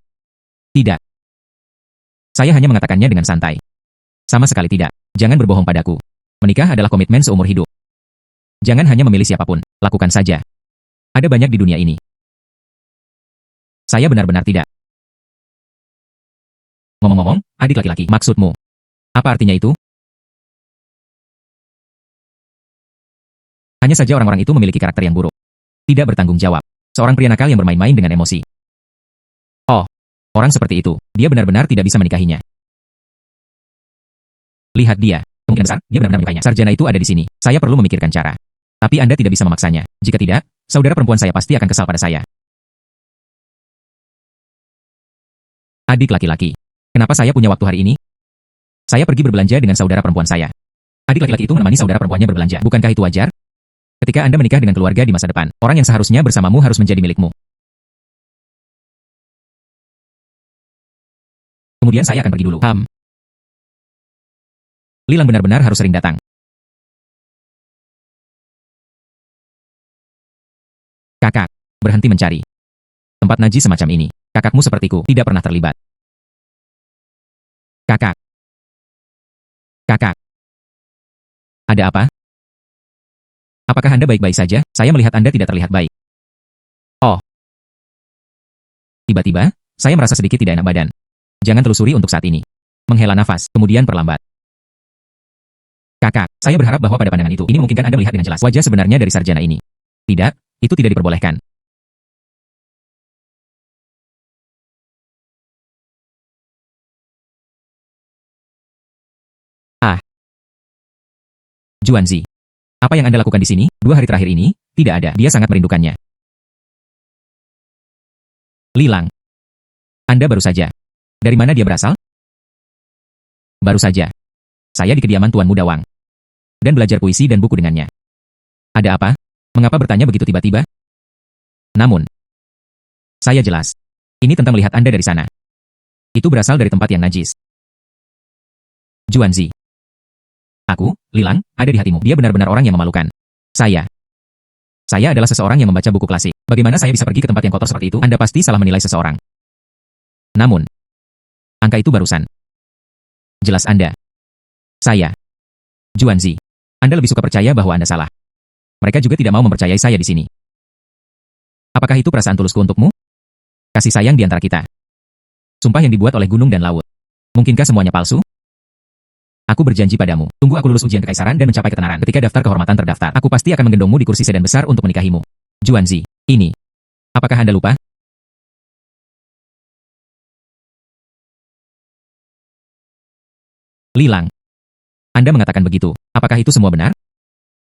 Tidak. Saya hanya mengatakannya dengan santai. Sama sekali tidak. Jangan berbohong padaku. Menikah adalah komitmen seumur hidup. Jangan hanya memilih siapapun. Lakukan saja. Ada banyak di dunia ini. Saya benar-benar tidak. Ngomong-ngomong, adik laki-laki, maksudmu? Apa artinya itu? Hanya saja orang-orang itu memiliki karakter yang buruk. Tidak bertanggung jawab. Seorang pria nakal yang bermain-main dengan emosi. Oh, orang seperti itu, dia benar-benar tidak bisa menikahinya. Lihat dia. Kemungkinan besar, dia benar-benar menyukainya. Sarjana itu ada di sini. Saya perlu memikirkan cara. Tapi Anda tidak bisa memaksanya. Jika tidak, saudara perempuan saya pasti akan kesal pada saya. Adik laki-laki. Kenapa saya punya waktu hari ini? Saya pergi berbelanja dengan saudara perempuan saya. Adik laki-laki itu menemani saudara perempuannya berbelanja. Bukankah itu wajar? Ketika Anda menikah dengan keluarga di masa depan, orang yang seharusnya bersamamu harus menjadi milikmu. Kemudian saya akan pergi dulu. Lilang benar-benar harus sering datang. Kakak, berhenti mencari. Tempat najis semacam ini. Kakakmu sepertiku, tidak pernah terlibat. Kakak. Kakak. Ada apa? Apakah Anda baik-baik saja? Saya melihat Anda tidak terlihat baik. Oh. Tiba-tiba, saya merasa sedikit tidak enak badan. Jangan telusuri untuk saat ini. Menghela nafas, kemudian perlambat. Kakak, saya berharap bahwa pada pandangan itu, ini memungkinkan Anda melihat dengan jelas wajah sebenarnya dari sarjana ini. Tidak, itu tidak diperbolehkan. Juanzi. Apa yang Anda lakukan di sini? 2 hari terakhir ini, tidak ada. Dia sangat merindukannya. Lilang. Anda baru saja. Dari mana dia berasal? Baru saja. Saya di kediaman Tuan Muda Wang. Dan belajar puisi dan buku dengannya. Ada apa? Mengapa bertanya begitu tiba-tiba? Namun, saya jelas. Ini tentang melihat Anda dari sana. Itu berasal dari tempat yang najis. Juanzi. Aku, Lilang, ada di hatimu. Dia benar-benar orang yang memalukan. Saya adalah seseorang yang membaca buku klasik. Bagaimana saya bisa pergi ke tempat yang kotor seperti itu? Anda pasti salah menilai seseorang. Namun, angka itu barusan. Jelas Anda. Saya. Juanzi. Anda lebih suka percaya bahwa Anda salah. Mereka juga tidak mau mempercayai saya di sini. Apakah itu perasaan tulusku untukmu? Kasih sayang di antara kita. Sumpah yang dibuat oleh gunung dan laut. Mungkinkah semuanya palsu? Aku berjanji padamu, tunggu aku lulus ujian kekaisaran dan mencapai ketenaran. Ketika daftar kehormatan terdaftar, aku pasti akan menggendongmu di kursi sedan besar untuk menikahimu. Juanzi, ini. Apakah Anda lupa? Lilang. Anda mengatakan begitu. Apakah itu semua benar?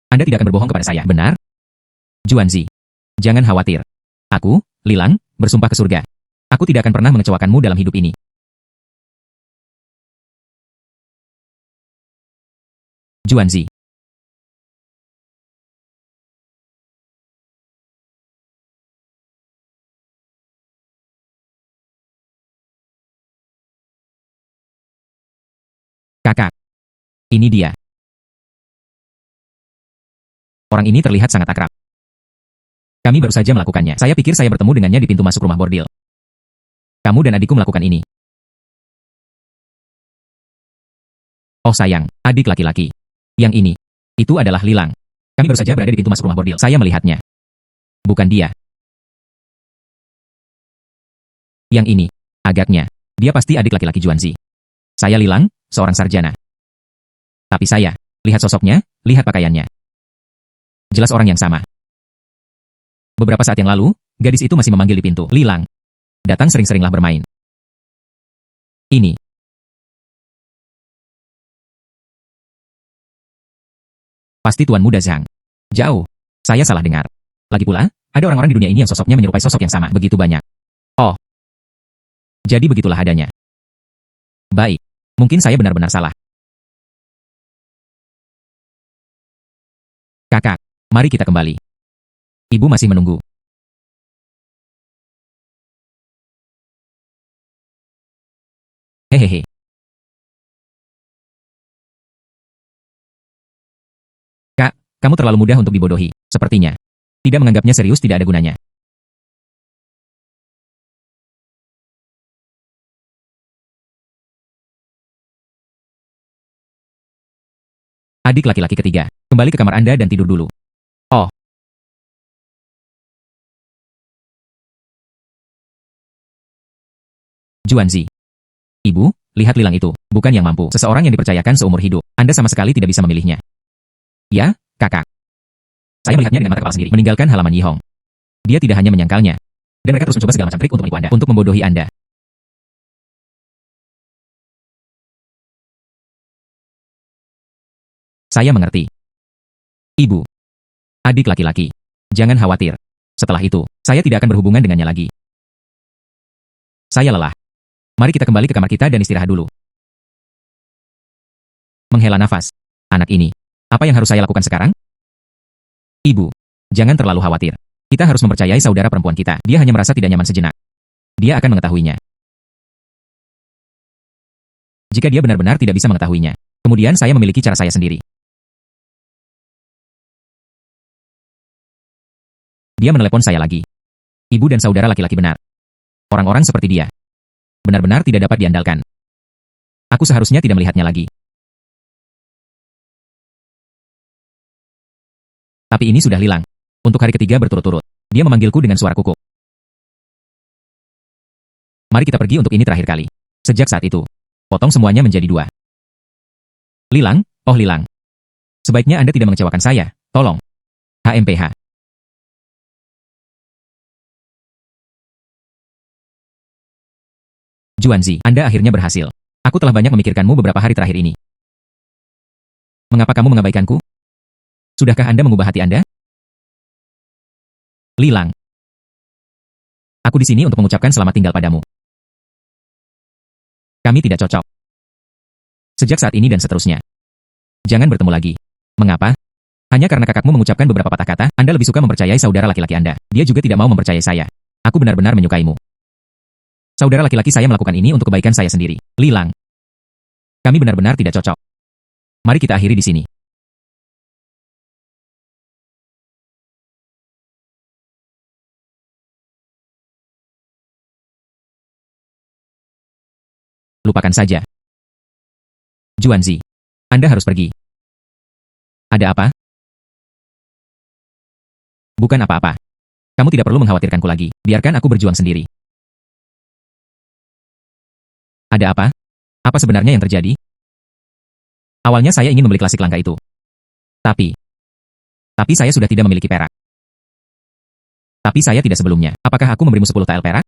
Anda tidak akan berbohong kepada saya, benar? Juanzi. Jangan khawatir. Aku, Lilang, bersumpah ke surga. Aku tidak akan pernah mengecewakanmu dalam hidup ini. Juanzi. Kakak. Ini dia. Orang ini terlihat sangat akrab. Kami baru saja melakukannya. Saya pikir saya bertemu dengannya di pintu masuk rumah bordil. Kamu dan adikku melakukan ini. Oh sayang, adik laki-laki. Yang ini. Itu adalah Lilang. Kami baru saja berada di pintu masuk rumah bordil. Saya melihatnya. Bukan dia. Yang ini. Agaknya. Dia pasti adik laki-laki Juanzi. Saya Lilang, seorang sarjana. Tapi saya. Lihat sosoknya, lihat pakaiannya. Jelas orang yang sama. Beberapa saat yang lalu, gadis itu masih memanggil di pintu. Lilang. Datang sering-seringlah bermain. Ini. Pasti Tuan Muda Zhang. Jauh. Saya salah dengar. Lagi pula, ada orang-orang di dunia ini yang sosoknya menyerupai sosok yang sama. Begitu banyak. Oh. Jadi begitulah adanya. Baik. Mungkin saya benar-benar salah. Kakak, mari kita kembali. Ibu masih menunggu. Hehehe. Kak, kamu terlalu mudah untuk dibodohi, sepertinya. Tidak menganggapnya serius tidak ada gunanya. Adik laki-laki ketiga, kembali ke kamar Anda dan tidur dulu. Oh. Juanzi. Ibu, lihat Lilang itu, bukan yang mampu. Seseorang yang dipercayakan seumur hidup. Anda sama sekali tidak bisa memilihnya. Ya, kakak. Saya melihatnya dengan mata kepala sendiri, meninggalkan halaman Yihong. Dia tidak hanya menyangkalnya, dan mereka terus mencoba segala macam trik untuk menipu Anda, untuk membodohi Anda. Saya mengerti. Ibu. Adik laki-laki. Jangan khawatir. Setelah itu, saya tidak akan berhubungan dengannya lagi. Saya lelah. Mari kita kembali ke kamar kita dan istirahat dulu. Menghela nafas. Anak ini. Apa yang harus saya lakukan sekarang? Ibu. Jangan terlalu khawatir. Kita harus mempercayai saudara perempuan kita. Dia hanya merasa tidak nyaman sejenak. Dia akan mengetahuinya. Jika dia benar-benar tidak bisa mengetahuinya, kemudian saya memiliki cara saya sendiri. Dia menelepon saya lagi. Ibu dan saudara laki-laki benar. Orang-orang seperti dia benar-benar tidak dapat diandalkan. Aku seharusnya tidak melihatnya lagi. Tapi ini sudah Lilang. Untuk hari ketiga berturut-turut, dia memanggilku dengan suara kukuh. Mari kita pergi untuk ini terakhir kali. Sejak saat itu, potong semuanya menjadi dua. Lilang, oh Lilang. Sebaiknya Anda tidak mengecewakan saya, tolong. HMPH. Juanzi, Anda akhirnya berhasil. Aku telah banyak memikirkanmu beberapa hari terakhir ini. Mengapa kamu mengabaikanku? Sudahkah Anda mengubah hati Anda? Lilang. Aku di sini untuk mengucapkan selamat tinggal padamu. Kami tidak cocok. Sejak saat ini dan seterusnya. Jangan bertemu lagi. Mengapa? Hanya karena kakakmu mengucapkan beberapa patah kata, Anda lebih suka mempercayai saudara laki-laki Anda. Dia juga tidak mau mempercayai saya. Aku benar-benar menyukaimu. Saudara laki-laki saya melakukan ini untuk kebaikan saya sendiri. Lilang. Kami benar-benar tidak cocok. Mari kita akhiri di sini. Lupakan saja. Juanzi. Anda harus pergi. Ada apa? Bukan apa-apa. Kamu tidak perlu mengkhawatirkanku lagi. Biarkan aku berjuang sendiri. Ada apa? Apa sebenarnya yang terjadi? Awalnya saya ingin membeli klasik langka itu. Tapi saya sudah tidak memiliki perak. Tapi saya tidak sebelumnya. Apakah aku memberimu 10 tael perak?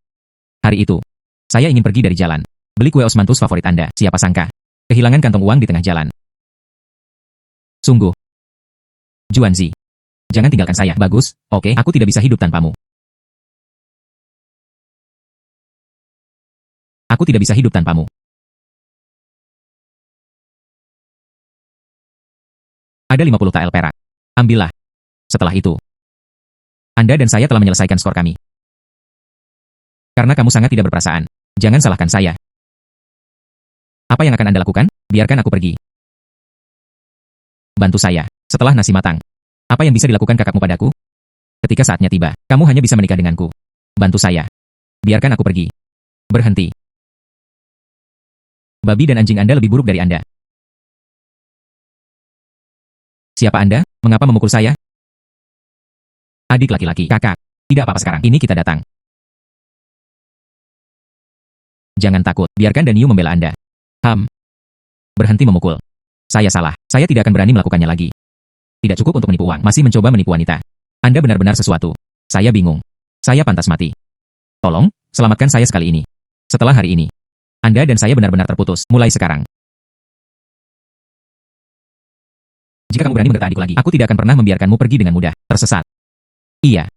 Hari itu, saya ingin pergi dari jalan. Beli kue osmanthus favorit Anda. Siapa sangka? Kehilangan kantong uang di tengah jalan. Sungguh. Juanzi. Jangan tinggalkan saya. Bagus, oke, aku tidak bisa hidup tanpamu. Aku tidak bisa hidup tanpamu. Ada 50 tael perak. Ambillah. Setelah itu, Anda dan saya telah menyelesaikan skor kami. Karena kamu sangat tidak berperasaan. Jangan salahkan saya. Apa yang akan Anda lakukan? Biarkan aku pergi. Bantu saya. Setelah nasi matang. Apa yang bisa dilakukan kakakmu padaku? Ketika saatnya tiba, kamu hanya bisa menikah denganku. Bantu saya. Biarkan aku pergi. Berhenti. Babi dan anjing Anda lebih buruk dari Anda. Siapa Anda? Mengapa memukul saya? Adik laki-laki, kakak. Tidak apa-apa sekarang, ini kita datang. Jangan takut, biarkan Danyu membela Anda. Berhenti memukul. Saya salah, saya tidak akan berani melakukannya lagi. Tidak cukup untuk menipu uang, masih mencoba menipu wanita. Anda benar-benar sesuatu. Saya bingung. Saya pantas mati. Tolong, selamatkan saya sekali ini. Setelah hari ini, Anda dan saya benar-benar terputus, mulai sekarang. Jika kamu berani mengerta adikku lagi, aku tidak akan pernah membiarkanmu pergi dengan mudah, tersesat. Iya.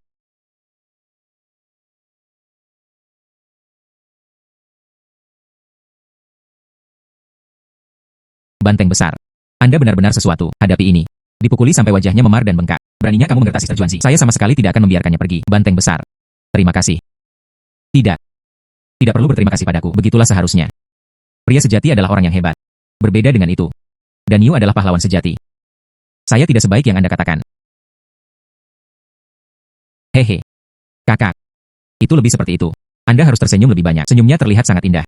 Banteng besar. Anda benar-benar sesuatu, hadapi ini. Dipukuli sampai wajahnya memar dan bengkak. Beraninya kamu mengerta Sister Juanzi. Saya sama sekali tidak akan membiarkannya pergi, banteng besar. Terima kasih. Tidak. Tidak perlu berterima kasih padaku, begitulah seharusnya. Pria sejati adalah orang yang hebat. Berbeda dengan itu. Danyu adalah pahlawan sejati. Saya tidak sebaik yang Anda katakan. Hehe. Kakak. Itu lebih seperti itu. Anda harus tersenyum lebih banyak. Senyumnya terlihat sangat indah.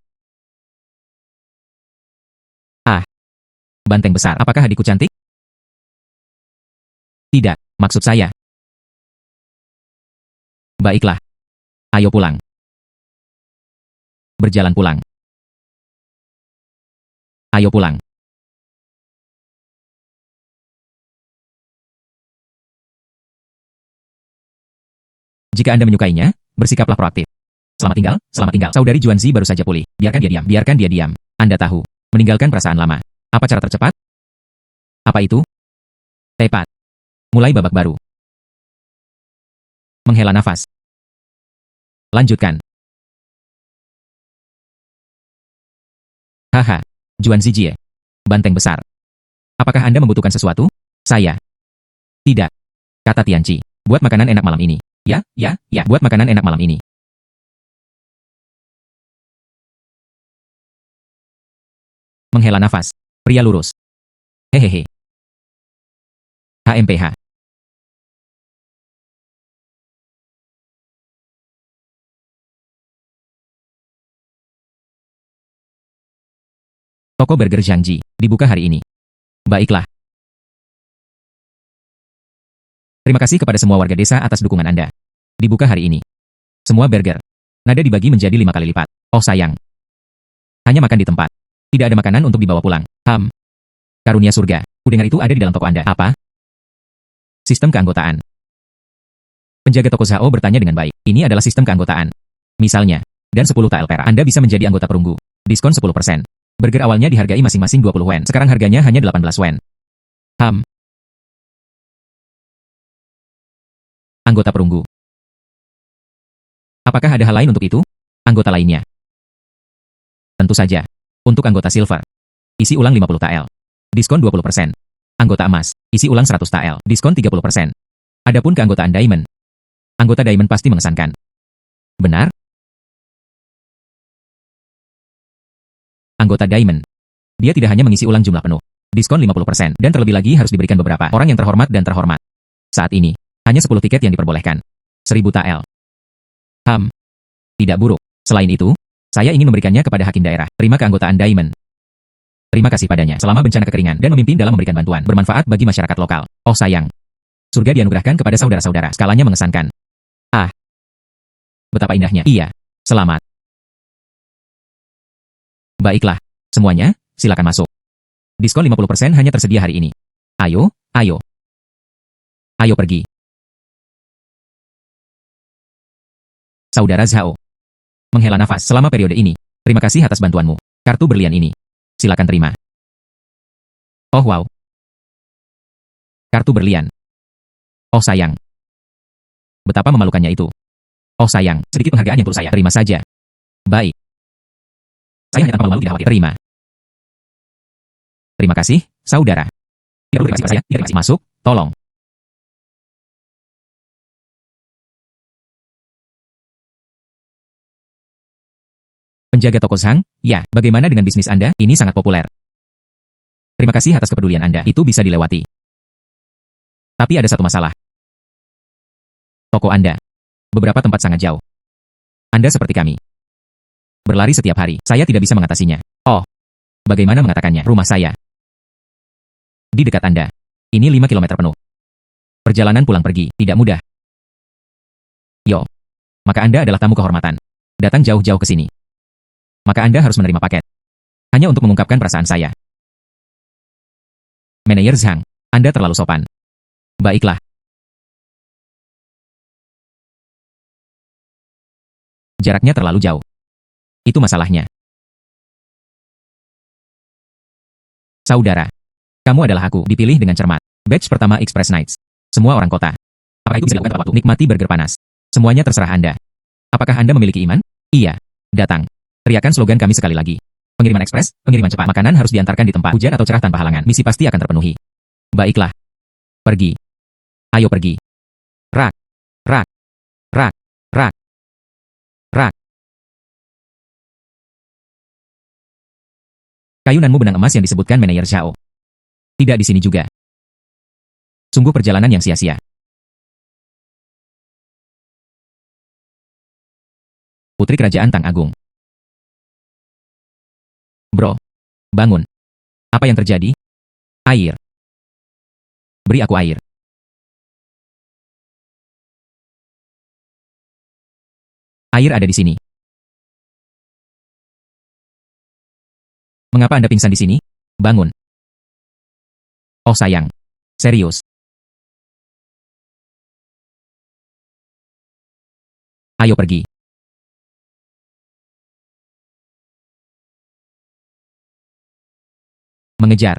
Banteng besar, apakah adikku cantik? Tidak, maksud saya. Baiklah. Ayo pulang. Berjalan pulang. Ayo pulang. Jika Anda menyukainya, bersikaplah proaktif. Selamat tinggal, selamat tinggal. Saudari Juanzi baru saja pulih. Biarkan dia diam, biarkan dia diam. Anda tahu, meninggalkan perasaan lama. Apa cara tercepat? Apa itu? Tepat. Mulai babak baru. Menghela nafas. Lanjutkan. Haha. Juanzi Jie. Banteng besar. Apakah Anda membutuhkan sesuatu? Saya. Tidak. Kata Tianchi. Buat makanan enak malam ini. Ya, buat makanan enak malam ini. Menghela nafas. Pria lurus. Hehehe. HMPH. Toko burger Zhangji dibuka hari ini. Baiklah. Terima kasih kepada semua warga desa atas dukungan Anda. Dibuka hari ini. Semua burger. Nada dibagi menjadi 5 kali lipat. Oh sayang. Hanya makan di tempat. Tidak ada makanan untuk dibawa pulang. Karunia surga. Kudengar itu ada di dalam toko Anda. Apa? Sistem keanggotaan. Penjaga toko Zhao bertanya dengan baik. Ini adalah sistem keanggotaan. Misalnya, dan 10 TL perak Anda bisa menjadi anggota perunggu. Diskon 10%. Burger awalnya dihargai masing-masing 20 wen. Sekarang harganya hanya 18 wen. Anggota perunggu. Apakah ada hal lain untuk itu? Anggota lainnya. Tentu saja. Untuk anggota silver. Isi ulang 50 TL. Diskon 20%. Anggota emas, isi ulang 100 TL, diskon 30%. Adapun keanggotaan Diamond. Anggota Diamond pasti mengesankan. Benar? Anggota Diamond. Dia tidak hanya mengisi ulang jumlah penuh. Diskon 50%, dan terlebih lagi harus diberikan beberapa orang yang terhormat dan terhormat. Saat ini, hanya 10 tiket yang diperbolehkan. 1000 TL. Tidak buruk. Selain itu, saya ingin memberikannya kepada hakim daerah. Terima keanggotaan Diamond. Terima kasih padanya selama bencana kekeringan dan memimpin dalam memberikan bantuan bermanfaat bagi masyarakat lokal. Oh sayang. Surga dianugerahkan kepada saudara-saudara. Skalanya mengesankan. Betapa indahnya. Iya. Selamat. Baiklah. Semuanya, silakan masuk. Diskon 50% hanya tersedia hari ini. Ayo. Ayo pergi. Saudara Zhao. Menghela nafas selama periode ini. Terima kasih atas bantuanmu. Kartu berlian ini. Silakan terima. Oh wow. Kartu berlian. Oh sayang. Betapa memalukannya itu. Oh sayang, sedikit penghargaan yang perlu saya terima saja. Baik. Saya hanya tanpa malu tidak khawatir. Terima. Terima kasih, saudara. Tidak perlu terima kasih saya. Tidak terima kasih. Masuk, tolong. Penjaga toko Zhang, ya, bagaimana dengan bisnis Anda? Ini sangat populer. Terima kasih atas kepedulian Anda, itu bisa dilewati. Tapi ada satu masalah. Toko Anda. Beberapa tempat sangat jauh. Anda seperti kami. Berlari setiap hari, saya tidak bisa mengatasinya. Oh. Bagaimana mengatakannya? Rumah saya. Di dekat Anda. Ini 5 kilometer penuh. Perjalanan pulang pergi, tidak mudah. Yo. Maka Anda adalah tamu kehormatan. Datang jauh-jauh ke sini. Maka Anda harus menerima paket. Hanya untuk mengungkapkan perasaan saya. Manajer Zhang, Anda terlalu sopan. Baiklah. Jaraknya terlalu jauh. Itu masalahnya. Saudara, kamu adalah aku, dipilih dengan cermat. Batch pertama Express Nights. Semua orang kota. Apakah itu bisa dilakukan tepat waktu? Nikmati burger panas. Semuanya terserah Anda. Apakah Anda memiliki iman? Iya. Datang. Teriakan slogan kami sekali lagi. Pengiriman ekspres, pengiriman cepat. Makanan harus diantarkan di tempat hujan atau cerah tanpa halangan. Misi pasti akan terpenuhi. Baiklah. Pergi. Ayo pergi. Rak. Rak. Rak. Rak. Rak. Kayunanmu benang emas yang disebutkan manajer Zhao. Tidak di sini juga. Sungguh perjalanan yang sia-sia. Putri Kerajaan Tang Agung. Bro. Bangun. Apa yang terjadi? Air. Beri aku air. Air ada di sini. Mengapa Anda pingsan di sini? Bangun. Oh sayang. Serius. Ayo pergi. Mengejar.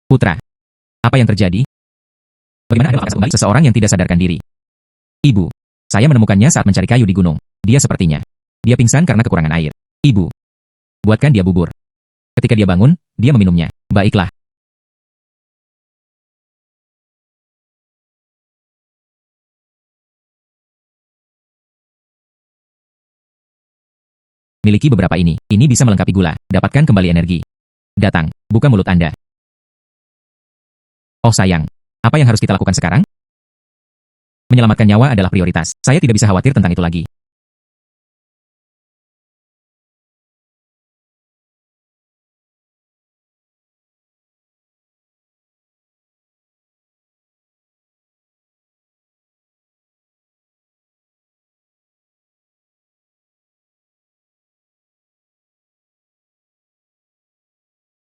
Putra. Apa yang terjadi? Bagaimana Anda kembali? Seseorang yang tidak sadarkan diri. Ibu. Saya menemukannya saat mencari kayu di gunung. Dia sepertinya. Dia pingsan karena kekurangan air. Ibu. Buatkan dia bubur. Ketika dia bangun, dia meminumnya. Baiklah. Miliki beberapa ini. Ini bisa melengkapi gula. Dapatkan kembali energi. Datang. Buka mulut Anda. Oh sayang. Apa yang harus kita lakukan sekarang? Menyelamatkan nyawa adalah prioritas. Saya tidak bisa khawatir tentang itu lagi.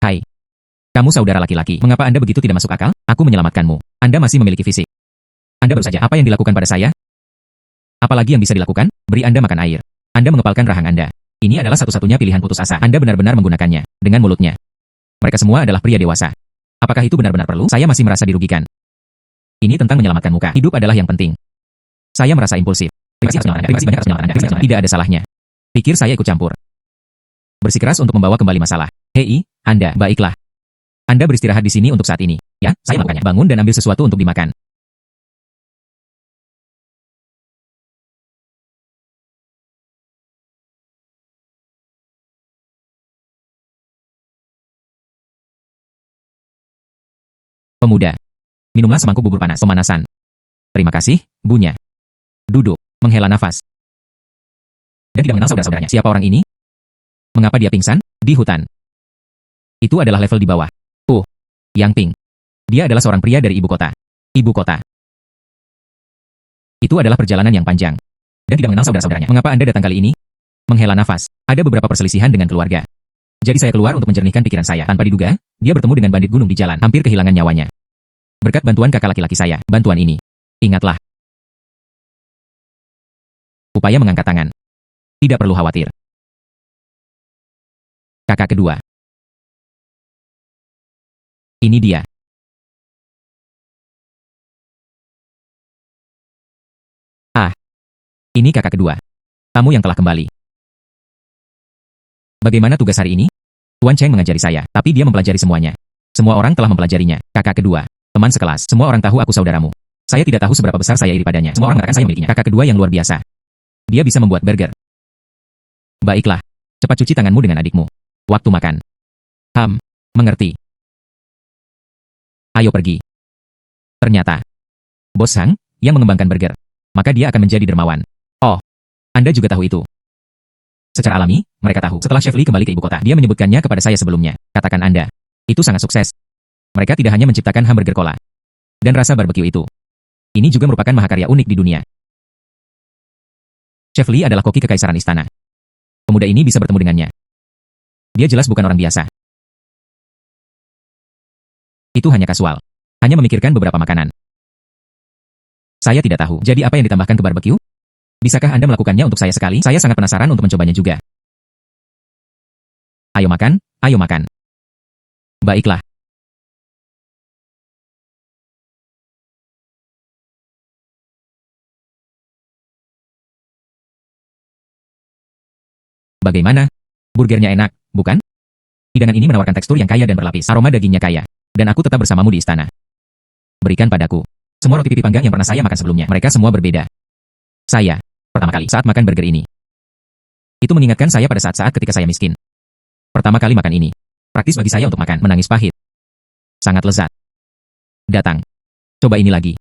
Hai. Kamu saudara laki-laki. Mengapa Anda begitu tidak masuk akal? Aku menyelamatkanmu. Anda masih memiliki fisik. Anda baru saja. Apa yang dilakukan pada saya? Apalagi yang bisa dilakukan? Beri Anda makan air. Anda mengepalkan rahang Anda. Ini adalah satu-satunya pilihan putus asa. Anda benar-benar menggunakannya. Dengan mulutnya. Mereka semua adalah pria dewasa. Apakah itu benar-benar perlu? Saya masih merasa dirugikan. Ini tentang menyelamatkan muka. Hidup adalah yang penting. Saya merasa impulsif. Terima kasih banyak atas menyelamatkan Anda. Tidak ada salahnya. Pikir saya ikut campur. Bersikeras untuk membawa kembali masalah. Hei, Anda, baiklah. Anda beristirahat di sini untuk saat ini. Ya, saya melakukannya. Bangun dan ambil sesuatu untuk dimakan. Pemuda. Minumlah semangkuk bubur panas. Pemanasan. Terima kasih, Bunya. Duduk. Menghela nafas. Dan tidak mengenal saudara-saudaranya. Siapa orang ini? Mengapa dia pingsan? Di hutan. Itu adalah level di bawah. Yang Ping. Dia adalah seorang pria dari ibu kota. Ibu kota. Itu adalah perjalanan yang panjang. Dan tidak mengenal saudara-saudaranya. Mengapa Anda datang kali ini? Menghela nafas. Ada beberapa perselisihan dengan keluarga. Jadi saya keluar untuk menjernihkan pikiran saya. Tanpa diduga, dia bertemu dengan bandit gunung di jalan. Hampir kehilangan nyawanya. Berkat bantuan kakak laki-laki saya. Bantuan ini. Ingatlah. Upaya mengangkat tangan. Tidak perlu khawatir. Kakak kedua. Ini dia. Ini kakak kedua. Tamu yang telah kembali. Bagaimana tugas hari ini? Tuan Cheng mengajari saya, tapi dia mempelajari semuanya. Semua orang telah mempelajarinya. Kakak kedua. Teman sekelas. Semua orang tahu aku saudaramu. Saya tidak tahu seberapa besar saya iri padanya. Semua orang mengatakan saya memilikinya. Kakak kedua yang luar biasa. Dia bisa membuat burger. Baiklah. Cepat cuci tanganmu dengan adikmu. Waktu makan. Mengerti. Ayo pergi. Ternyata. Bos Hang, yang mengembangkan burger. Maka dia akan menjadi dermawan. Oh. Anda juga tahu itu. Secara alami, mereka tahu. Setelah Chef Lee kembali ke ibu kota, dia menyebutkannya kepada saya sebelumnya. Katakan Anda. Itu sangat sukses. Mereka tidak hanya menciptakan hamburger cola dan rasa barbecue itu. Ini juga merupakan mahakarya unik di dunia. Chef Lee adalah koki kekaisaran istana. Pemuda ini bisa bertemu dengannya. Dia jelas bukan orang biasa. Itu hanya kasual. Hanya memikirkan beberapa makanan. Saya tidak tahu. Jadi apa yang ditambahkan ke barbecue? Bisakah Anda melakukannya untuk saya sekali? Saya sangat penasaran untuk mencobanya juga. Ayo makan, ayo makan. Baiklah. Bagaimana? Burgernya enak, bukan? Hidangan ini menawarkan tekstur yang kaya dan berlapis. Aroma dagingnya kaya. Dan aku tetap bersamamu di istana. Berikan padaku. Semua roti pipi panggang yang pernah saya makan sebelumnya. Mereka semua berbeda. Saya, pertama kali saat makan burger ini. Itu mengingatkan saya pada saat-saat ketika saya miskin. Pertama kali makan ini. Praktis bagi saya untuk makan. Menangis pahit. Sangat lezat. Datang. Coba ini lagi.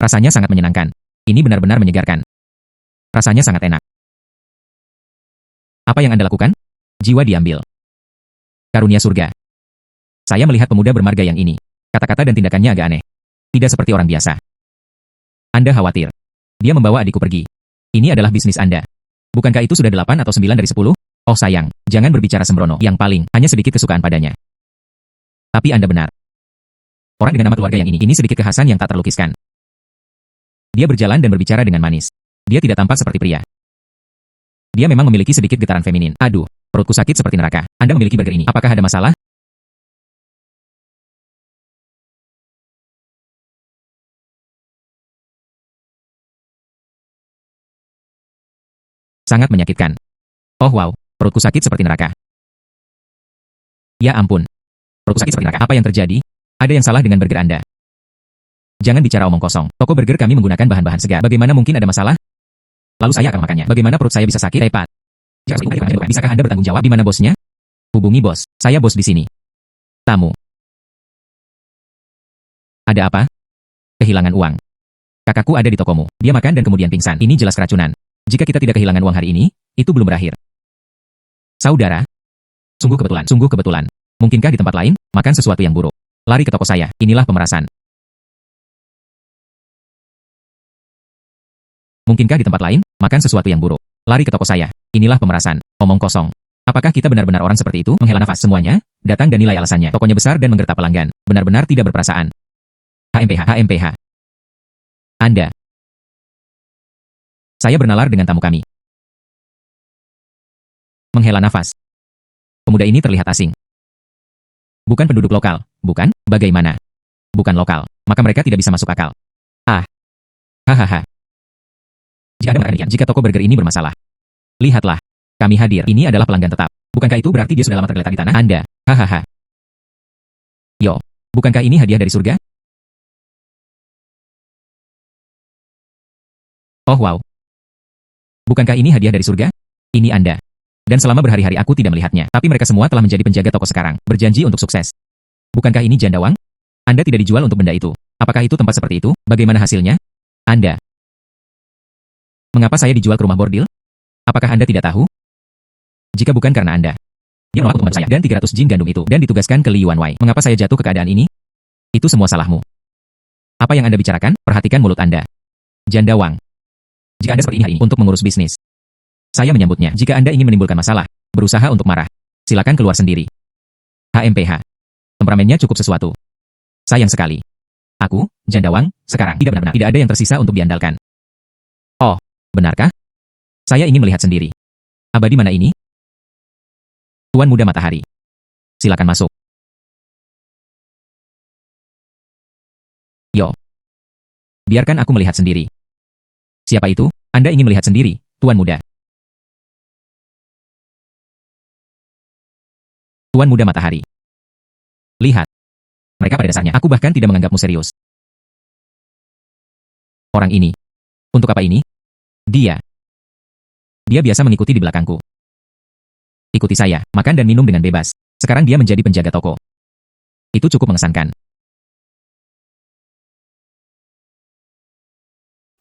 Rasanya sangat menyenangkan. Ini benar-benar menyegarkan. Rasanya sangat enak. Apa yang Anda lakukan? Jiwa diambil. Karunia surga. Saya melihat pemuda bermarga yang ini. Kata-kata dan tindakannya agak aneh. Tidak seperti orang biasa. Anda khawatir. Dia membawa adikku pergi. Ini adalah bisnis Anda. Bukankah itu sudah 8 atau 9 dari 10? Oh sayang, jangan berbicara sembrono. Yang paling, hanya sedikit kesukaan padanya. Tapi Anda benar. Orang dengan nama keluarga yang ini sedikit kekhasan yang tak terlukiskan. Dia berjalan dan berbicara dengan manis. Dia tidak tampak seperti pria. Dia memang memiliki sedikit getaran feminin. Aduh, perutku sakit seperti neraka. Anda memiliki burger ini. Apakah ada masalah? Sangat menyakitkan. Oh wow, perutku sakit seperti neraka. Ya ampun. Perutku sakit seperti neraka. Apa yang terjadi? Ada yang salah dengan burger Anda. Jangan bicara omong kosong. Toko burger kami menggunakan bahan-bahan segar. Bagaimana mungkin ada masalah? Lalu saya akan makannya. Bagaimana perut saya bisa sakit? Tepat. Bisakah Anda bertanggung jawab? Di mana bosnya? Hubungi bos. Saya bos di sini. Tamu. Ada apa? Kehilangan uang. Kakakku ada di tokomu. Dia makan dan kemudian pingsan. Ini jelas keracunan. Jika kita tidak kehilangan uang hari ini, itu belum berakhir. Saudara. Sungguh kebetulan. Sungguh kebetulan. Mungkinkah di tempat lain, makan sesuatu yang buruk? Lari ke toko saya. Inilah pemerasan. Mungkinkah di tempat lain, makan sesuatu yang buruk? Lari ke toko saya. Inilah pemerasan. Omong kosong. Apakah kita benar-benar orang seperti itu? Menghela nafas semuanya, datang dan nilai alasannya. Tokonya besar dan menggertak pelanggan. Benar-benar tidak berperasaan. HMPH. Anda. Saya bernalar dengan tamu kami. Menghela nafas. Pemuda ini terlihat asing. Bukan penduduk lokal, bukan? Bagaimana? Bukan lokal, maka mereka tidak bisa masuk akal. Ah. Hahaha. Jika toko burger ini bermasalah. Lihatlah. Kami hadir. Ini adalah pelanggan tetap. Bukankah itu berarti dia sudah lama tergeletak di tanah? Anda. Hahaha. Yo. Bukankah ini hadiah dari surga? Oh wow. Bukankah ini hadiah dari surga? Ini Anda. Dan selama berhari-hari aku tidak melihatnya. Tapi mereka semua telah menjadi penjaga toko sekarang. Berjanji untuk sukses. Bukankah ini janda uang? Anda tidak dijual untuk benda itu. Apakah itu tempat seperti itu? Bagaimana hasilnya? Anda. Mengapa saya dijual ke rumah bordil? Apakah Anda tidak tahu? Jika bukan karena Anda. Dia menolak untuk saya dan 300 jin gandum itu dan ditugaskan ke Li Yuanwei. Mengapa saya jatuh ke keadaan ini? Itu semua salahmu. Apa yang Anda bicarakan? Perhatikan mulut Anda. Janda Wang. Jika Anda seperti ini hari ini untuk mengurus bisnis, saya menyambutnya. Jika Anda ingin menimbulkan masalah, berusaha untuk marah, silakan keluar sendiri. HMPH. Temperamennya cukup sesuatu. Sayang sekali. Aku, Janda Wang, sekarang tidak benar-benar tidak ada yang tersisa untuk diandalkan. Oh, benarkah? Saya ingin melihat sendiri. Abadi mana ini? Tuan Muda Matahari. Silakan masuk. Yo. Biarkan aku melihat sendiri. Siapa itu? Anda ingin melihat sendiri, Tuan Muda. Tuan Muda Matahari. Lihat. Mereka pada dasarnya, aku bahkan tidak menganggapmu serius. Orang ini. Untuk apa ini? Dia. Dia biasa mengikuti di belakangku. Ikuti saya, makan dan minum dengan bebas. Sekarang dia menjadi penjaga toko. Itu cukup mengesankan.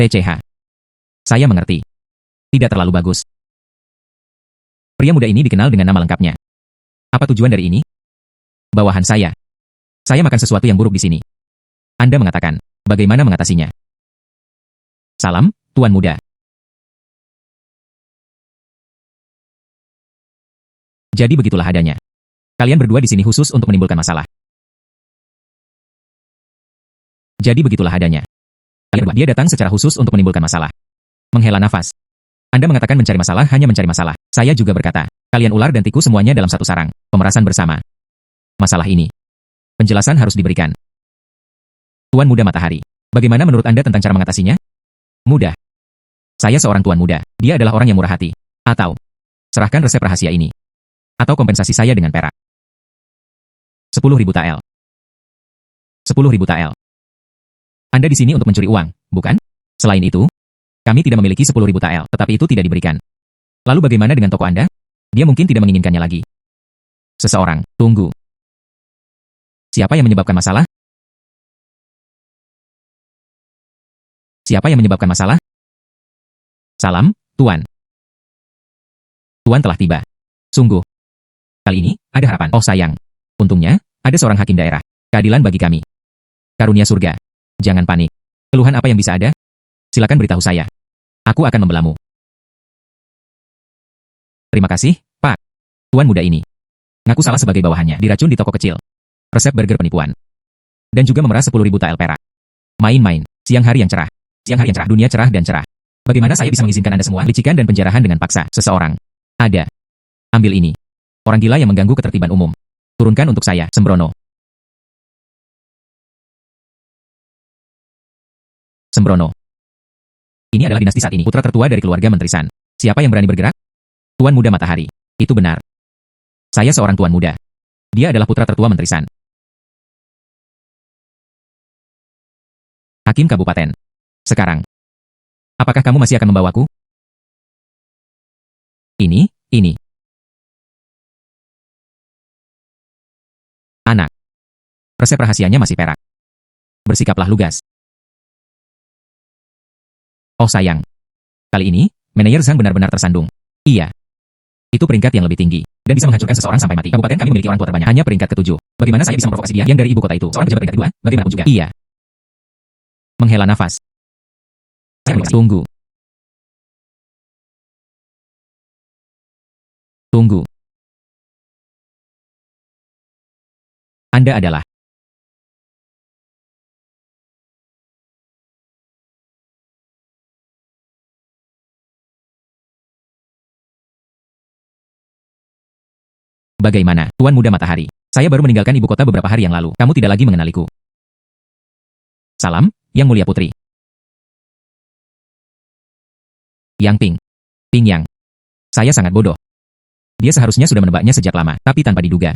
TCH. Saya mengerti. Tidak terlalu bagus. Pria muda ini dikenal dengan nama lengkapnya. Apa tujuan dari ini? Bawahan saya. Saya makan sesuatu yang buruk di sini. Anda mengatakan, bagaimana mengatasinya? Salam, Tuan Muda. Jadi begitulah adanya. Kalian berdua di sini khusus untuk menimbulkan masalah. Jadi begitulah adanya. Dia datang secara khusus untuk menimbulkan masalah. Menghela nafas. Anda mengatakan mencari masalah hanya mencari masalah. Saya juga berkata, kalian ular dan tikus semuanya dalam satu sarang. Pemerasan bersama. Masalah ini. Penjelasan harus diberikan. Tuan Muda Matahari. Bagaimana menurut Anda tentang cara mengatasinya? Mudah. Saya seorang Tuan Muda. Dia adalah orang yang murah hati. Atau, serahkan resep rahasia ini. Atau kompensasi saya dengan perak. 10.000 tael. 10.000 tael. Anda di sini untuk mencuri uang, bukan? Selain itu, kami tidak memiliki 10.000 tael, tetapi itu tidak diberikan. Lalu bagaimana dengan toko Anda? Dia mungkin tidak menginginkannya lagi. Seseorang, tunggu. Siapa yang menyebabkan masalah? Siapa yang menyebabkan masalah? Salam, Tuan. Tuan telah tiba. Sungguh. Kali ini, ada harapan. Oh sayang. Untungnya, ada seorang hakim daerah. Keadilan bagi kami. Karunia surga. Jangan panik. Keluhan apa yang bisa ada? Silakan beritahu saya. Aku akan membelamu. Terima kasih, Pak. Tuan muda ini. Ngaku salah sebagai bawahannya. Diracun di toko kecil. Resep burger penipuan. Dan juga memeras 10.000 tael perak. Main-main. Siang hari yang cerah. Siang hari yang cerah. Dunia cerah dan cerah. Bagaimana saya bisa mengizinkan Anda semua licikan dan penjarahan dengan paksa seseorang? Ada. Ambil ini. Orang gila yang mengganggu ketertiban umum. Turunkan untuk saya, Sembrono. Sembrono. Ini adalah dinasti saat ini. Putra tertua dari keluarga Menteri San. Siapa yang berani bergerak? Tuan Muda Matahari. Itu benar. Saya seorang Tuan Muda. Dia adalah putra tertua Menteri San. Hakim Kabupaten. Sekarang. Apakah kamu masih akan membawaku? Ini. Anak. Resep rahasianya masih perak. Bersikaplah lugas. Oh sayang. Kali ini, manajer Zhang benar-benar tersandung. Iya. Itu peringkat yang lebih tinggi, dan bisa menghancurkan seseorang sampai mati. Kabupaten kami memiliki orang tua terbanyak, hanya peringkat ke-7. Bagaimana saya bisa memprovokasi dia yang dari ibu kota itu? Seorang pejabat peringkat 2, bagaimanapun juga. Iya. Menghela nafas. Tunggu. Tunggu. Anda adalah. Bagaimana, Tuan Muda Matahari? Saya baru meninggalkan ibu kota beberapa hari yang lalu. Kamu tidak lagi mengenaliku. Salam, Yang Mulia Putri. Yang Ping. Ping Yang. Saya sangat bodoh. Dia seharusnya sudah menebaknya sejak lama, tapi tanpa diduga.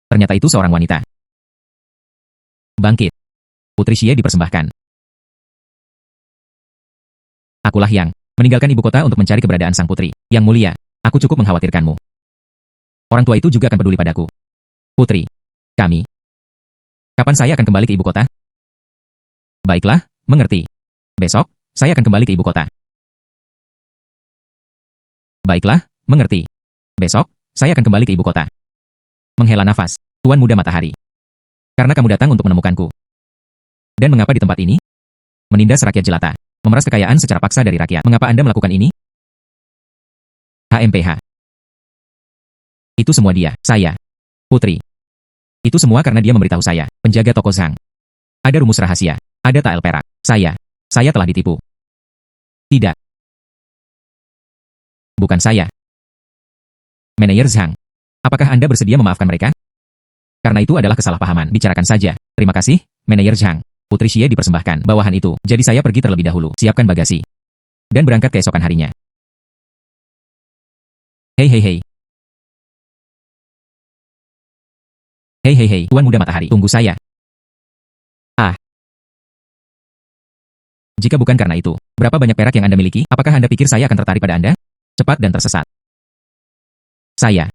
Ternyata itu seorang wanita. Bangkit. Putri Xie dipersembahkan. Akulah yang meninggalkan ibu kota untuk mencari keberadaan sang putri. Yang mulia, aku cukup mengkhawatirkanmu. Orang tua itu juga akan peduli padaku. Putri, kami. Kapan saya akan kembali ke ibu kota? Baiklah, mengerti. Besok, saya akan kembali ke ibu kota. Baiklah, mengerti. Besok, saya akan kembali ke ibu kota. Menghela nafas, Tuan Muda Matahari. Karena kamu datang untuk menemukanku. Dan mengapa di tempat ini? Menindas rakyat jelata. Memeras kekayaan secara paksa dari rakyat. Mengapa Anda melakukan ini? HMPH. Itu semua dia, saya. Putri. Itu semua karena dia memberitahu saya, penjaga toko Zhang. Ada rumus rahasia, ada tael perak. Saya telah ditipu. Tidak. Bukan saya. Manajer Zhang. Apakah Anda bersedia memaafkan mereka? Karena itu adalah kesalahpahaman. Bicarakan saja. Terima kasih, Manajer Zhang. Putri Xie dipersembahkan bawahan itu. Jadi saya pergi terlebih dahulu. Siapkan bagasi. Dan berangkat keesokan harinya. Hei. Hei, Tuan Muda Matahari, tunggu saya. Jika bukan karena itu, berapa banyak perak yang Anda miliki? Apakah Anda pikir saya akan tertarik pada Anda? Cepat dan tersesat. Saya.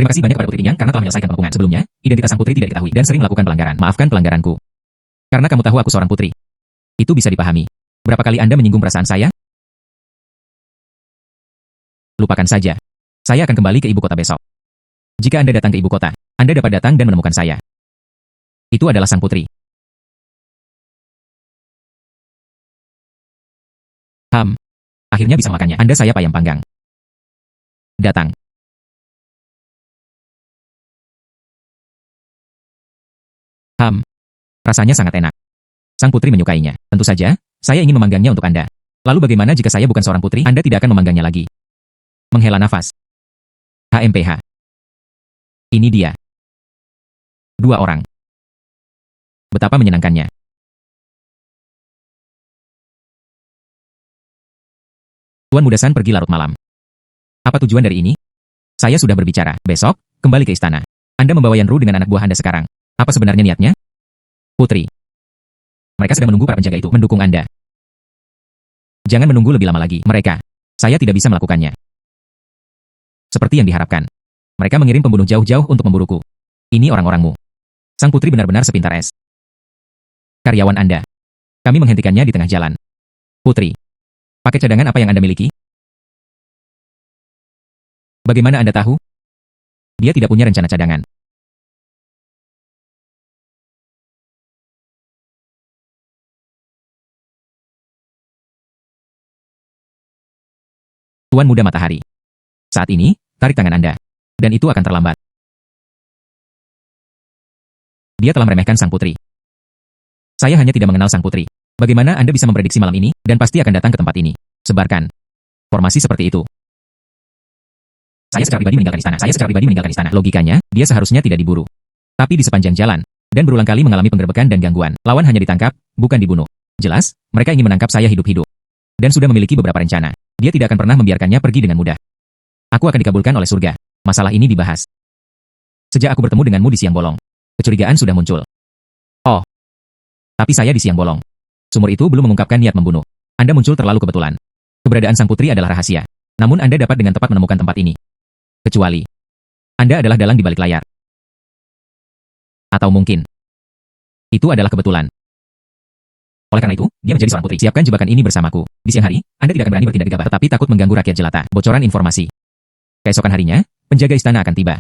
Terima kasih banyak kepada Putri Tinyang karena telah menyelesaikan pengepungan. Sebelumnya, identitas sang putri tidak diketahui dan sering melakukan pelanggaran. Maafkan pelanggaranku. Karena kamu tahu aku seorang putri. Itu bisa dipahami. Berapa kali Anda menyinggung perasaan saya? Lupakan saja. Saya akan kembali ke ibu kota besok. Jika Anda datang ke ibu kota, Anda dapat datang dan menemukan saya. Itu adalah sang putri. Akhirnya bisa makannya. Anda saya ayam panggang. Datang. Rasanya sangat enak. Sang putri menyukainya. Tentu saja, saya ingin memanggangnya untuk Anda. Lalu bagaimana jika saya bukan seorang putri? Anda tidak akan memanggangnya lagi. Menghela nafas. HMPH. Ini dia. 2 orang. Betapa menyenangkannya. Tuan Muda San pergi larut malam. Apa tujuan dari ini? Saya sudah berbicara. Besok, kembali ke istana. Anda membawa Yanru dengan anak buah Anda sekarang. Apa sebenarnya niatnya? Putri. Mereka sedang menunggu para penjaga itu mendukung Anda. Jangan menunggu lebih lama lagi. Saya tidak bisa melakukannya. Seperti yang diharapkan. Mereka mengirim pembunuh jauh-jauh untuk memburuku. Ini orang-orangmu. Sang putri benar-benar sepintar es. Karyawan Anda. Kami menghentikannya di tengah jalan. Putri. Paket cadangan apa yang Anda miliki? Bagaimana Anda tahu? Dia tidak punya rencana cadangan. Tuan Muda Matahari. Saat ini, tarik tangan Anda. Dan itu akan terlambat. Dia telah meremehkan sang putri. Saya hanya tidak mengenal sang putri. Bagaimana Anda bisa memprediksi malam ini, dan pasti akan datang ke tempat ini. Sebarkan. Formasi seperti itu. Saya secara pribadi meninggalkan istana. Logikanya, dia seharusnya tidak diburu. Tapi di sepanjang jalan, dan berulang kali mengalami penggerbekan dan gangguan, lawan hanya ditangkap, bukan dibunuh. Jelas, mereka ingin menangkap saya hidup-hidup. Dan sudah memiliki beberapa rencana. Dia tidak akan pernah membiarkannya pergi dengan mudah. Aku akan dikabulkan oleh surga. Masalah ini dibahas. Sejak aku bertemu denganmu di siang bolong, kecurigaan sudah muncul. Oh. Tapi saya di siang bolong. Sumur itu belum mengungkapkan niat membunuh. Anda muncul terlalu kebetulan. Keberadaan sang putri adalah rahasia. Namun Anda dapat dengan tepat menemukan tempat ini. Kecuali Anda adalah dalang di balik layar. Atau mungkin itu adalah kebetulan. Oleh karena itu, dia menjadi seorang putri. Siapkan jebakan ini bersamaku. Di siang hari, Anda tidak akan berani bertindak gegabah, tetapi takut mengganggu rakyat jelata. Bocoran informasi. Keesokan harinya, penjaga istana akan tiba.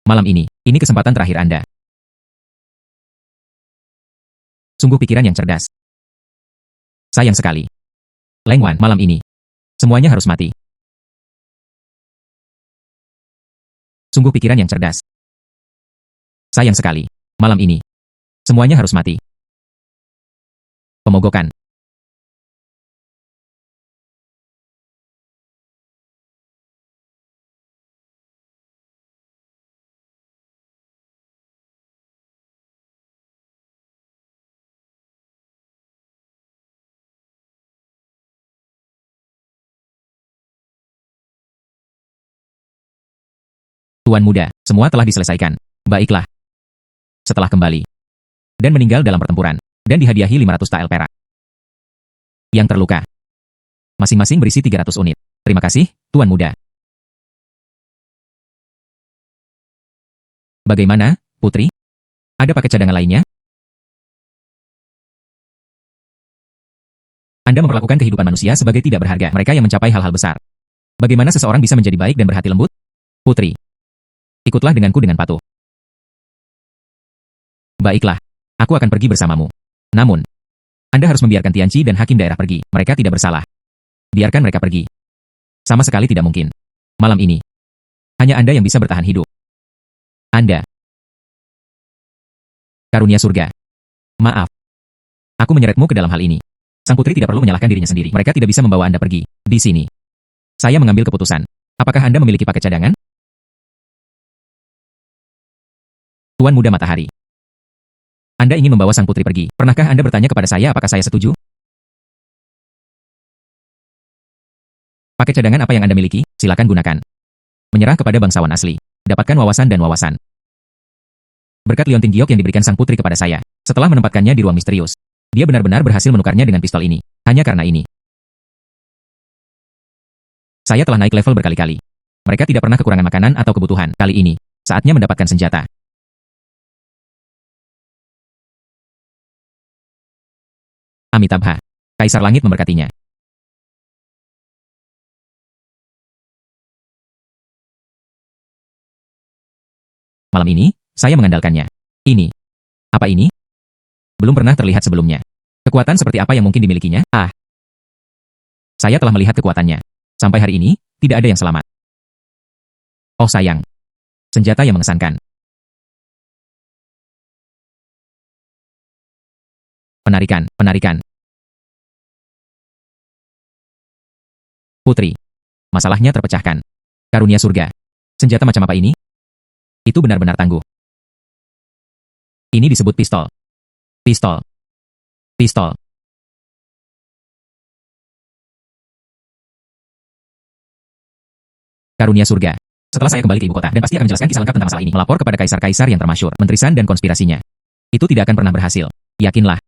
Malam ini kesempatan terakhir Anda. Sungguh pikiran yang cerdas. Sayang sekali. Leng Wan, malam ini semuanya harus mati. Sungguh pikiran yang cerdas. Sayang sekali. Malam ini semuanya harus mati. Pemogokan. Tuan Muda, semua telah diselesaikan. Baiklah. Setelah kembali dan meninggal dalam pertempuran, dan dihadiahi 500 tael perak. Yang terluka. Masing-masing berisi 300 unit. Terima kasih, Tuan Muda. Bagaimana, Putri? Ada paket cadangan lainnya? Anda memperlakukan kehidupan manusia sebagai tidak berharga. Mereka yang mencapai hal-hal besar. Bagaimana seseorang bisa menjadi baik dan berhati lembut? Putri. Ikutlah denganku dengan patuh. Baiklah. Aku akan pergi bersamamu. Namun, Anda harus membiarkan Tianqi dan hakim daerah pergi. Mereka tidak bersalah. Biarkan mereka pergi. Sama sekali tidak mungkin. Malam ini, hanya Anda yang bisa bertahan hidup. Anda. Karunia surga. Maaf. Aku menyeretmu ke dalam hal ini. Sang putri tidak perlu menyalahkan dirinya sendiri. Mereka tidak bisa membawa Anda pergi. Di sini. Saya mengambil keputusan. Apakah Anda memiliki paket cadangan? Tuan Muda Matahari. Anda ingin membawa sang putri pergi. Pernahkah Anda bertanya kepada saya apakah saya setuju? Paket cadangan apa yang Anda miliki? Silakan gunakan. Menyerah kepada bangsawan asli. Dapatkan wawasan dan wawasan. Berkat liontin giok yang diberikan sang putri kepada saya, setelah menempatkannya di ruang misterius, dia benar-benar berhasil menukarnya dengan pistol ini. Hanya karena ini. Saya telah naik level berkali-kali. Mereka tidak pernah kekurangan makanan atau kebutuhan. Kali ini, Saatnya mendapatkan senjata. Amitabha. Kaisar Langit memberkatinya. Malam ini, saya mengandalkannya. Ini. Apa ini? Belum pernah terlihat sebelumnya. Kekuatan seperti apa yang mungkin dimilikinya? Saya telah melihat kekuatannya. Sampai hari ini, tidak ada yang selamat. Oh sayang. Senjata yang mengesankan. Penarikan. Putri. Masalahnya terpecahkan. Karunia surga. Senjata macam apa ini? Itu benar-benar tangguh. Ini disebut pistol. Pistol. Karunia surga. Setelah saya kembali ke ibu kota, dan pasti akan menjelaskan kisah lengkap tentang masalah ini, melapor kepada kaisar-kaisar yang termasyhur, menteri San dan konspirasinya. Itu tidak akan pernah berhasil. Yakinlah.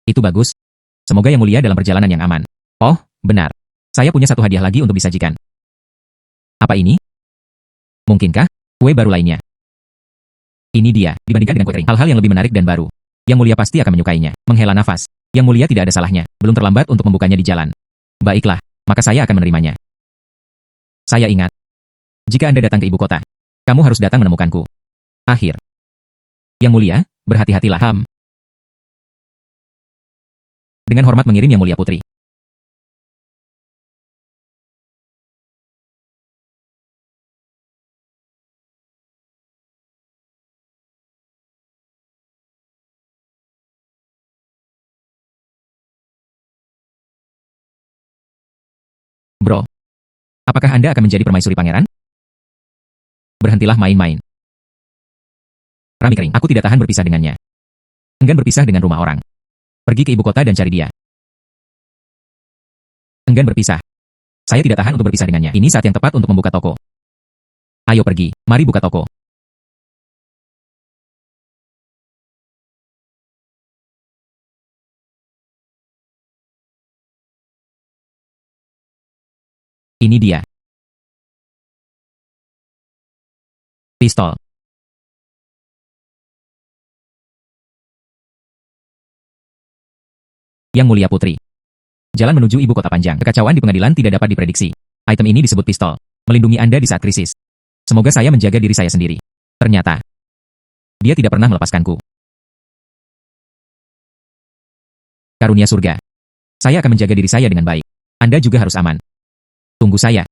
Itu bagus. Semoga yang mulia dalam perjalanan yang aman. Oh, benar. Saya punya satu hadiah lagi untuk disajikan. Apa ini? Mungkinkah kue baru lainnya? Ini dia, dibandingkan dengan kue kering, hal-hal yang lebih menarik dan baru. Yang mulia pasti akan menyukainya. Menghela nafas. Yang mulia tidak ada salahnya. Belum terlambat untuk membukanya di jalan. Baiklah, maka saya akan menerimanya. Saya ingat. Jika Anda datang ke ibu kota, kamu harus datang menemukanku. Akhir. Yang mulia, berhati-hatilah. Dengan hormat mengirim Yang Mulia Putri. Bro, apakah Anda akan menjadi permaisuri pangeran? Berhentilah main-main. Rami kering, aku tidak tahan berpisah dengannya. Enggan berpisah dengan rumah orang. Pergi ke ibu kota dan cari dia. Enggan berpisah. Saya tidak tahan untuk berpisah dengannya. Ini saat yang tepat untuk membuka toko. Ayo pergi, mari buka toko. Ini dia. Pistol. Yang Mulia Putri. Jalan menuju ibu kota panjang. Kekacauan di pengadilan tidak dapat diprediksi. Item ini disebut pistol. Melindungi Anda di saat krisis. Semoga saya menjaga diri saya sendiri. Ternyata, dia tidak pernah melepaskanku. Karunia surga. Saya akan menjaga diri saya dengan baik. Anda juga harus aman. Tunggu saya.